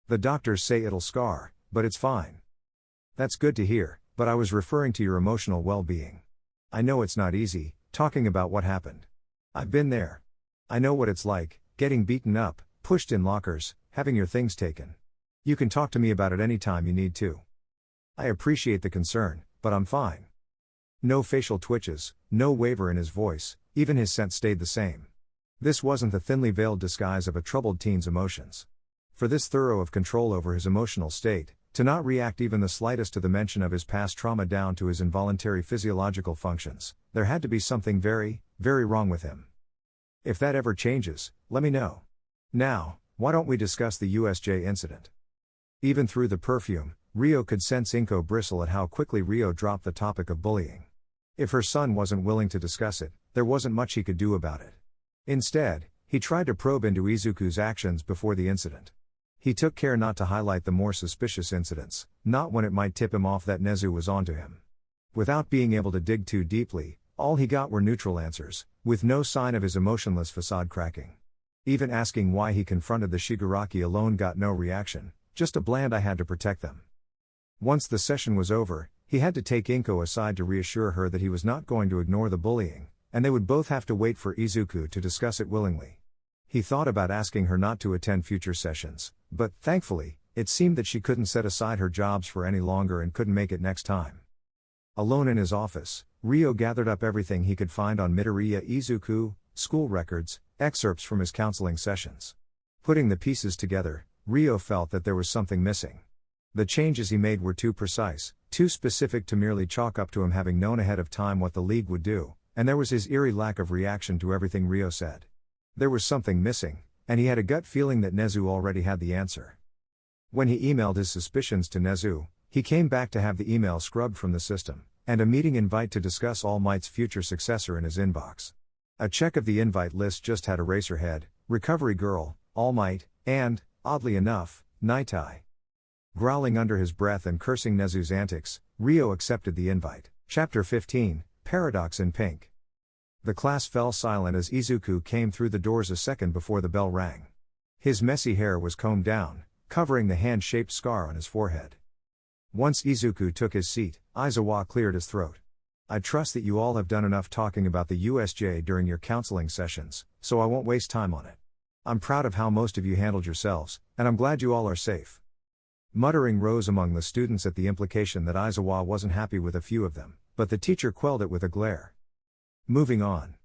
The doctors say it'll scar, but it's fine. That's good to hear, but I was referring to your emotional well-being. I know it's not easy, talking about what happened. I've been there. I know what it's like, getting beaten up, pushed in lockers, having your things taken. You can talk to me about it any time you need to. I appreciate the concern, but I'm fine. No facial twitches, no waver in his voice, even his scent stayed the same. This wasn't the thinly veiled disguise of a troubled teen's emotions. For this thorough of control over his emotional state, to not react even the slightest to the mention of his past trauma down to his involuntary physiological functions, there had to be something very, very wrong with him. If that ever changes, let me know. Now, why don't we discuss the USJ incident? Even through the perfume, Ryo could sense Inko bristle at how quickly Ryo dropped the topic of bullying. If her son wasn't willing to discuss it, there wasn't much he could do about it. Instead, he tried to probe into Izuku's actions before the incident. He took care not to highlight the more suspicious incidents, not when it might tip him off that Nezu was onto him. Without being able to dig too deeply, all he got were neutral answers, with no sign of his emotionless facade cracking. Even asking why he confronted the Shigaraki alone got no reaction, just a bland "I had to protect them." Once the session was over, he had to take Inko aside to reassure her that he was not going to ignore the bullying, and they would both have to wait for Izuku to discuss it willingly. He thought about asking her not to attend future sessions, but, thankfully, it seemed that she couldn't set aside her jobs for any longer and couldn't make it next time. Alone in his office, Ryo gathered up everything he could find on Midoriya Izuku, school records, excerpts from his counseling sessions. Putting the pieces together, Ryo felt that there was something missing. The changes he made were too precise, too specific to merely chalk up to him having known ahead of time what the League would do, and there was his eerie lack of reaction to everything Ryo said. There was something missing, and he had a gut feeling that Nezu already had the answer. When he emailed his suspicions to Nezu, he came back to have the email scrubbed from the system, and a meeting invite to discuss All Might's future successor in his inbox. A check of the invite list just had Eraserhead, Recovery Girl, All Might, and, oddly enough, Naitai. Growling under his breath and cursing Nezu's antics, Ryo accepted the invite. Chapter 15, Paradox in Pink. The class fell silent as Izuku came through the doors a second before the bell rang. His messy hair was combed down, covering the hand-shaped scar on his forehead. Once Izuku took his seat, Aizawa cleared his throat. I trust that you all have done enough talking about the USJ during your counseling sessions, so I won't waste time on it. I'm proud of how most of you handled yourselves, and I'm glad you all are safe. Muttering rose among the students at the implication that Aizawa wasn't happy with a few of them, but the teacher quelled it with a glare. Moving on.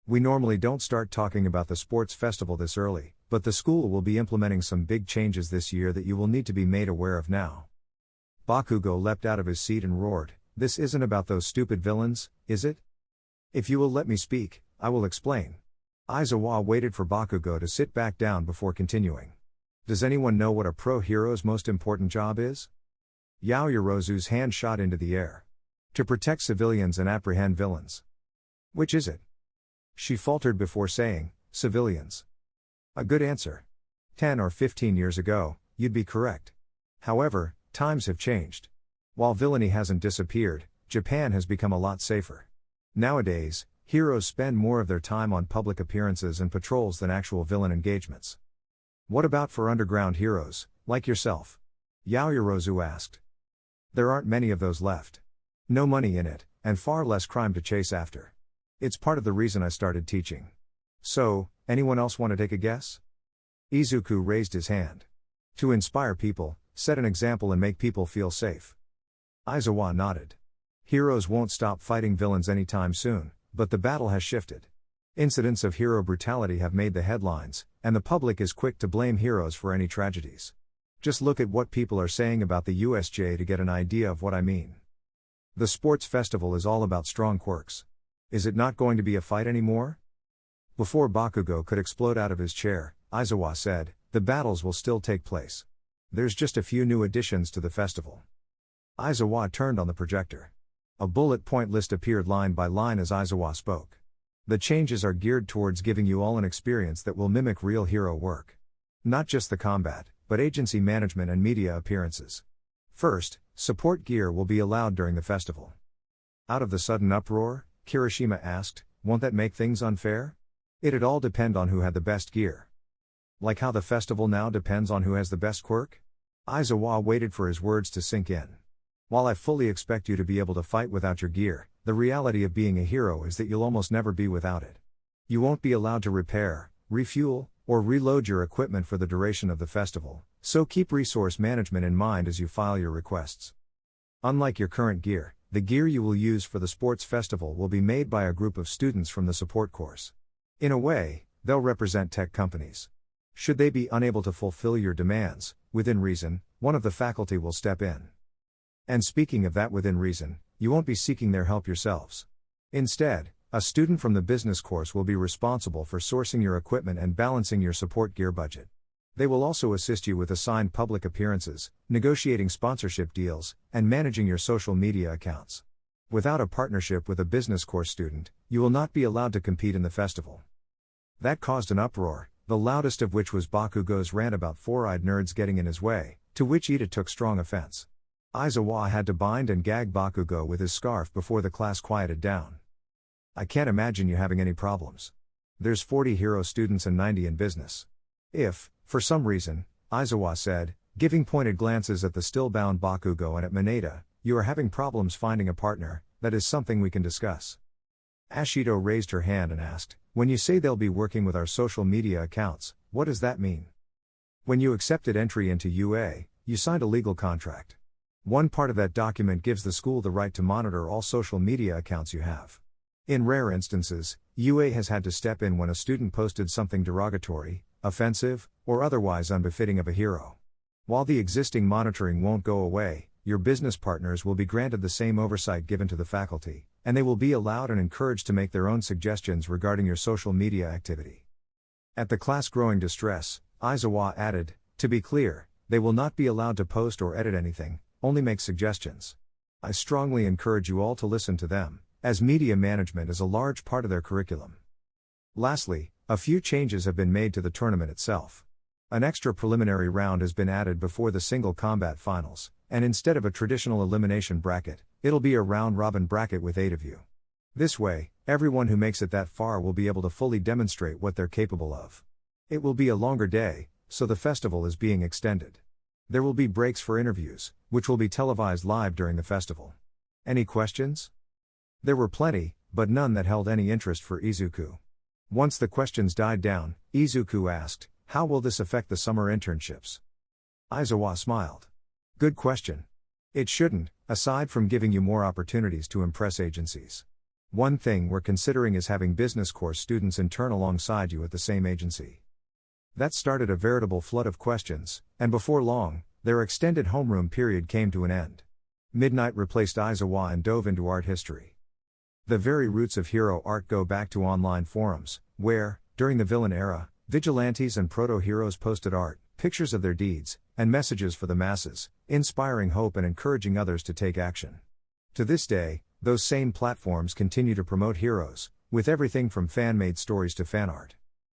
We normally don't start talking about the sports festival this early, but the school will be implementing some big changes this year that you will need to be made aware of now. Bakugo leapt out of his seat and roared, "This isn't about those stupid villains, is it? If you will let me speak, I will explain." Aizawa waited for Bakugo to sit back down before continuing. Does anyone know what a pro-hero's most important job is? Yaoyorozu's hand shot into the air. To protect civilians and apprehend villains. Which is it? She faltered before saying, civilians. A good answer. 10 or 15 years ago, you'd be correct. However, times have changed. While villainy hasn't disappeared, Japan has become a lot safer. Nowadays, heroes spend more of their time on public appearances and patrols than actual villain engagements. What about for underground heroes, like yourself? Yaoyorozu asked. There aren't many of those left. No money in it, and far less crime to chase after. It's part of the reason I started teaching. So, anyone else want to take a guess? Izuku raised his hand. To inspire people, set an example and make people feel safe. Aizawa nodded. Heroes won't stop fighting villains anytime soon, but the battle has shifted. Incidents of hero brutality have made the headlines, and the public is quick to blame heroes for any tragedies. Just look at what people are saying about the USJ to get an idea of what I mean. The sports festival is all about strong quirks. Is it not going to be a fight anymore? Before Bakugo could explode out of his chair, Aizawa said, the battles will still take place. There's just a few new additions to the festival. Aizawa turned on the projector. A bullet point list appeared line by line as Aizawa spoke. The changes are geared towards giving you all an experience that will mimic real hero work. Not just the combat, but agency management and media appearances. First, support gear will be allowed during the festival. Out of the sudden uproar, Kirishima asked, won't that make things unfair? It'd all depend on who had the best gear. Like how the festival now depends on who has the best quirk? Aizawa waited for his words to sink in. While I fully expect you to be able to fight without your gear, the reality of being a hero is that you'll almost never be without it. You won't be allowed to repair, refuel, or reload your equipment for the duration of the festival, so keep resource management in mind as you file your requests. Unlike your current gear, the gear you will use for the sports festival will be made by a group of students from the support course. In a way, they'll represent tech companies. Should they be unable to fulfill your demands, within reason, one of the faculty will step in. And speaking of that within reason, you won't be seeking their help yourselves. Instead, a student from the business course will be responsible for sourcing your equipment and balancing your support gear budget. They will also assist you with assigned public appearances, negotiating sponsorship deals, and managing your social media accounts. Without a partnership with a business course student, you will not be allowed to compete in the festival. That caused an uproar, the loudest of which was Bakugo's rant about four-eyed nerds getting in his way, to which Ida took strong offense. Aizawa had to bind and gag Bakugo with his scarf before the class quieted down. I can't imagine you having any problems. There's 40 hero students and 90 in business. If, for some reason, Aizawa said, giving pointed glances at the still-bound Bakugo and at Mineta, you are having problems finding a partner, that is something we can discuss. Ashido raised her hand and asked, when you say they'll be working with our social media accounts, what does that mean? When you accepted entry into UA, you signed a legal contract. One part of that document gives the school the right to monitor all social media accounts you have. In rare instances, UA has had to step in when a student posted something derogatory, offensive, or otherwise unbefitting of a hero. While the existing monitoring won't go away, your business partners will be granted the same oversight given to the faculty, and they will be allowed and encouraged to make their own suggestions regarding your social media activity. At the class growing distress, Aizawa added, to be clear, they will not be allowed to post or edit anything, only make suggestions. I strongly encourage you all to listen to them, as media management is a large part of their curriculum. Lastly, a few changes have been made to the tournament itself. An extra preliminary round has been added before the single combat finals, and instead of a traditional elimination bracket, it'll be a round-robin bracket with 8 of you. This way, everyone who makes it that far will be able to fully demonstrate what they're capable of. It will be a longer day, so the festival is being extended. There will be breaks for interviews, which will be televised live during the festival. Any questions? There were plenty, but none that held any interest for Izuku. Once the questions died down, Izuku asked, how will this affect the summer internships? Aizawa smiled. Good question. It shouldn't, aside from giving you more opportunities to impress agencies. One thing we're considering is having business course students intern alongside you at the same agency. That started a veritable flood of questions, and before long, their extended homeroom period came to an end. Midnight replaced Aizawa and dove into art history. The very roots of hero art go back to online forums, where, during the villain era, vigilantes and proto-heroes posted art, pictures of their deeds, and messages for the masses, inspiring hope and encouraging others to take action. To this day, those same platforms continue to promote heroes, with everything from fan-made stories to fan art.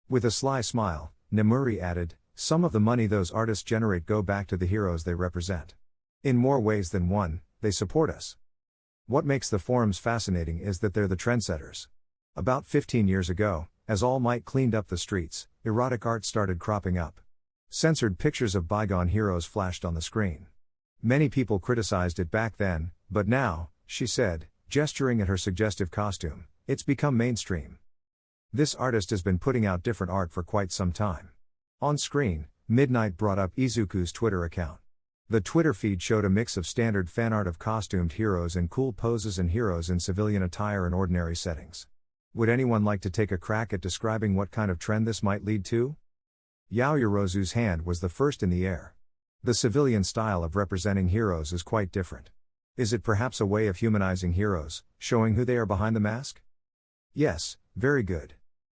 With a sly smile, Nemuri added, some of the money those artists generate go back to the heroes they represent. In more ways than one, they support us. What makes the forums fascinating is that they're the trendsetters. About 15 years ago, as All Might cleaned up the streets, erotic art started cropping up. Censored pictures of bygone heroes flashed on the screen. Many people criticized it back then, but now, she said, gesturing at her suggestive costume, it's become mainstream. This artist has been putting out different art for quite some time. On screen, Midnight brought up Izuku's Twitter account. The Twitter feed showed a mix of standard fan art of costumed heroes in cool poses and heroes in civilian attire and ordinary settings. Would anyone like to take a crack at describing what kind of trend this might lead to? Yaoyorozu's hand was the first in the air. The civilian style of representing heroes is quite different. Is it perhaps a way of humanizing heroes, showing who they are behind the mask? Yes, very good.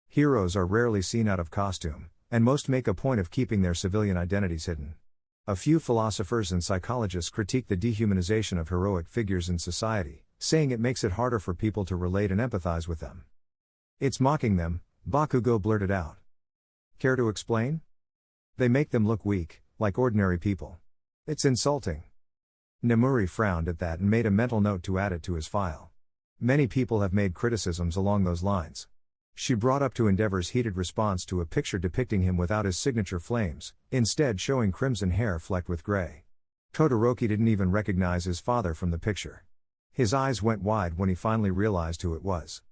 Heroes are rarely seen out of costume, and most make a point of keeping their civilian identities hidden. A few philosophers and psychologists critique the dehumanization of heroic figures in society, saying it makes it harder for people to relate and empathize with them. It's mocking them, Bakugo blurted out. Care to explain? They make them look weak, like ordinary people. It's insulting. Nemuri frowned at that and made a mental note to add it to his file. Many people have made criticisms along those lines. She brought up to Endeavor's heated response to a picture depicting him without his signature flames, instead showing crimson hair flecked with gray. Todoroki didn't even recognize his father from the picture. His eyes went wide when he finally realized who it was.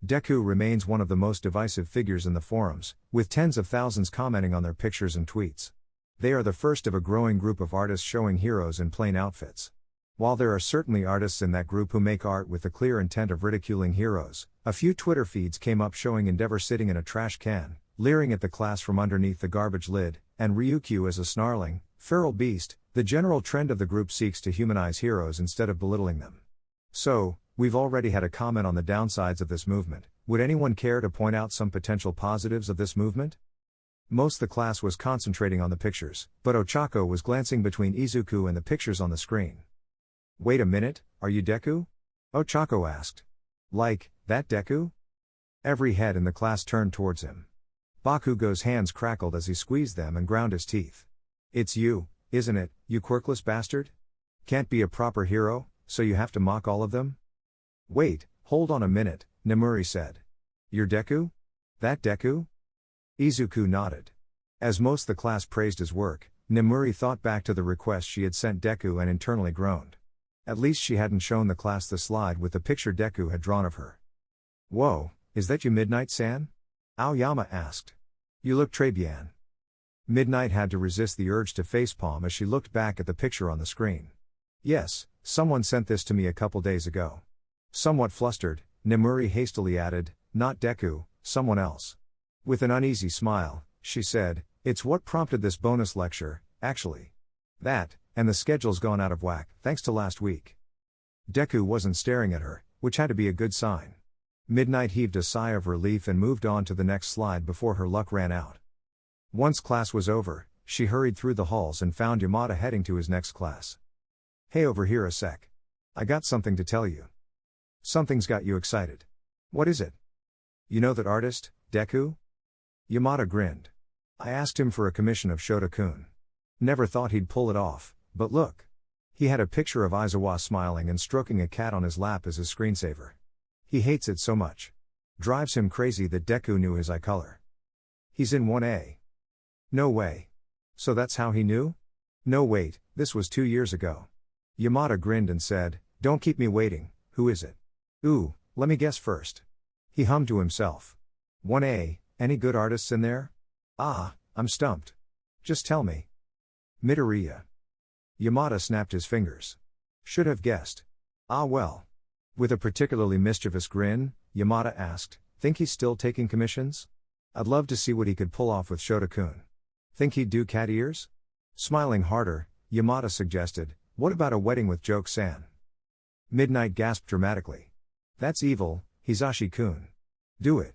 Deku remains one of the most divisive figures in the forums, with tens of thousands commenting on their pictures and tweets. They are the first of a growing group of artists showing heroes in plain outfits. While there are certainly artists in that group who make art with the clear intent of ridiculing heroes, a few Twitter feeds came up showing Endeavor sitting in a trash can, leering at the class from underneath the garbage lid, and Ryukyu as a snarling, feral beast. The general trend of the group seeks to humanize heroes instead of belittling them. So, we've already had a comment on the downsides of this movement. Would anyone care to point out some potential positives of this movement? Most of the class was concentrating on the pictures, but Ochako was glancing between Izuku and the pictures on the screen. Wait a minute, are you Deku? Ochako asked. Like, that Deku? Every head in the class turned towards him. Bakugo's hands crackled as he squeezed them and ground his teeth. It's you, isn't it, you quirkless bastard? Can't be a proper hero, so you have to mock all of them? Wait, hold on a minute, Nemuri said. You're Deku? That Deku? Izuku nodded. As most of the class praised his work, Nemuri thought back to the request she had sent Deku and internally groaned. At least she hadn't shown the class the slide with the picture Deku had drawn of her. Whoa, is that you Midnight-san? Aoyama asked. You look très bien. Midnight had to resist the urge to facepalm as she looked back at the picture on the screen. Yes, someone sent this to me a couple days ago. Somewhat flustered, Nemuri hastily added, not Deku, someone else. With an uneasy smile, she said, it's what prompted this bonus lecture, actually. That, and the schedule's gone out of whack, thanks to last week. Deku wasn't staring at her, which had to be a good sign. Midnight heaved a sigh of relief and moved on to the next slide before her luck ran out. Once class was over, she hurried through the halls and found Yamada heading to his next class. Hey, over here a sec. I got something to tell you. Something's got you excited. What is it? You know that artist, Deku? Yamada grinned. I asked him for a commission of Shota-kun. Never thought he'd pull it off, but look. He had a picture of Aizawa smiling and stroking a cat on his lap as his screensaver. He hates it so much. Drives him crazy that Deku knew his eye color. He's in 1A. No way. So that's how he knew? No wait, this was 2 years ago. Yamada grinned and said, don't keep me waiting, who is it? Ooh, let me guess first. He hummed to himself. 1A, any good artists in there? Ah, I'm stumped. Just tell me. Midoriya. Yamada snapped his fingers. Should have guessed. Ah well. With a particularly mischievous grin, Yamada asked, think he's still taking commissions? I'd love to see what he could pull off with Shota-kun. Think he'd do cat ears? Smiling harder, Yamada suggested, what about a wedding with Joke-san? Midnight gasped dramatically. That's evil, Hisashi-kun. Do it.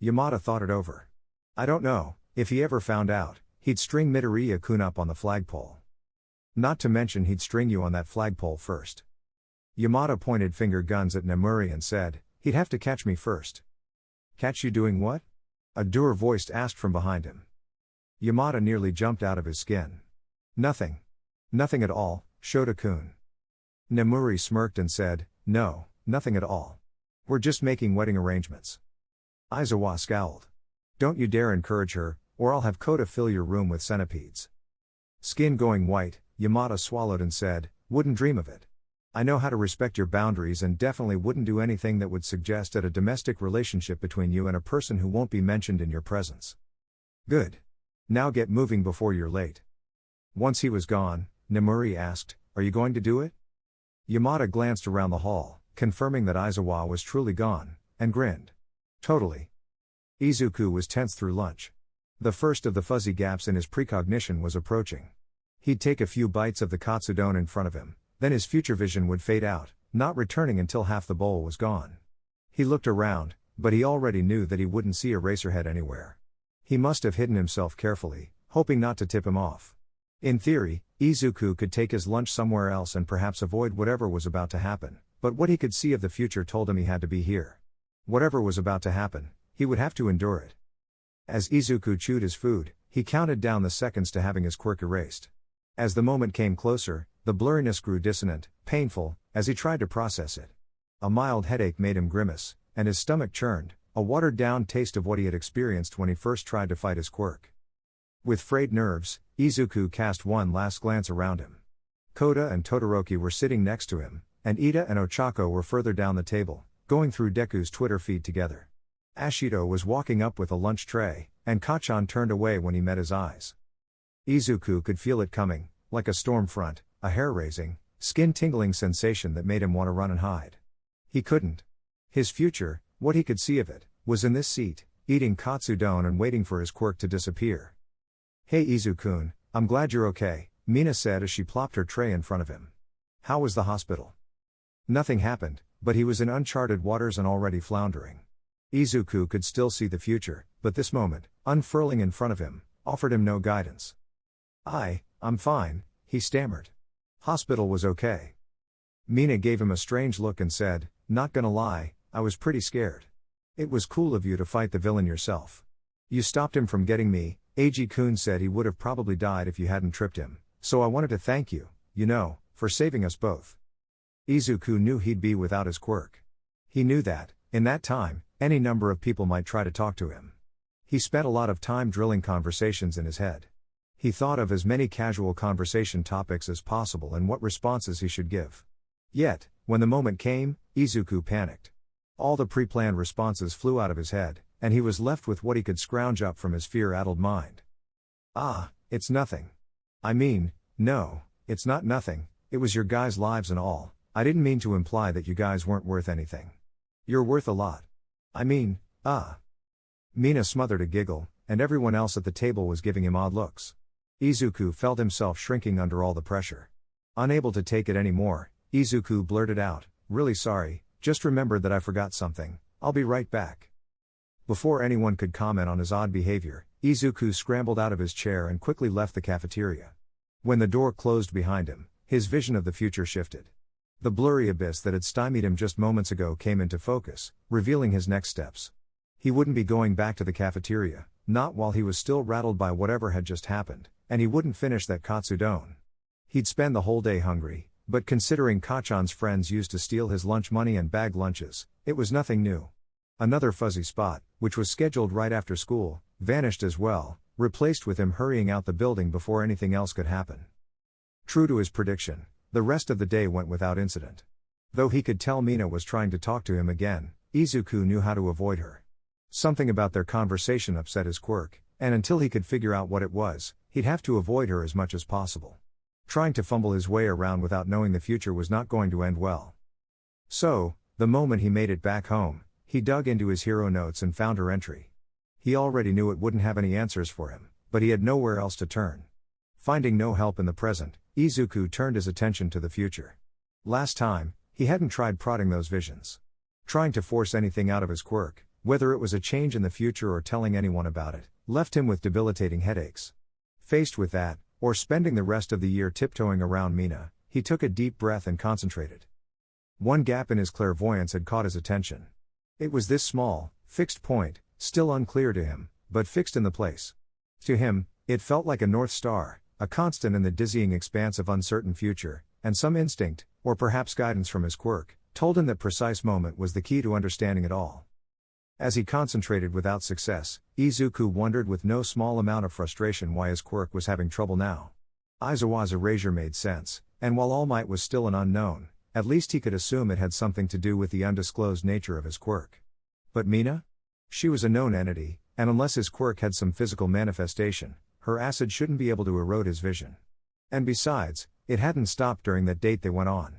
Yamada thought it over. I don't know, if he ever found out, he'd string Midoriya-kun up on the flagpole. Not to mention he'd string you on that flagpole first. Yamada pointed finger guns at Nemuri and said, he'd have to catch me first. Catch you doing what? A dour voice asked from behind him. Yamada nearly jumped out of his skin. Nothing. Nothing at all, Shota-kun. Nemuri smirked and said, no, nothing at all. We're just making wedding arrangements. Aizawa scowled. Don't you dare encourage her, or I'll have Kota fill your room with centipedes. Skin going white, Yamada swallowed and said, wouldn't dream of it. I know how to respect your boundaries and definitely wouldn't do anything that would suggest a domestic relationship between you and a person who won't be mentioned in your presence. Good. Now get moving before you're late. Once he was gone, Nemuri asked, are you going to do it? Yamada glanced around the hall, confirming that Aizawa was truly gone, and grinned. Totally. Izuku was tense through lunch. The first of the fuzzy gaps in his precognition was approaching. He'd take a few bites of the katsudon in front of him, then his future vision would fade out, not returning until half the bowl was gone. He looked around, but he already knew that he wouldn't see Eraserhead anywhere. He must have hidden himself carefully, hoping not to tip him off. In theory, Izuku could take his lunch somewhere else and perhaps avoid whatever was about to happen, but what he could see of the future told him he had to be here. Whatever was about to happen, he would have to endure it. As Izuku chewed his food, he counted down the seconds to having his quirk erased. As the moment came closer, the blurriness grew dissonant, painful, as he tried to process it. A mild headache made him grimace, and his stomach churned, a watered-down taste of what he had experienced when he first tried to fight his quirk. With frayed nerves, Izuku cast one last glance around him. Koda and Todoroki were sitting next to him, and Ida and Ochako were further down the table, going through Deku's Twitter feed together. Ashido was walking up with a lunch tray, and Kacchan turned away when he met his eyes. Izuku could feel it coming, like a storm front, a hair-raising, skin-tingling sensation that made him want to run and hide. He couldn't. His future, what he could see of it, was in this seat, eating katsudon and waiting for his quirk to disappear. "Hey Izu-kun, I'm glad you're okay," Mina said as she plopped her tray in front of him. "How was the hospital?" Nothing happened, but he was in uncharted waters and already floundering. Izuku could still see the future, but this moment, unfurling in front of him, offered him no guidance. I'm fine," he stammered. "Hospital was okay." Mina gave him a strange look and said, "Not gonna lie, I was pretty scared. It was cool of you to fight the villain yourself. You stopped him from getting me. Eiji-kun said he would have probably died if you hadn't tripped him, so I wanted to thank you, for saving us both." Izuku knew he'd be without his quirk. He knew that, in that time, any number of people might try to talk to him. He spent a lot of time drilling conversations in his head. He thought of as many casual conversation topics as possible and what responses he should give. Yet, when the moment came, Izuku panicked. All the pre-planned responses flew out of his head, and he was left with what he could scrounge up from his fear-addled mind. It's nothing. No, it's not nothing, it was your guys' lives and all. I didn't mean to imply that you guys weren't worth anything. You're worth a lot. Mina smothered a giggle, and everyone else at the table was giving him odd looks. Izuku felt himself shrinking under all the pressure. Unable to take it anymore, Izuku blurted out, "Really sorry, just remembered that I forgot something, I'll be right back." Before anyone could comment on his odd behavior, Izuku scrambled out of his chair and quickly left the cafeteria. When the door closed behind him, his vision of the future shifted. The blurry abyss that had stymied him just moments ago came into focus, revealing his next steps. He wouldn't be going back to the cafeteria, not while he was still rattled by whatever had just happened, and he wouldn't finish that katsudon. He'd spend the whole day hungry, but considering Kacchan's friends used to steal his lunch money and bag lunches, it was nothing new. Another fuzzy spot, which was scheduled right after school, vanished as well, replaced with him hurrying out the building before anything else could happen. True to his prediction, the rest of the day went without incident. Though he could tell Mina was trying to talk to him again, Izuku knew how to avoid her. Something about their conversation upset his quirk, and until he could figure out what it was, he'd have to avoid her as much as possible. Trying to fumble his way around without knowing the future was not going to end well. So, the moment he made it back home, he dug into his hero notes and found her entry. He already knew it wouldn't have any answers for him, but he had nowhere else to turn. Finding no help in the present, Izuku turned his attention to the future. Last time, he hadn't tried prodding those visions. Trying to force anything out of his quirk, whether it was a change in the future or telling anyone about it, left him with debilitating headaches. Faced with that, or spending the rest of the year tiptoeing around Mina, he took a deep breath and concentrated. One gap in his clairvoyance had caught his attention. It was this small, fixed point, still unclear to him, but fixed in the place. To him, it felt like a North Star, a constant in the dizzying expanse of uncertain future, and some instinct, or perhaps guidance from his quirk, told him that precise moment was the key to understanding it all. As he concentrated without success, Izuku wondered with no small amount of frustration why his quirk was having trouble now. Aizawa's erasure made sense, and while All Might was still an unknown, at least he could assume it had something to do with the undisclosed nature of his quirk. But Mina? She was a known entity, and unless his quirk had some physical manifestation, her acid shouldn't be able to erode his vision. And besides, it hadn't stopped during that date they went on.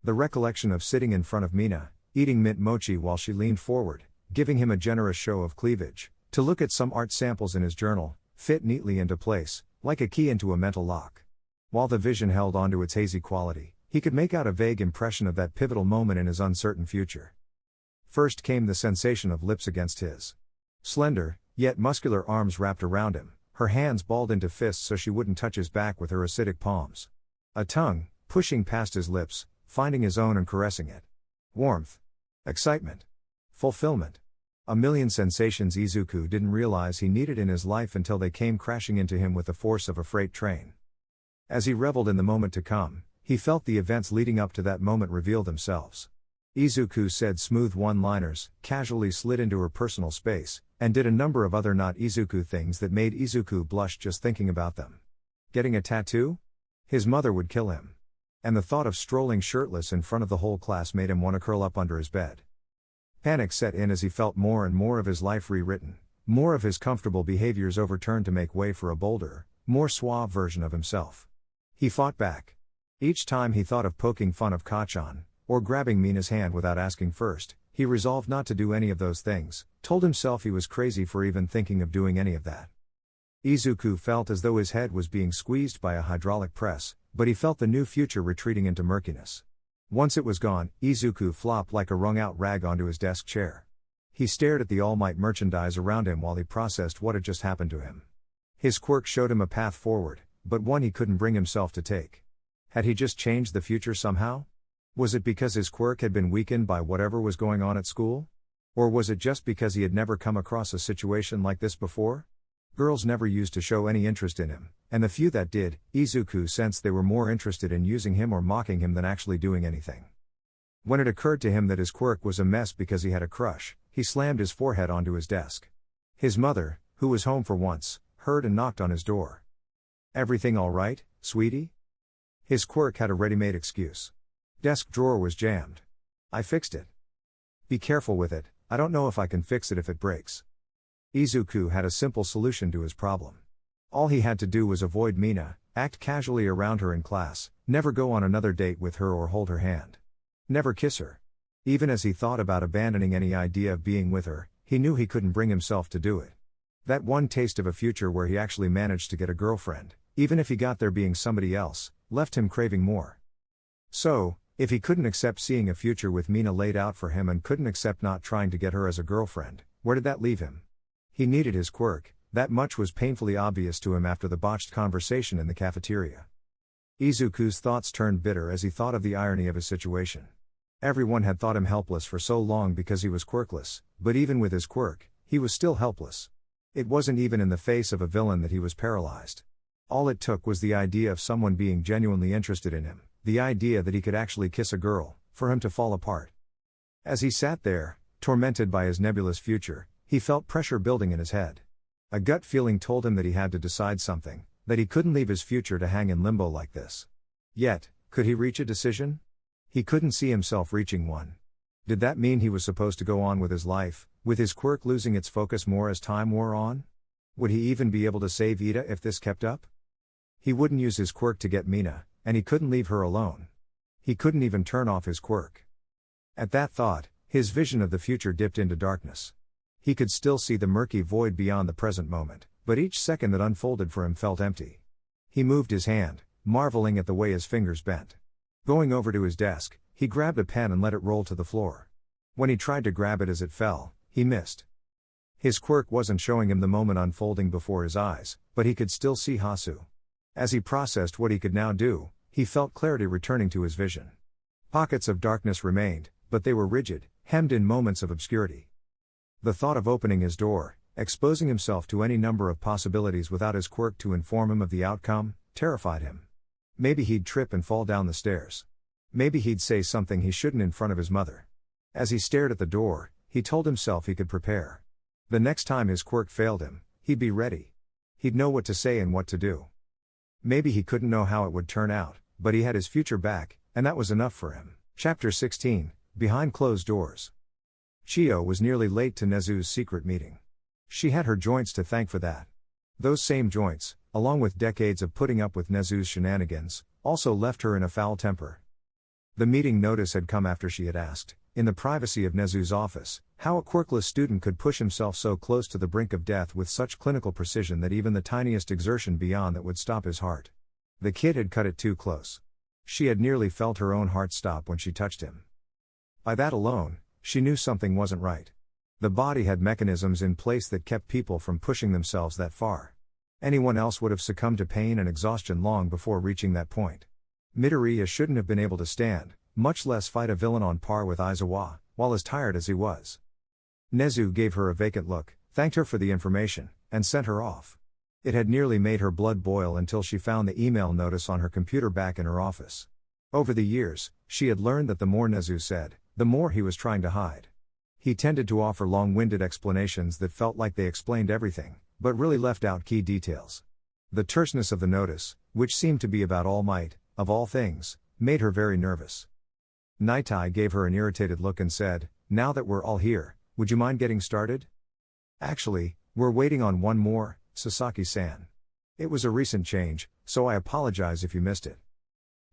The recollection of sitting in front of Mina, eating mint mochi while she leaned forward, giving him a generous show of cleavage, to look at some art samples in his journal, fit neatly into place, like a key into a mental lock. While the vision held onto its hazy quality, he could make out a vague impression of that pivotal moment in his uncertain future. First came the sensation of lips against his. Slender, yet muscular arms wrapped around him, her hands balled into fists so she wouldn't touch his back with her acidic palms. A tongue, pushing past his lips, finding his own and caressing it. Warmth. Excitement. Fulfillment. A million sensations Izuku didn't realize he needed in his life until they came crashing into him with the force of a freight train. As he reveled in the moment to come, he felt the events leading up to that moment reveal themselves. Izuku said smooth one-liners, casually slid into her personal space, and did a number of other not Izuku things that made Izuku blush just thinking about them. Getting a tattoo? His mother would kill him. And the thought of strolling shirtless in front of the whole class made him want to curl up under his bed. Panic set in as he felt more and more of his life rewritten, more of his comfortable behaviors overturned to make way for a bolder, more suave version of himself. He fought back. Each time he thought of poking fun of Kachan, or grabbing Mina's hand without asking first, he resolved not to do any of those things, told himself he was crazy for even thinking of doing any of that. Izuku felt as though his head was being squeezed by a hydraulic press, but he felt the new future retreating into murkiness. Once it was gone, Izuku flopped like a wrung-out rag onto his desk chair. He stared at the All Might merchandise around him while he processed what had just happened to him. His quirk showed him a path forward, but one he couldn't bring himself to take. Had he just changed the future somehow? Was it because his quirk had been weakened by whatever was going on at school? Or was it just because he had never come across a situation like this before? Girls never used to show any interest in him, and the few that did, Izuku sensed they were more interested in using him or mocking him than actually doing anything. When it occurred to him that his quirk was a mess because he had a crush, he slammed his forehead onto his desk. His mother, who was home for once, heard and knocked on his door. "Everything all right, sweetie?" His quirk had a ready-made excuse. "Desk drawer was jammed. I fixed it." "Be careful with it, I don't know if I can fix it if it breaks." Izuku had a simple solution to his problem. All he had to do was avoid Mina, act casually around her in class, never go on another date with her or hold her hand. Never kiss her. Even as he thought about abandoning any idea of being with her, he knew he couldn't bring himself to do it. That one taste of a future where he actually managed to get a girlfriend, even if he got there being somebody else, left him craving more. So, if he couldn't accept seeing a future with Mina laid out for him and couldn't accept not trying to get her as a girlfriend, where did that leave him? He needed his quirk, that much was painfully obvious to him after the botched conversation in the cafeteria. Izuku's thoughts turned bitter as he thought of the irony of his situation. Everyone had thought him helpless for so long because he was quirkless, but even with his quirk, he was still helpless. It wasn't even in the face of a villain that he was paralyzed. All it took was the idea of someone being genuinely interested in him, the idea that he could actually kiss a girl, for him to fall apart. As he sat there, tormented by his nebulous future, he felt pressure building in his head. A gut feeling told him that he had to decide something, that he couldn't leave his future to hang in limbo like this. Yet, could he reach a decision? He couldn't see himself reaching one. Did that mean he was supposed to go on with his life, with his quirk losing its focus more as time wore on? Would he even be able to save Ida if this kept up? He wouldn't use his quirk to get Mina, and he couldn't leave her alone. He couldn't even turn off his quirk. At that thought, his vision of the future dipped into darkness. He could still see the murky void beyond the present moment, but each second that unfolded for him felt empty. He moved his hand, marveling at the way his fingers bent. Going over to his desk, he grabbed a pen and let it roll to the floor. When he tried to grab it as it fell, he missed. His quirk wasn't showing him the moment unfolding before his eyes, but he could still see Hasu. As he processed what he could now do, he felt clarity returning to his vision. Pockets of darkness remained, but they were rigid, hemmed in moments of obscurity. The thought of opening his door, exposing himself to any number of possibilities without his quirk to inform him of the outcome, terrified him. Maybe he'd trip and fall down the stairs. Maybe he'd say something he shouldn't in front of his mother. As he stared at the door, he told himself he could prepare. The next time his quirk failed him, he'd be ready. He'd know what to say and what to do. Maybe he couldn't know how it would turn out, but he had his future back, and that was enough for him. Chapter 16, Behind Closed Doors. Chio was nearly late to Nezu's secret meeting. She had her joints to thank for that. Those same joints, along with decades of putting up with Nezu's shenanigans, also left her in a foul temper. The meeting notice had come after she had asked, in the privacy of Nezu's office, how a quirkless student could push himself so close to the brink of death with such clinical precision that even the tiniest exertion beyond that would stop his heart. The kid had cut it too close. She had nearly felt her own heart stop when she touched him. By that alone, she knew something wasn't right. The body had mechanisms in place that kept people from pushing themselves that far. Anyone else would have succumbed to pain and exhaustion long before reaching that point. Midoriya shouldn't have been able to stand, much less fight a villain on par with Izuku, while as tired as he was. Nezu gave her a vacant look, thanked her for the information, and sent her off. It had nearly made her blood boil until she found the email notice on her computer back in her office. Over the years, she had learned that the more Nezu said, the more he was trying to hide. He tended to offer long-winded explanations that felt like they explained everything, but really left out key details. The terseness of the notice, which seemed to be about All Might, of all things, made her very nervous. Nightai gave her an irritated look and said, "Now that we're all here, would you mind getting started?" "Actually, we're waiting on one more, Sasaki-san. It was a recent change, so I apologize if you missed it."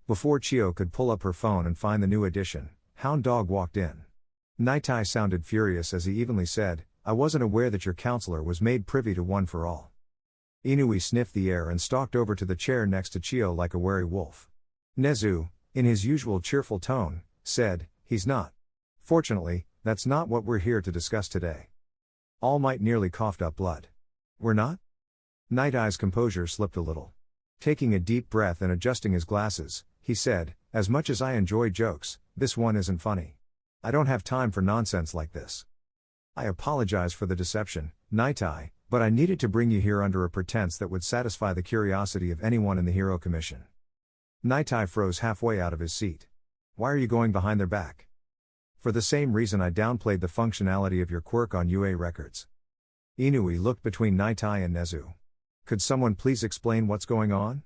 Before Chio could pull up her phone and find the new edition, Hound Dog walked in. Nightai sounded furious as he evenly said, "I wasn't aware that your counselor was made privy to One for All." Inui sniffed the air and stalked over to the chair next to Chio like a wary wolf. Nezu, in his usual cheerful tone, said, "He's not. Fortunately, that's not what we're here to discuss today." All Might nearly coughed up blood. "We're not?" Night Eye's composure slipped a little. Taking a deep breath and adjusting his glasses, he said, "As much as I enjoy jokes, this one isn't funny. I don't have time for nonsense like this. I apologize for the deception, Night Eye, but I needed to bring you here under a pretense that would satisfy the curiosity of anyone in the Hero Commission." Night Eye froze halfway out of his seat. "Why are you going behind their back?" "For the same reason I downplayed the functionality of your quirk on UA records." Inui looked between Night Eye and Nezu. "Could someone please explain what's going on?"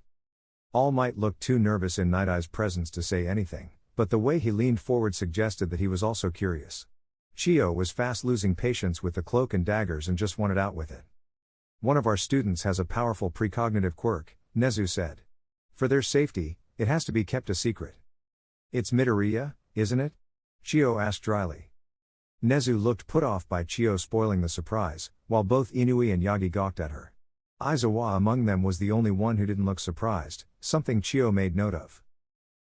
All Might looked too nervous in Night Eye's presence to say anything, but the way he leaned forward suggested that he was also curious. Chio was fast losing patience with the cloak and daggers and just wanted out with it. "One of our students has a powerful precognitive quirk," Nezu said. "For their safety, it has to be kept a secret." "It's Midoriya, isn't it?" Chio asked dryly. Nezu looked put off by Chio spoiling the surprise, while both Inui and Yagi gawked at her. Aizawa among them was the only one who didn't look surprised, something Chio made note of.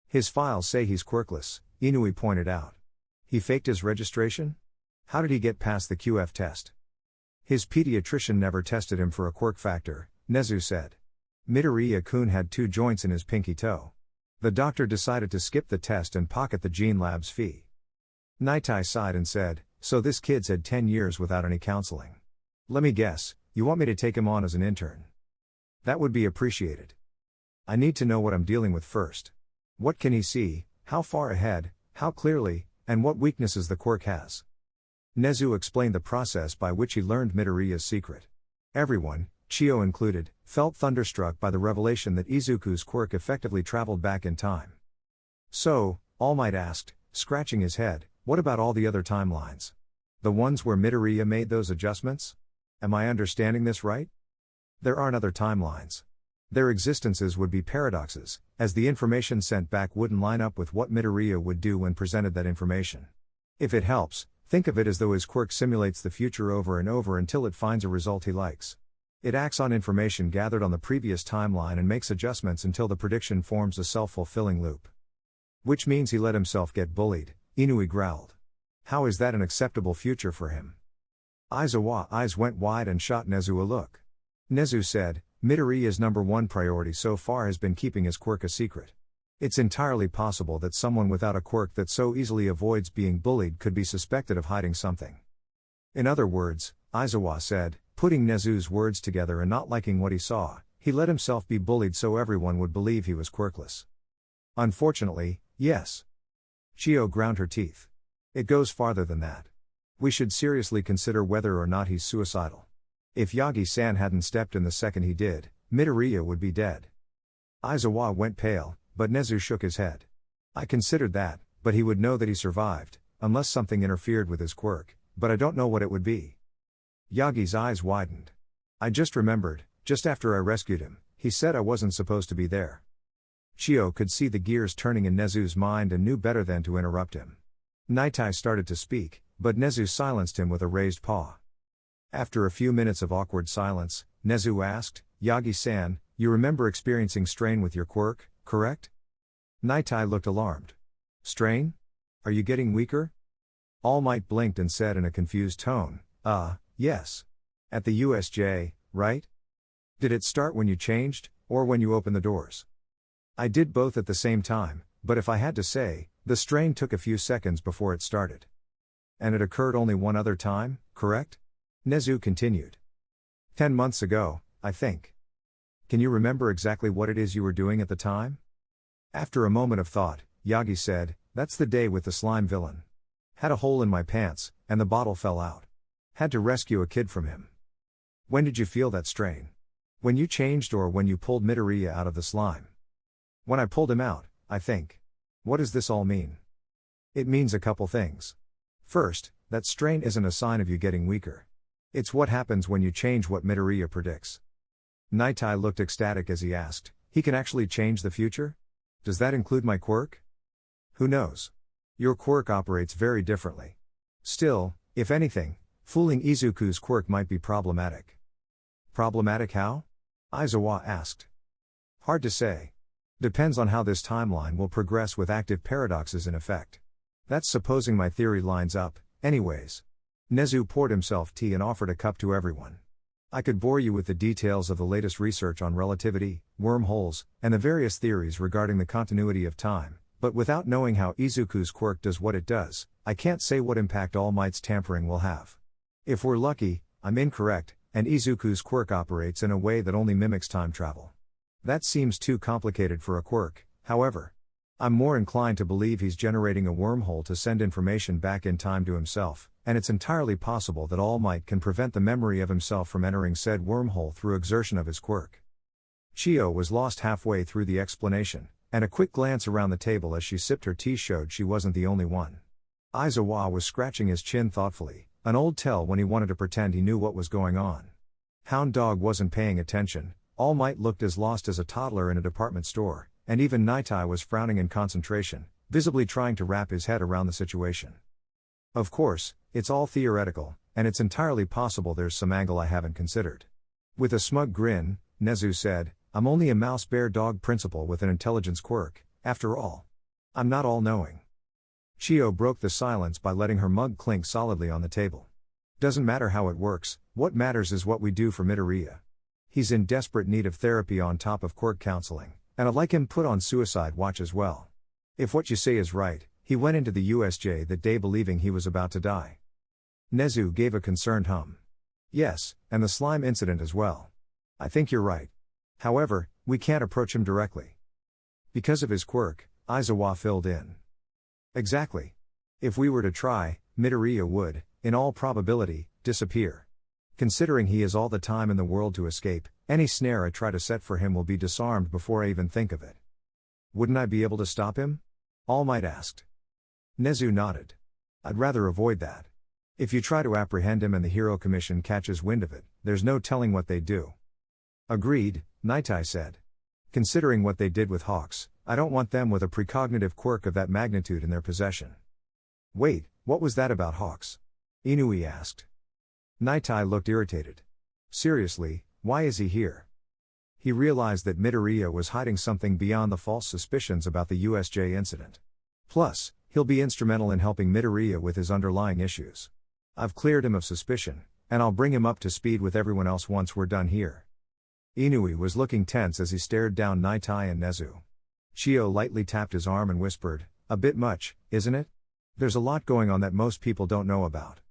"His files say he's quirkless," Inui pointed out. "He faked his registration? How did he get past the QF test?" "His pediatrician never tested him for a quirk factor," Nezu said. "Midoriya-kun had 2 joints in his pinky toe. The doctor decided to skip the test and pocket the gene lab's fee." Nightai sighed and said, "So this kid's had 10 years without any counseling. Let me guess, you want me to take him on as an intern?" "That would be appreciated. I need to know what I'm dealing with first. What can he see, how far ahead, how clearly, and what weaknesses the quirk has?" Nezu explained the process by which he learned Midoriya's secret. Everyone, Chio included, felt thunderstruck by the revelation that Izuku's quirk effectively traveled back in time. "So," All Might asked, scratching his head, "what about all the other timelines? The ones where Midoriya made those adjustments? Am I understanding this right?" "There aren't other timelines. Their existences would be paradoxes, as the information sent back wouldn't line up with what Midoriya would do when presented that information. If it helps, think of it as though his quirk simulates the future over and over until it finds a result he likes. It acts on information gathered on the previous timeline and makes adjustments until the prediction forms a self-fulfilling loop." "Which means he let himself get bullied," Inui growled. "How is that an acceptable future for him?" Aizawa's eyes went wide and shot Nezu a look. Nezu said, "Midoriya's #1 priority so far has been keeping his quirk a secret. It's entirely possible that someone without a quirk that so easily avoids being bullied could be suspected of hiding something." "In other words," Aizawa said, putting Nezu's words together and not liking what he saw, "he let himself be bullied so everyone would believe he was quirkless." "Unfortunately, yes." Chio ground her teeth. "It goes farther than that. We should seriously consider whether or not he's suicidal. If Yagi-san hadn't stepped in the second he did, Midoriya would be dead." Aizawa went pale, but Nezu shook his head. "I considered that, but he would know that he survived, unless something interfered with his quirk, but I don't know what it would be." Yagi's eyes widened. "I just remembered, just after I rescued him, he said I wasn't supposed to be there." Chio could see the gears turning in Nezu's mind and knew better than to interrupt him. Naitai started to speak, but Nezu silenced him with a raised paw. After a few minutes of awkward silence, Nezu asked, Yagi-san, you remember experiencing strain with your quirk, correct? Naitai looked alarmed. Strain? Are you getting weaker? All Might blinked and said in a confused tone, yes. At the USJ, right? Did it start when you changed, or when you opened the doors? I did both at the same time, but if I had to say, the strain took a few seconds before it started. And it occurred only one other time, correct? Nezu continued. 10 months ago, I think. Can you remember exactly what it is you were doing at the time? After a moment of thought, Yagi said, that's the day with the slime villain. Had a hole in my pants, and the bottle fell out. Had to rescue a kid from him. When did you feel that strain? When you changed or when you pulled Midoriya out of the slime? When I pulled him out, I think. What does this all mean? It means a couple things. First, that strain isn't a sign of you getting weaker. It's what happens when you change what Midoriya predicts. Naitai looked ecstatic as he asked, he can actually change the future? Does that include my quirk? Who knows? Your quirk operates very differently. Still, if anything, fooling Izuku's quirk might be problematic. Problematic how? Aizawa asked. Hard to say. Depends on how this timeline will progress with active paradoxes in effect. That's supposing my theory lines up, anyways. Nezu poured himself tea and offered a cup to everyone. I could bore you with the details of the latest research on relativity, wormholes, and the various theories regarding the continuity of time, but without knowing how Izuku's quirk does what it does, I can't say what impact All Might's tampering will have. If we're lucky, I'm incorrect, and Izuku's quirk operates in a way that only mimics time travel. That seems too complicated for a quirk, however. I'm more inclined to believe he's generating a wormhole to send information back in time to himself, and it's entirely possible that All Might can prevent the memory of himself from entering said wormhole through exertion of his quirk. Chio was lost halfway through the explanation, and a quick glance around the table as she sipped her tea showed she wasn't the only one. Aizawa was scratching his chin thoughtfully, an old tell when he wanted to pretend he knew what was going on. Hound Dog wasn't paying attention, All Might looked as lost as a toddler in a department store, and even Naitai was frowning in concentration, visibly trying to wrap his head around the situation. Of course, it's all theoretical, and it's entirely possible there's some angle I haven't considered. With a smug grin, Nezu said, I'm only a mouse-bear-dog principal with an intelligence quirk, after all. I'm not all-knowing. Chio broke the silence by letting her mug clink solidly on the table. Doesn't matter how it works, what matters is what we do for Midoriya. He's in desperate need of therapy on top of quirk counseling, and I'd like him put on suicide watch as well. If what you say is right, he went into the USJ that day believing he was about to die. Nezu gave a concerned hum. Yes, and the slime incident as well. I think you're right. However, we can't approach him directly. Because of his quirk, Aizawa filled in. Exactly. If we were to try, Midoriya would, in all probability, disappear. Considering he has all the time in the world to escape, any snare I try to set for him will be disarmed before I even think of it. Wouldn't I be able to stop him? All Might asked. Nezu nodded. I'd rather avoid that. If you try to apprehend him and the Hero Commission catches wind of it, there's no telling what they'd do. Agreed, Naitai said. Considering what they did with Hawks, I don't want them with a precognitive quirk of that magnitude in their possession. Wait, what was that about Hawks? Inui asked. Naitai looked irritated. Seriously, why is he here? He realized that Midoriya was hiding something beyond the false suspicions about the USJ incident. Plus, he'll be instrumental in helping Midoriya with his underlying issues. I've cleared him of suspicion, and I'll bring him up to speed with everyone else once we're done here. Inui was looking tense as he stared down Naitai and Nezu. Chio lightly tapped his arm and whispered, a bit much, isn't it? There's a lot going on that most people don't know about.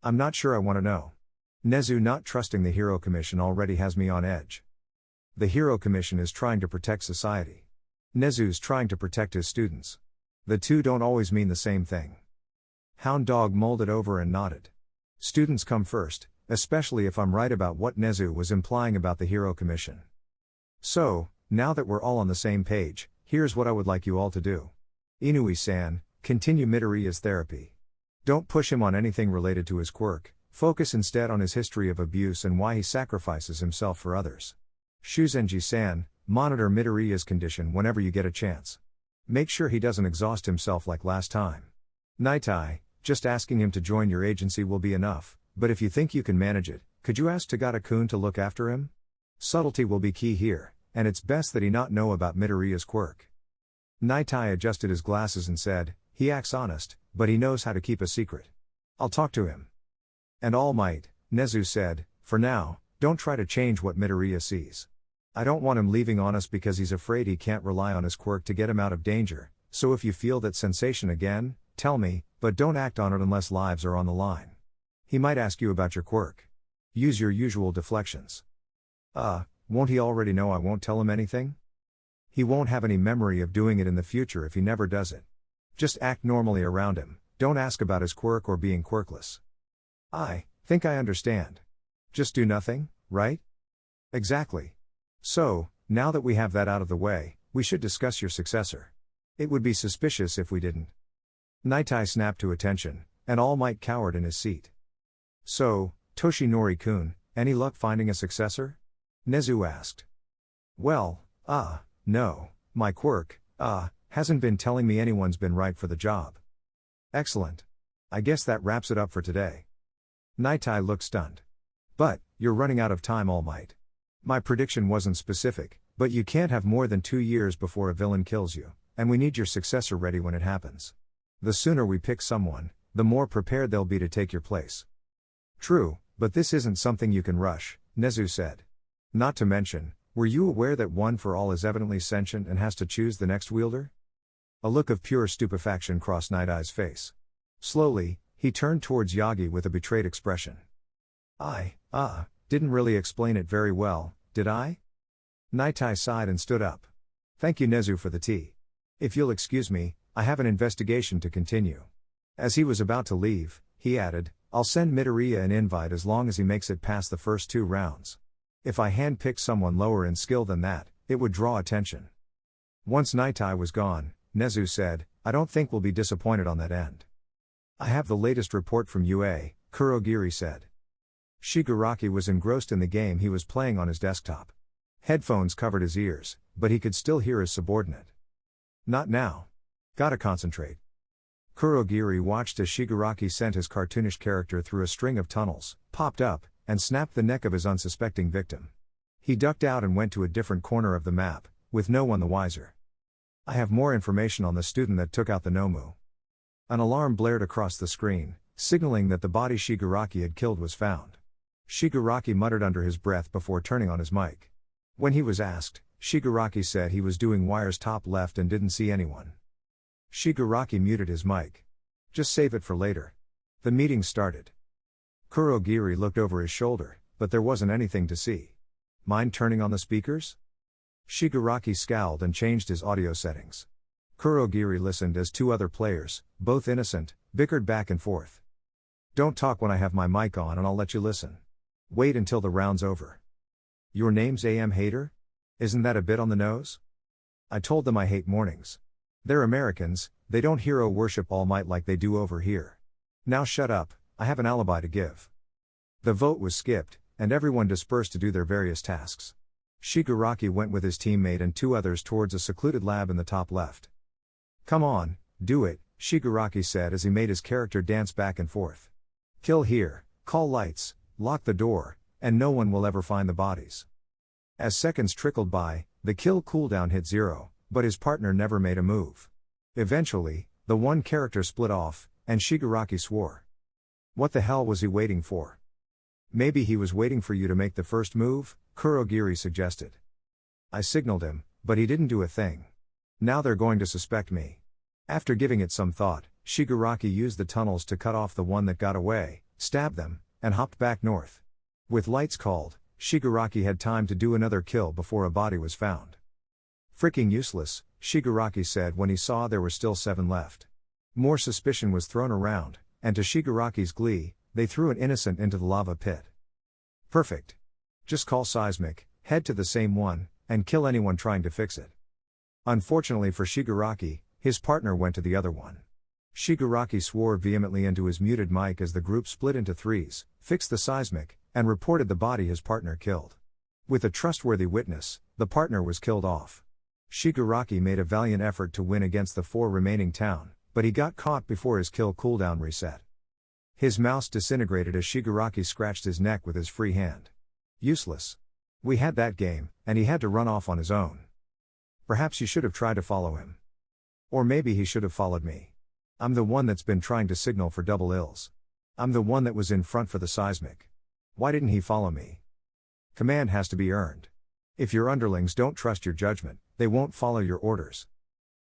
I'm not sure I want to know. Nezu not trusting the Hero Commission already has me on edge. The Hero Commission is trying to protect society. Nezu's trying to protect his students. The two don't always mean the same thing. Hound Dog molded over and nodded. Students come first, especially if I'm right about what Nezu was implying about the Hero Commission. So, now that we're all on the same page, here's what I would like you all to do. Inui-san, continue Midoriya's therapy. Don't push him on anything related to his quirk, focus instead on his history of abuse and why he sacrifices himself for others. Shuzenji-san, monitor Midoriya's condition whenever you get a chance. Make sure he doesn't exhaust himself like last time. Nightai, just asking him to join your agency will be enough, but if you think you can manage it, could you ask Tagata-kun to look after him? Subtlety will be key here, and it's best that he not know about Midoriya's quirk. Nightai adjusted his glasses and said, he acts honest, but he knows how to keep a secret. I'll talk to him. And All Might, Nezu said, for now, don't try to change what Midoriya sees. I don't want him leaving on us because he's afraid he can't rely on his quirk to get him out of danger, so if you feel that sensation again, tell me, but don't act on it unless lives are on the line. He might ask you about your quirk. Use your usual deflections. Won't he already know I won't tell him anything? He won't have any memory of doing it in the future if he never does it. Just act normally around him, don't ask about his quirk or being quirkless. I think I understand. Just do nothing, right? Exactly. So, now that we have that out of the way, we should discuss your successor. It would be suspicious if we didn't. Nightai snapped to attention, and All Might cowered in his seat. So, Toshinori-kun, any luck finding a successor? Nezu asked. Well, no, my quirk, hasn't been telling me anyone's been right for the job. Excellent. I guess that wraps it up for today. Nightai looked stunned. But, you're running out of time, All Might. My prediction wasn't specific, but you can't have more than 2 years before a villain kills you, and we need your successor ready when it happens. The sooner we pick someone, the more prepared they'll be to take your place. True, but this isn't something you can rush, Nezu said. Not to mention, were you aware that One for All is evidently sentient and has to choose the next wielder? A look of pure stupefaction crossed Night-Eye's face. Slowly, he turned towards Yagi with a betrayed expression. I didn't really explain it very well, did I? Night-Eye sighed and stood up. Thank you, Nezu, for the tea. If you'll excuse me, I have an investigation to continue. As he was about to leave, he added, I'll send Midoriya an invite as long as he makes it past the first 2 rounds. If I handpick someone lower in skill than that, it would draw attention. Once Night-Eye was gone, Nezu said, I don't think we'll be disappointed on that end. I have the latest report from UA, Kurogiri said. Shigaraki was engrossed in the game he was playing on his desktop. Headphones covered his ears, but he could still hear his subordinate. Not now. Gotta concentrate. Kurogiri watched as Shigaraki sent his cartoonish character through a string of tunnels, popped up, and snapped the neck of his unsuspecting victim. He ducked out and went to a different corner of the map, with no one the wiser. I have more information on the student that took out the Nomu. An alarm blared across the screen, signaling that the body Shigaraki had killed was found. Shigaraki muttered under his breath before turning on his mic. When he was asked, Shigaraki said he was doing wires top left and didn't see anyone. Shigaraki muted his mic. Just save it for later. The meeting started. Kurogiri looked over his shoulder, but there wasn't anything to see. Mind turning on the speakers? Shigaraki scowled and changed his audio settings. Kurogiri listened as 2 other players, both innocent, bickered back and forth. Don't talk when I have my mic on and I'll let you listen. Wait until the round's over. Your name's AM Hater? Isn't that a bit on the nose? I told them I hate mornings. They're Americans, they don't hero worship All Might like they do over here. Now shut up, I have an alibi to give. The vote was skipped, and everyone dispersed to do their various tasks. Shigaraki went with his teammate and 2 others towards a secluded lab in the top left. Come on, do it, Shigaraki said as he made his character dance back and forth. Kill here, call lights, lock the door, and no one will ever find the bodies. As seconds trickled by, the kill cooldown hit 0, but his partner never made a move. Eventually, the one character split off, and Shigaraki swore. What the hell was he waiting for? Maybe he was waiting for you to make the first move, Kurogiri suggested. I signaled him, but he didn't do a thing. Now they're going to suspect me. After giving it some thought, Shigaraki used the tunnels to cut off the one that got away, stabbed them, and hopped back north. With lights called, Shigaraki had time to do another kill before a body was found. Freaking useless, Shigaraki said when he saw there were still 7 left. More suspicion was thrown around, and to Shigaraki's glee, they threw an innocent into the lava pit. Perfect. Just call seismic, head to the same one, and kill anyone trying to fix it. Unfortunately for Shigaraki, his partner went to the other one. Shigaraki swore vehemently into his muted mic as the group split into 3s, fixed the seismic, and reported the body his partner killed. With a trustworthy witness, the partner was killed off. Shigaraki made a valiant effort to win against the 4 remaining town, but he got caught before his kill cooldown reset. His mouse disintegrated as Shigaraki scratched his neck with his free hand. Useless. We had that game, and he had to run off on his own. Perhaps you should have tried to follow him. Or maybe he should have followed me. I'm the one that's been trying to signal for double ills. I'm the one that was in front for the seismic. Why didn't he follow me? Command has to be earned. If your underlings don't trust your judgment, they won't follow your orders.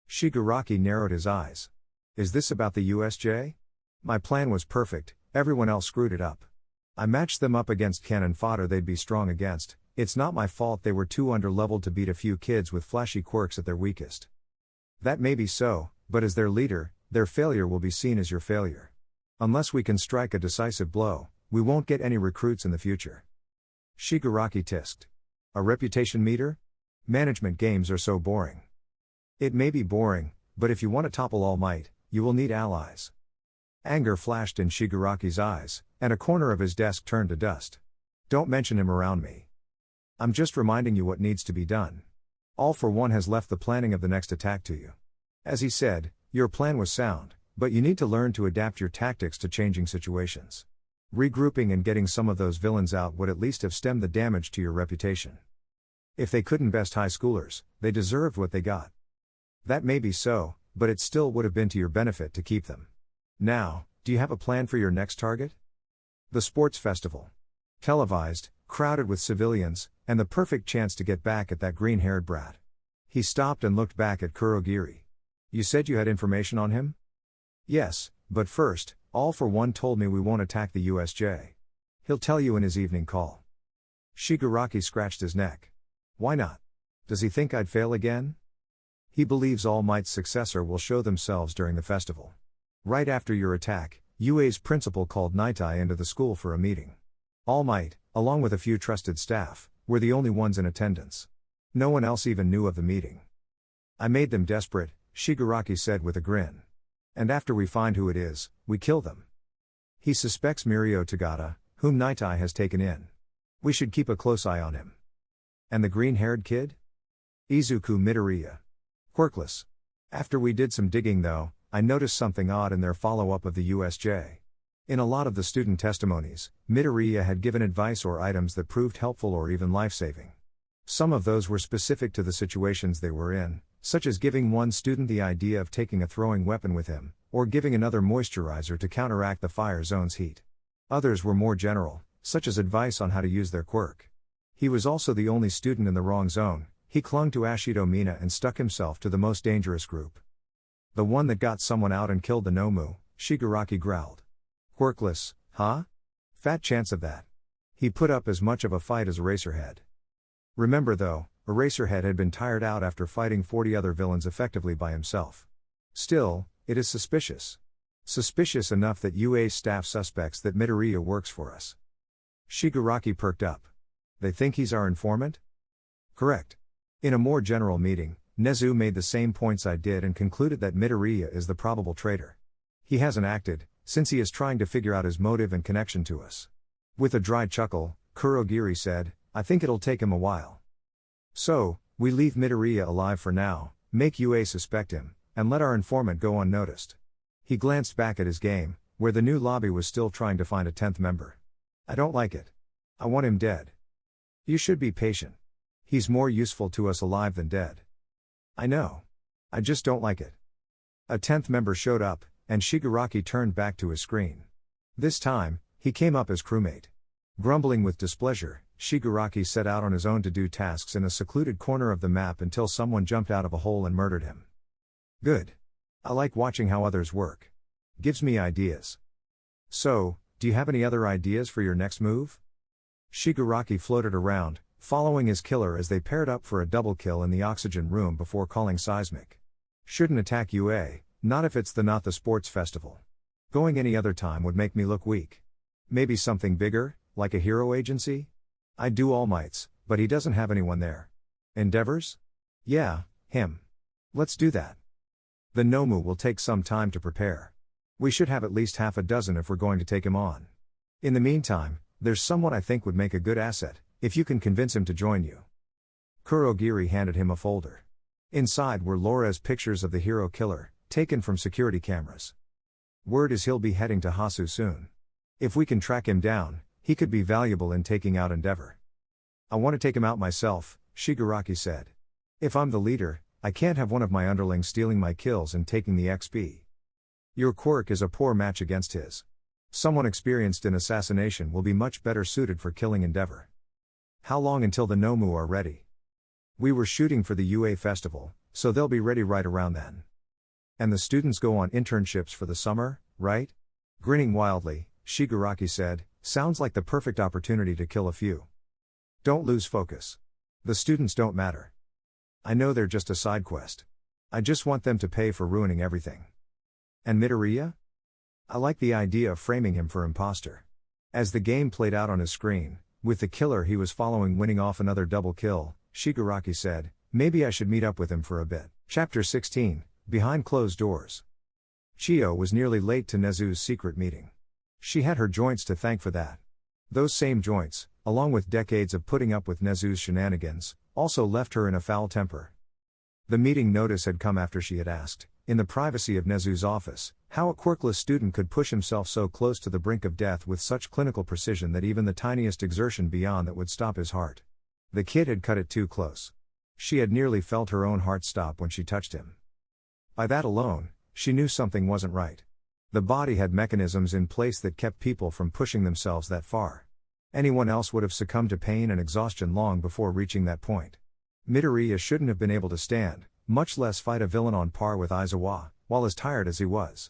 Shigaraki narrowed his eyes. Is this about the USJ? My plan was perfect, everyone else screwed it up. I matched them up against cannon fodder they'd be strong against. It's not my fault they were too underleveled to beat a few kids with flashy quirks at their weakest. That may be so, but as their leader, their failure will be seen as your failure. Unless we can strike a decisive blow, we won't get any recruits in the future. Shigaraki tisked. A reputation meter? Management games are so boring. It may be boring, but if you want to topple All Might, you will need allies. Anger flashed in Shigaraki's eyes, and a corner of his desk turned to dust. Don't mention him around me. I'm just reminding you what needs to be done. All for One has left the planning of the next attack to you. As he said, your plan was sound, but you need to learn to adapt your tactics to changing situations. Regrouping and getting some of those villains out would at least have stemmed the damage to your reputation. If they couldn't best high schoolers, they deserved what they got. That may be so, but it still would have been to your benefit to keep them. Now, do you have a plan for your next target? The sports festival. Televised, crowded with civilians, and the perfect chance to get back at that green-haired brat. He stopped and looked back at Kurogiri. You said you had information on him? Yes, but first, All for One told me we won't attack the USJ. He'll tell you in his evening call. Shigaraki scratched his neck. Why not? Does he think I'd fail again? He believes All Might's successor will show themselves during the festival. Right after your attack, UA's principal called Nitai into the school for a meeting. All Might, along with a few trusted staff, were the only ones in attendance. No one else even knew of the meeting. I made them desperate, Shigaraki said with a grin. And after we find who it is, we kill them. He suspects Mirio Tagata, whom Nitai has taken in. We should keep a close eye on him. And the green-haired kid? Izuku Midoriya. Quirkless. After we did some digging though, I noticed something odd in their follow-up of the USJ. In a lot of the student testimonies, Midoriya had given advice or items that proved helpful or even life-saving. Some of those were specific to the situations they were in, such as giving one student the idea of taking a throwing weapon with him, or giving another moisturizer to counteract the fire zone's heat. Others were more general, such as advice on how to use their quirk. He was also the only student in the wrong zone. He clung to Ashido Mina and stuck himself to the most dangerous group. The one that got someone out and killed the Nomu, Shigaraki growled. Quirkless, huh? Fat chance of that. He put up as much of a fight as Eraserhead. Remember though, Eraserhead had been tired out after fighting 40 other villains effectively by himself. Still, it is suspicious. Suspicious enough that UA's staff suspects that Midoriya works for us. Shigaraki perked up. They think he's our informant? Correct. In a more general meeting, Nezu made the same points I did and concluded that Midoriya is the probable traitor. He hasn't acted, since he is trying to figure out his motive and connection to us. With a dry chuckle, Kurogiri said, I think it'll take him a while. So, we leave Midoriya alive for now, make UA suspect him, and let our informant go unnoticed. He glanced back at his game, where the new lobby was still trying to find a 10th member. I don't like it. I want him dead. You should be patient. He's more useful to us alive than dead. I know. I just don't like it. A 10th member showed up, and Shigaraki turned back to his screen. This time, he came up as crewmate. Grumbling with displeasure, Shigaraki set out on his own to do tasks in a secluded corner of the map until someone jumped out of a hole and murdered him. Good. I like watching how others work. Gives me ideas. So, do you have any other ideas for your next move? Shigaraki floated around, following his killer as they paired up for a double kill in the oxygen room before calling seismic. Shouldn't attack UA, not if it's not the sports festival. Going any other time would make me look weak. Maybe something bigger, like a hero agency? I'd do All Might's, but he doesn't have anyone there. Endeavors? Yeah, him. Let's do that. The Nomu will take some time to prepare. We should have at least half a dozen if we're going to take him on. In the meantime, there's someone I think would make a good asset, if you can convince him to join you. Kurogiri handed him a folder. Inside were Laura's pictures of the hero killer, taken from security cameras. Word is he'll be heading to Hasu soon. If we can track him down, he could be valuable in taking out Endeavor. I want to take him out myself, Shigaraki said. If I'm the leader, I can't have one of my underlings stealing my kills and taking the XP. Your quirk is a poor match against his. Someone experienced in assassination will be much better suited for killing Endeavor. How long until the Nomu are ready? We were shooting for the UA festival, so they'll be ready right around then. And the students go on internships for the summer, right? Grinning wildly, Shigaraki said, sounds like the perfect opportunity to kill a few. Don't lose focus. The students don't matter. I know they're just a side quest. I just want them to pay for ruining everything. And Midoriya? I like the idea of framing him for imposter. As the game played out on his screen, with the killer he was following winning off another double kill, Shigaraki said, maybe I should meet up with him for a bit. Chapter 16, Behind Closed Doors. Chiyo was nearly late to Nezu's secret meeting. She had her joints to thank for that. Those same joints, along with decades of putting up with Nezu's shenanigans, also left her in a foul temper. The meeting notice had come after she had asked, in the privacy of Nezu's office, how a quirkless student could push himself so close to the brink of death with such clinical precision that even the tiniest exertion beyond that would stop his heart. The kid had cut it too close. She had nearly felt her own heart stop when she touched him. By that alone, she knew something wasn't right. The body had mechanisms in place that kept people from pushing themselves that far. Anyone else would have succumbed to pain and exhaustion long before reaching that point. Midoriya shouldn't have been able to stand, much less fight a villain on par with Izuku, while as tired as he was.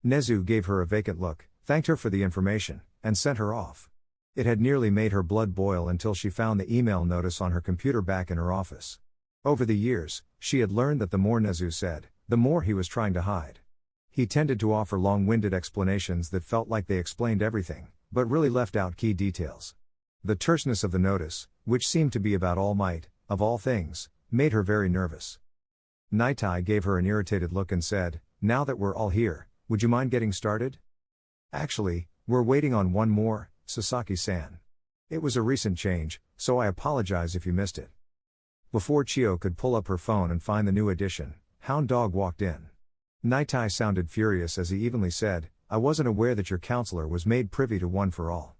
Nezu gave her a vacant look, thanked her for the information, and sent her off. It had nearly made her blood boil until she found the email notice on her computer back in her office. Over the years, she had learned that the more Nezu said, the more he was trying to hide. He tended to offer long-winded explanations that felt like they explained everything, but really left out key details. The terseness of the notice, which seemed to be about All Might, of all things, made her very nervous. Nightai gave her an irritated look and said, now that we're all here, would you mind getting started? Actually, we're waiting on one more, Sasaki-san. It was a recent change, so I apologize if you missed it. Before Chiyo could pull up her phone and find the new edition, Hound Dog walked in. Nightai sounded furious as he evenly said, I wasn't aware that your counselor was made privy to One for All.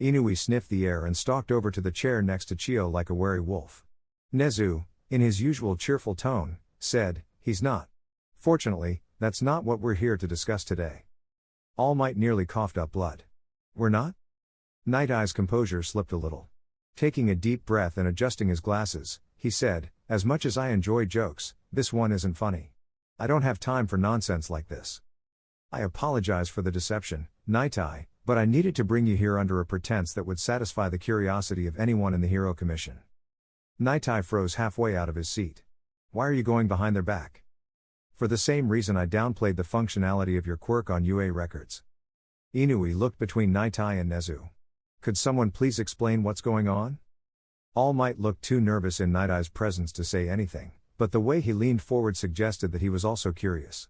Inui sniffed the air and stalked over to the chair next to Chiyo like a wary wolf. Nezu, in his usual cheerful tone, said, he's not. Fortunately, that's not what we're here to discuss today. All Might nearly coughed up blood. We're not? Night Eye's composure slipped a little. Taking a deep breath and adjusting his glasses, he said, as much as I enjoy jokes, this one isn't funny. I don't have time for nonsense like this. I apologize for the deception, Night Eye, but I needed to bring you here under a pretense that would satisfy the curiosity of anyone in the Hero Commission. Night Eye froze halfway out of his seat. Why are you going behind their back? For the same reason I downplayed the functionality of your quirk on UA records. Inui looked between Night Eye and Nezu. Could someone please explain what's going on? All Might looked too nervous in Night Eye's presence to say anything, but the way he leaned forward suggested that he was also curious.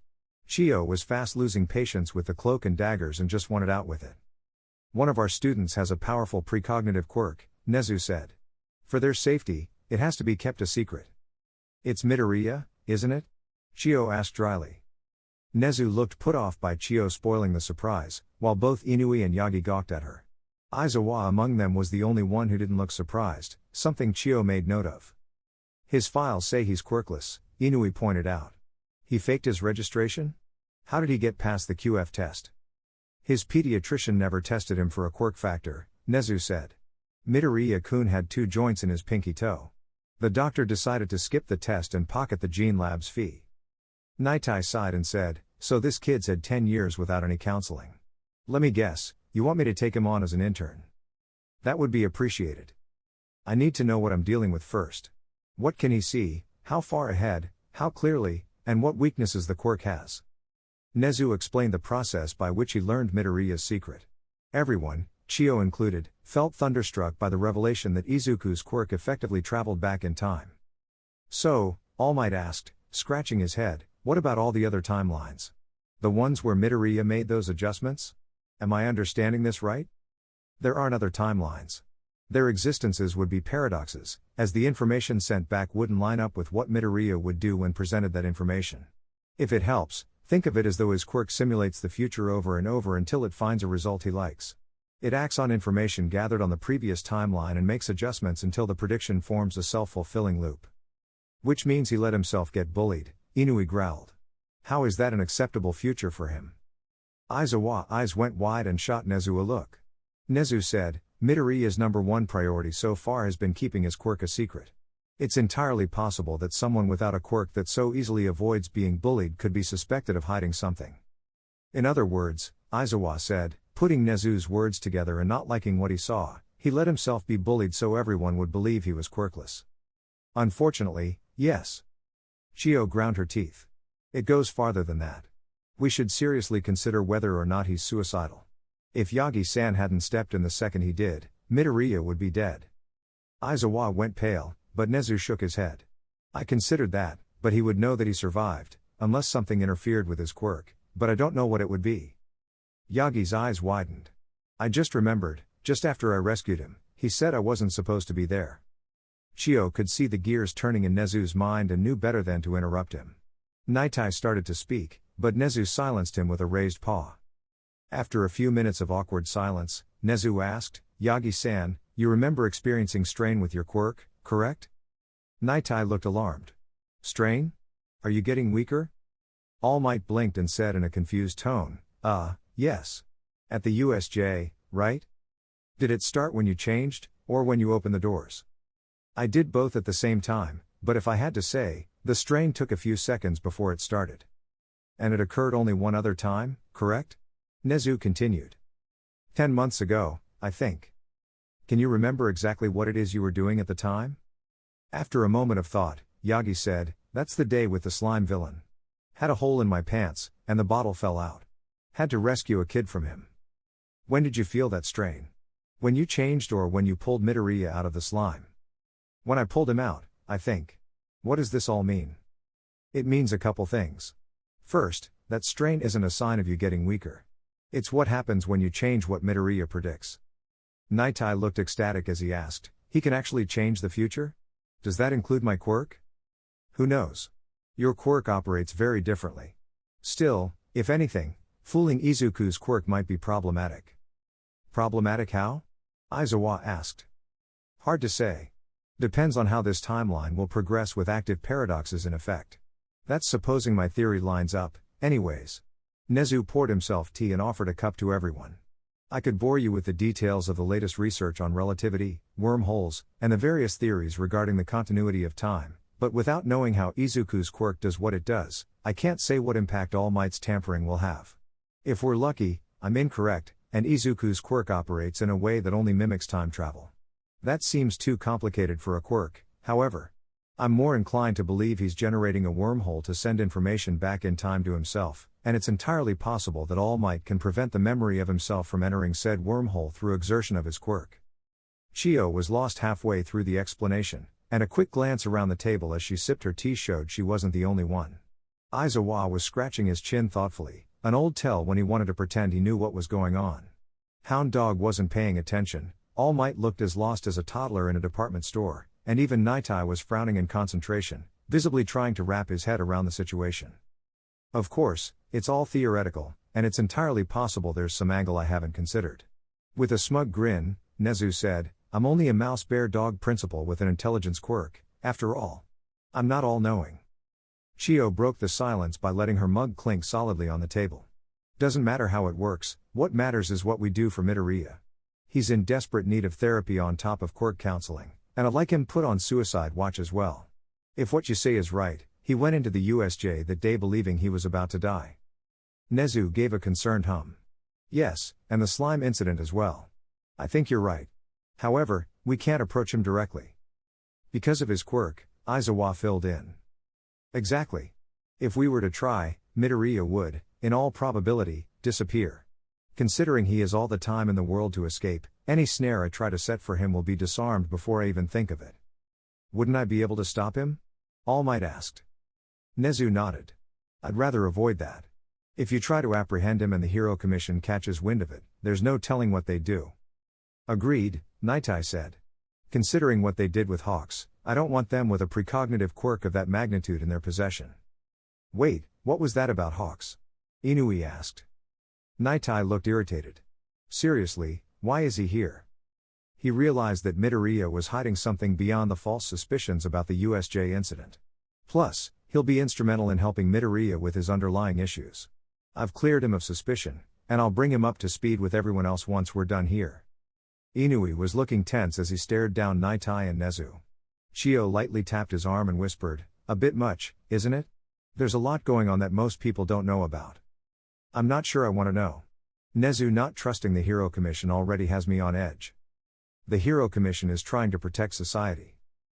Chiyo was fast losing patience with the cloak and daggers and just wanted out with it. One of our students has a powerful precognitive quirk, Nezu said. For their safety, it has to be kept a secret. It's Midoriya, isn't it? Chiyo asked dryly. Nezu looked put off by Chiyo spoiling the surprise, while both Inui and Yagi gawked at her. Aizawa among them was the only one who didn't look surprised, something Chiyo made note of. His files say he's quirkless, Inui pointed out. He faked his registration? How did he get past the QF test? His pediatrician never tested him for a quirk factor, Nezu said. Midoriya-kun had 2 joints in his pinky toe. The doctor decided to skip the test and pocket the gene lab's fee. Nightai sighed and said, so this kid's had 10 years without any counseling. Let me guess, you want me to take him on as an intern? That would be appreciated. I need to know what I'm dealing with first. What can he see, how far ahead, how clearly, and what weaknesses the quirk has. Nezu explained the process by which he learned Midoriya's secret. Everyone, Chiyo included, felt thunderstruck by the revelation that Izuku's quirk effectively traveled back in time. So, All Might asked, scratching his head, what about all the other timelines? The ones where Midoriya made those adjustments? Am I understanding this right? There aren't other timelines. Their existences would be paradoxes, as the information sent back wouldn't line up with what Midoriya would do when presented that information. If it helps, think of it as though his quirk simulates the future over and over until it finds a result he likes. It acts on information gathered on the previous timeline and makes adjustments until the prediction forms a self-fulfilling loop. Which means he let himself get bullied, Inui growled. How is that an acceptable future for him? Aizawa's eyes went wide and shot Nezu a look. Nezu said, Midoriya's number one priority so far has been keeping his quirk a secret. It's entirely possible that someone without a quirk that so easily avoids being bullied could be suspected of hiding something. In other words, Aizawa said, putting Nezu's words together and not liking what he saw, he let himself be bullied so everyone would believe he was quirkless. Unfortunately, yes. Chio ground her teeth. It goes farther than that. We should seriously consider whether or not he's suicidal. If Yagi-san hadn't stepped in the second he did, Midoriya would be dead. Aizawa went pale, but Nezu shook his head. I considered that, but he would know that he survived, unless something interfered with his quirk, but I don't know what it would be. Yagi's eyes widened. I just remembered, just after I rescued him, he said I wasn't supposed to be there. Chio could see the gears turning in Nezu's mind and knew better than to interrupt him. Naitai started to speak, but Nezu silenced him with a raised paw. After a few minutes of awkward silence, Nezu asked, Yagi-san, you remember experiencing strain with your quirk, correct? Naitai looked alarmed. Strain? Are you getting weaker? All Might blinked and said in a confused tone, yes. At the USJ, right? Did it start when you changed, or when you opened the doors? I did both at the same time, but if I had to say, the strain took a few seconds before it started. And it occurred only one other time, correct? Nezu continued. 10 months ago, I think. Can you remember exactly what it is you were doing at the time? After a moment of thought, Yagi said, that's the day with the slime villain. Had a hole in my pants, and the bottle fell out. Had to rescue a kid from him. When did you feel that strain? When you changed or when you pulled Midoriya out of the slime? When I pulled him out, I think. What does this all mean? It means a couple things. First, that strain isn't a sign of you getting weaker. It's what happens when you change what Midoriya predicts. Naitai looked ecstatic as he asked, he can actually change the future? Does that include my quirk? Who knows? Your quirk operates very differently. Still, if anything, fooling Izuku's quirk might be problematic. Problematic how? Aizawa asked. Hard to say. Depends on how this timeline will progress with active paradoxes in effect. That's supposing my theory lines up, anyways. Nezu poured himself tea and offered a cup to everyone. I could bore you with the details of the latest research on relativity, wormholes, and the various theories regarding the continuity of time, but without knowing how Izuku's quirk does what it does, I can't say what impact All Might's tampering will have. If we're lucky, I'm incorrect, and Izuku's quirk operates in a way that only mimics time travel. That seems too complicated for a quirk, however. I'm more inclined to believe he's generating a wormhole to send information back in time to himself, and it's entirely possible that All Might can prevent the memory of himself from entering said wormhole through exertion of his quirk. Chio was lost halfway through the explanation, and a quick glance around the table as she sipped her tea showed she wasn't the only one. Aizawa was scratching his chin thoughtfully, an old tell when he wanted to pretend he knew what was going on. Hound Dog wasn't paying attention. All Might looked as lost as a toddler in a department store, and even Naitai was frowning in concentration, visibly trying to wrap his head around the situation. Of course, it's all theoretical, and it's entirely possible there's some angle I haven't considered. With a smug grin, Nezu said, I'm only a mouse-bear-dog principal with an intelligence quirk, after all. I'm not all-knowing. Chio broke the silence by letting her mug clink solidly on the table. Doesn't matter how it works, what matters is what we do for Midoriya. He's in desperate need of therapy on top of quirk counseling, and I'd like him put on suicide watch as well. If what you say is right, he went into the USJ that day believing he was about to die. Nezu gave a concerned hum. Yes, and the slime incident as well. I think you're right. However, we can't approach him directly. Because of his quirk, Aizawa filled in. Exactly. If we were to try, Midoriya would, in all probability, disappear. Considering he has all the time in the world to escape, any snare I try to set for him will be disarmed before I even think of it. Wouldn't I be able to stop him? All Might asked. Nezu nodded. I'd rather avoid that. If you try to apprehend him and the Hero Commission catches wind of it, there's no telling what they'd do. Agreed, Naitai said. Considering what they did with Hawks, I don't want them with a precognitive quirk of that magnitude in their possession. Wait, what was that about hawks? Inui asked. Naitai looked irritated. Seriously, why is he here? He realized that Midoriya was hiding something beyond the false suspicions about the USJ incident. Plus, he'll be instrumental in helping Midoriya with his underlying issues. I've cleared him of suspicion, and I'll bring him up to speed with everyone else once we're done here. Inui was looking tense as he stared down Naitai and Nezu. Chio lightly tapped his arm and whispered, "A bit much, isn't it? There's a lot going on that most people don't know about." "I'm not sure I want to know. Nezu not trusting the Hero Commission already has me on edge." The Hero Commission is trying to protect society.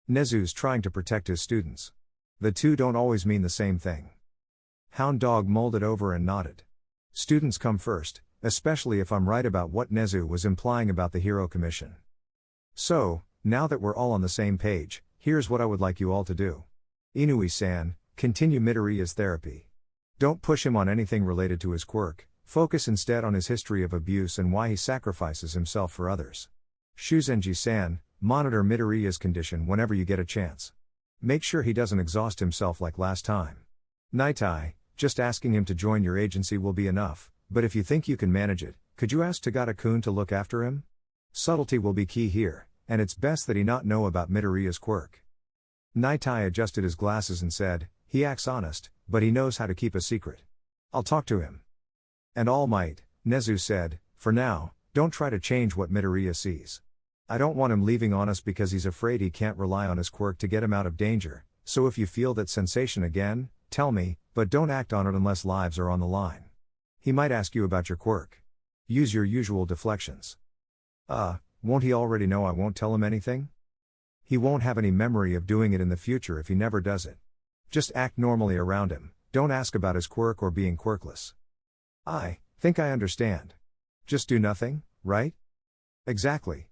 Nezu's trying to protect his students. The two don't always mean the same thing. Hound Dog molded over and nodded. Students come first, especially if I'm right about what Nezu was implying about the Hero Commission. So, now that we're all on the same page, here's what I would like you all to do. Inui-san, continue Midoriya's therapy. Don't push him on anything related to his quirk, focus instead on his history of abuse and why he sacrifices himself for others. Shuzenji-san, monitor Midoriya's condition whenever you get a chance. Make sure he doesn't exhaust himself like last time. Naitai, just asking him to join your agency will be enough, but if you think you can manage it, could you ask Tagata-kun to look after him? Subtlety will be key here, and it's best that he not know about Midoriya's quirk. Naitai adjusted his glasses and said, he acts honest, but he knows how to keep a secret. I'll talk to him. And All Might, Nezu said, for now, don't try to change what Midoriya sees. I don't want him leaving on us because he's afraid he can't rely on his quirk to get him out of danger, so if you feel that sensation again, tell me, but don't act on it unless lives are on the line. He might ask you about your quirk. Use your usual deflections. Won't he already know I won't tell him anything? He won't have any memory of doing it in the future if he never does it. Just act normally around him, don't ask about his quirk or being quirkless. I think I understand. Just do nothing, right? Exactly.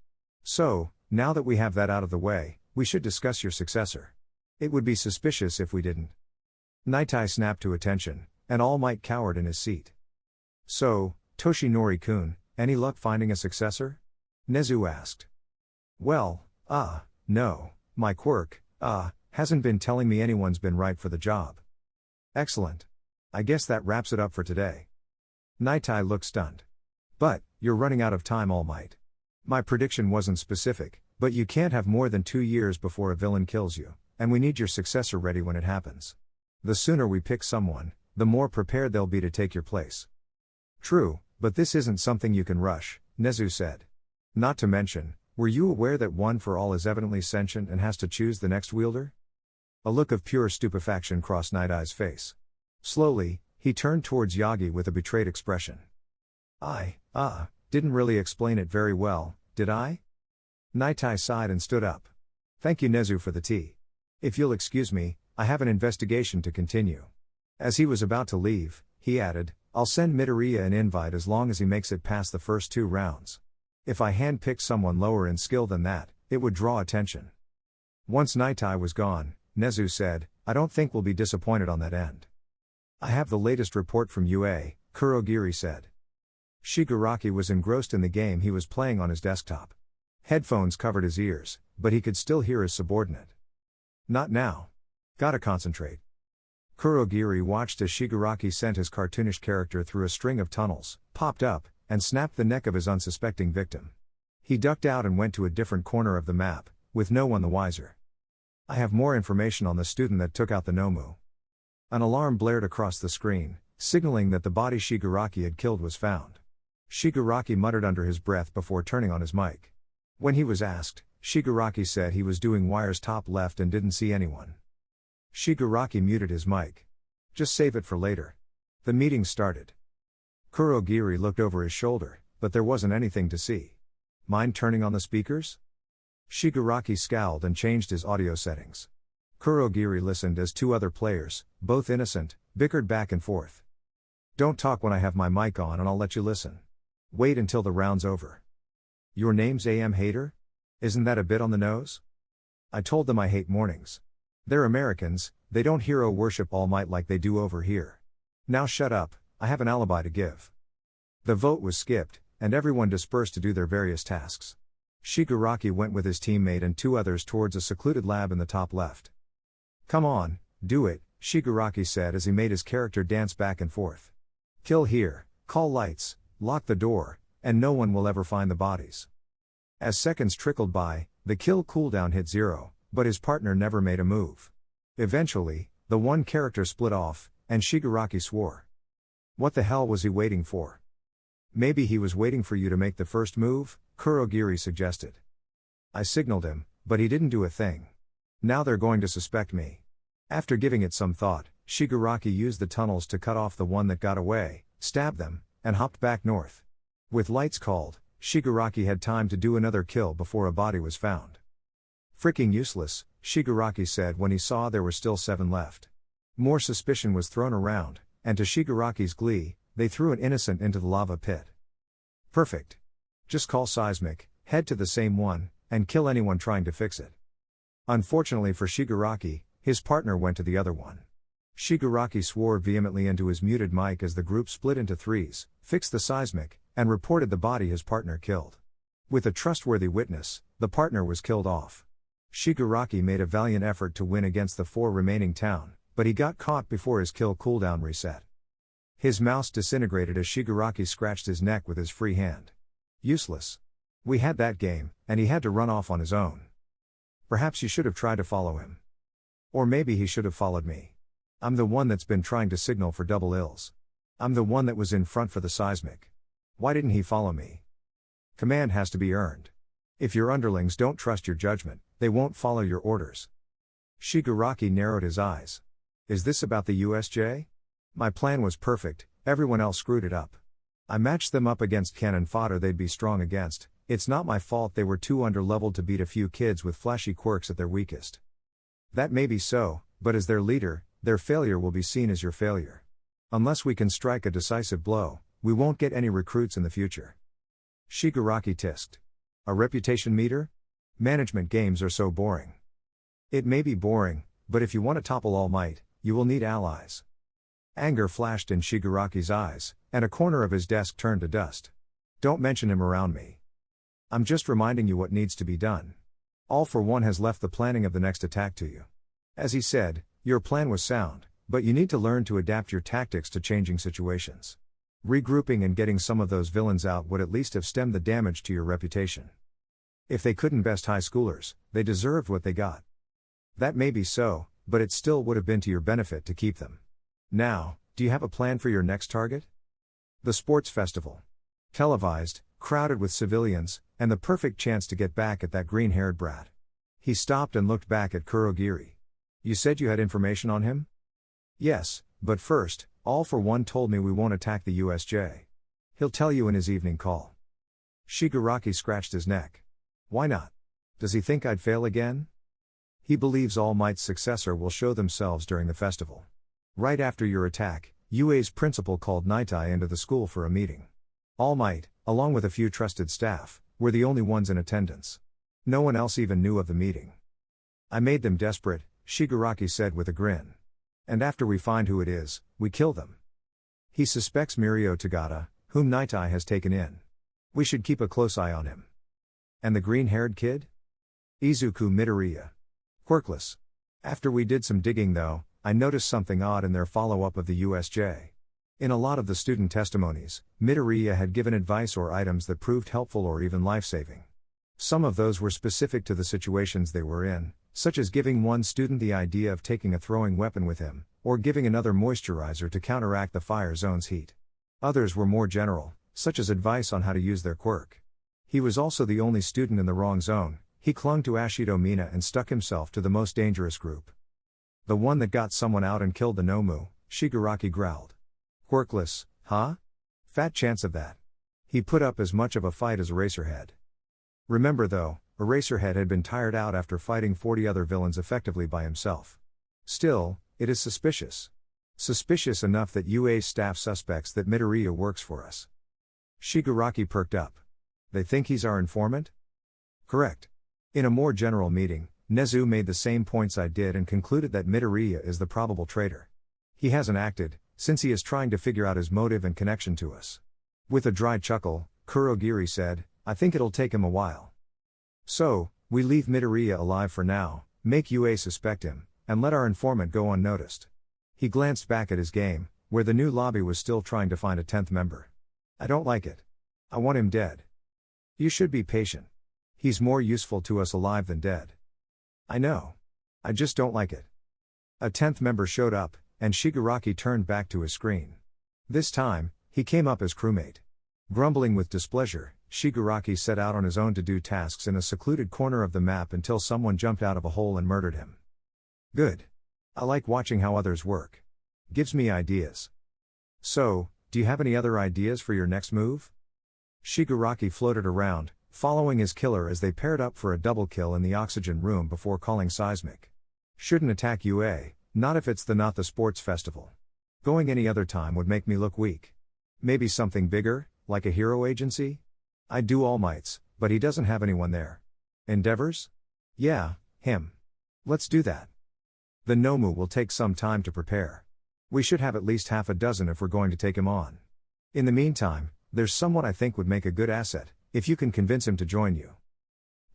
So, now that we have that out of the way, we should discuss your successor. It would be suspicious if we didn't. Naitai snapped to attention, and All Might cowered in his seat. So, Toshinori-kun, any luck finding a successor? Nezu asked. Well, no, my quirk, hasn't been telling me anyone's been right for the job. Excellent. I guess that wraps it up for today. Naitai looked stunned. But, you're running out of time, All Might. My prediction wasn't specific, but you can't have more than 2 years before a villain kills you, and we need your successor ready when it happens. The sooner we pick someone, the more prepared they'll be to take your place. True, but this isn't something you can rush, Nezu said. Not to mention, were you aware that One for All is evidently sentient and has to choose the next wielder? A look of pure stupefaction crossed Night-Eye's face. Slowly, he turned towards Yagi with a betrayed expression. I didn't really explain it very well, did I? Night-Eye sighed and stood up. Thank you Nezu for the tea. If you'll excuse me, I have an investigation to continue. As he was about to leave, he added, I'll send Midoriya an invite as long as he makes it past the first 2 rounds. If I handpick someone lower in skill than that, it would draw attention. Once Night-Eye was gone, Nezu said, I don't think we'll be disappointed on that end. I have the latest report from UA, Kurogiri said. Shigaraki was engrossed in the game he was playing on his desktop. Headphones covered his ears, but he could still hear his subordinate. Not now. Gotta concentrate. Kurogiri watched as Shigaraki sent his cartoonish character through a string of tunnels, popped up, and snapped the neck of his unsuspecting victim. He ducked out and went to a different corner of the map, with no one the wiser. I have more information on the student that took out the Nomu. An alarm blared across the screen, signaling that the body Shigaraki had killed was found. Shigaraki muttered under his breath before turning on his mic. When he was asked, Shigaraki said he was doing wires top left and didn't see anyone. Shigaraki muted his mic. Just save it for later. The meeting started. Kurogiri looked over his shoulder, but there wasn't anything to see. Mind turning on the speakers? Shigaraki scowled and changed his audio settings. Kurogiri listened as 2 other players, both innocent, bickered back and forth. Don't talk when I have my mic on and I'll let you listen. Wait until the round's over. Your name's AM Hater? Isn't that a bit on the nose? I told them I hate mornings. They're Americans, they don't hero worship All Might like they do over here. Now shut up, I have an alibi to give. The vote was skipped, and everyone dispersed to do their various tasks. Shigaraki went with his teammate and 2 others towards a secluded lab in the top left. Come on, do it, Shigaraki said as he made his character dance back and forth. Kill here, call lights, lock the door, and no one will ever find the bodies. As seconds trickled by, the kill cooldown hit 0, but his partner never made a move. Eventually, the one character split off, and Shigaraki swore. What the hell was he waiting for? Maybe he was waiting for you to make the first move, Kurogiri suggested. I signaled him, but he didn't do a thing. Now they're going to suspect me. After giving it some thought, Shigaraki used the tunnels to cut off the one that got away, stabbed them, and hopped back north. With lights called, Shigaraki had time to do another kill before a body was found. Freaking useless, Shigaraki said when he saw there were still 7 left. More suspicion was thrown around, and to Shigaraki's glee, they threw an innocent into the lava pit. Perfect. Just call seismic, head to the same one, and kill anyone trying to fix it. Unfortunately for Shigaraki, his partner went to the other one. Shigaraki swore vehemently into his muted mic as the group split into threes, fixed the seismic, and reported the body his partner killed. With a trustworthy witness, the partner was killed off. Shigaraki made a valiant effort to win against the 4 remaining town, but he got caught before his kill cooldown reset. His mouse disintegrated as Shigaraki scratched his neck with his free hand. Useless. We had that game, and he had to run off on his own. Perhaps you should have tried to follow him. Or maybe he should have followed me. I'm the one that's been trying to signal for double ills. I'm the one that was in front for the seismic. Why didn't he follow me? Command has to be earned. If your underlings don't trust your judgment, they won't follow your orders. Shigaraki narrowed his eyes. Is this about the USJ? My plan was perfect, everyone else screwed it up. I matched them up against cannon fodder they'd be strong against. It's not my fault they were too underleveled to beat a few kids with flashy quirks at their weakest. That may be so, but as their leader, their failure will be seen as your failure. Unless we can strike a decisive blow, we won't get any recruits in the future. Shigaraki tisked. A reputation meter? Management games are so boring. It may be boring, but if you want to topple All Might, you will need allies. Anger flashed in Shigaraki's eyes, and a corner of his desk turned to dust. Don't mention him around me. I'm just reminding you what needs to be done. All for One has left the planning of the next attack to you. As he said, your plan was sound, but you need to learn to adapt your tactics to changing situations. Regrouping and getting some of those villains out would at least have stemmed the damage to your reputation. If they couldn't best high schoolers, they deserved what they got. That may be so, but it still would have been to your benefit to keep them. Now, do you have a plan for your next target? The sports festival. Televised, crowded with civilians, and the perfect chance to get back at that green-haired brat. He stopped and looked back at Kurogiri. You said you had information on him? Yes, but first, All for One told me we won't attack the USJ. He'll tell you in his evening call. Shigaraki scratched his neck. Why not? Does he think I'd fail again? He believes All Might's successor will show themselves during the festival. Right after your attack, UA's principal called Nitai into the school for a meeting. All Might, along with a few trusted staff, were the only ones in attendance. No one else even knew of the meeting. I made them desperate, Shigaraki said with a grin. And after we find who it is, we kill them. He suspects Mirio Tagata, whom Nitai has taken in. We should keep a close eye on him. And the green-haired kid? Izuku Midoriya. Quirkless. After we did some digging though, I noticed something odd in their follow-up of the USJ. In a lot of the student testimonies, Midoriya had given advice or items that proved helpful or even life-saving. Some of those were specific to the situations they were in, such as giving one student the idea of taking a throwing weapon with him, or giving another moisturizer to counteract the fire zone's heat. Others were more general, such as advice on how to use their quirk. He was also the only student in the wrong zone. He clung to Ashido Mina and stuck himself to the most dangerous group. The one that got someone out and killed the Nomu, Shigaraki growled. Quirkless, huh? Fat chance of that. He put up as much of a fight as Eraserhead. Remember though, Eraserhead had been tired out after fighting 40 other villains effectively by himself. Still, it is suspicious. Suspicious enough that UA's staff suspects that Midoriya works for us. Shigaraki perked up. They think he's our informant? Correct. In a more general meeting, Nezu made the same points I did and concluded that Midoriya is the probable traitor. He hasn't acted, since he is trying to figure out his motive and connection to us. With a dry chuckle, Kurogiri said, I think it'll take him a while. So, we leave Midoriya alive for now, make UA suspect him, and let our informant go unnoticed. He glanced back at his game, where the new lobby was still trying to find a 10th member. I don't like it. I want him dead. You should be patient. He's more useful to us alive than dead. I know. I just don't like it. A 10th member showed up, and Shigaraki turned back to his screen. This time, he came up as crewmate. Grumbling with displeasure, Shigaraki set out on his own to do tasks in a secluded corner of the map until someone jumped out of a hole and murdered him. Good. I like watching how others work. Gives me ideas. So, do you have any other ideas for your next move? Shigaraki floated around, following his killer as they paired up for a double kill in the oxygen room before calling Seismic. Shouldn't attack UA, not if it's not the sports festival. Going any other time would make me look weak. Maybe something bigger, like a hero agency? I'd do All Mights, but he doesn't have anyone there. Endeavors? Yeah, him. Let's do that. The Nomu will take some time to prepare. We should have at least half a dozen if we're going to take him on. In the meantime, there's someone I think would make a good asset, if you can convince him to join you.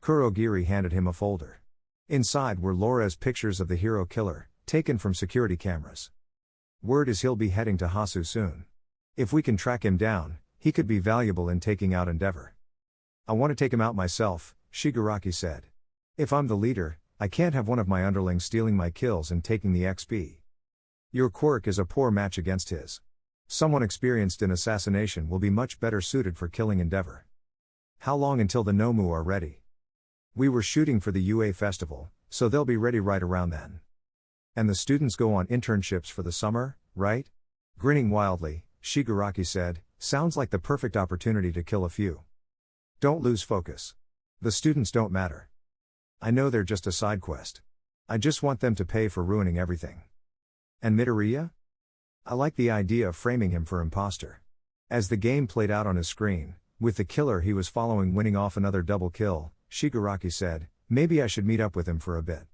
Kurogiri handed him a folder. Inside were Laura's pictures of the hero killer, taken from security cameras. Word is he'll be heading to Hasu soon. If we can track him down, he could be valuable in taking out Endeavor. I want to take him out myself, Shigaraki said. If I'm the leader, I can't have one of my underlings stealing my kills and taking the XP. Your quirk is a poor match against his. Someone experienced in assassination will be much better suited for killing Endeavor. How long until the Nomu are ready? We were shooting for the UA festival, so they'll be ready right around then. And the students go on internships for the summer, right? Grinning wildly, Shigaraki said, sounds like the perfect opportunity to kill a few. Don't lose focus. The students don't matter. I know they're just a side quest. I just want them to pay for ruining everything. And Midoriya? I like the idea of framing him for imposter. As the game played out on his screen, with the killer he was following winning off another double kill, Shigaraki said, maybe I should meet up with him for a bit.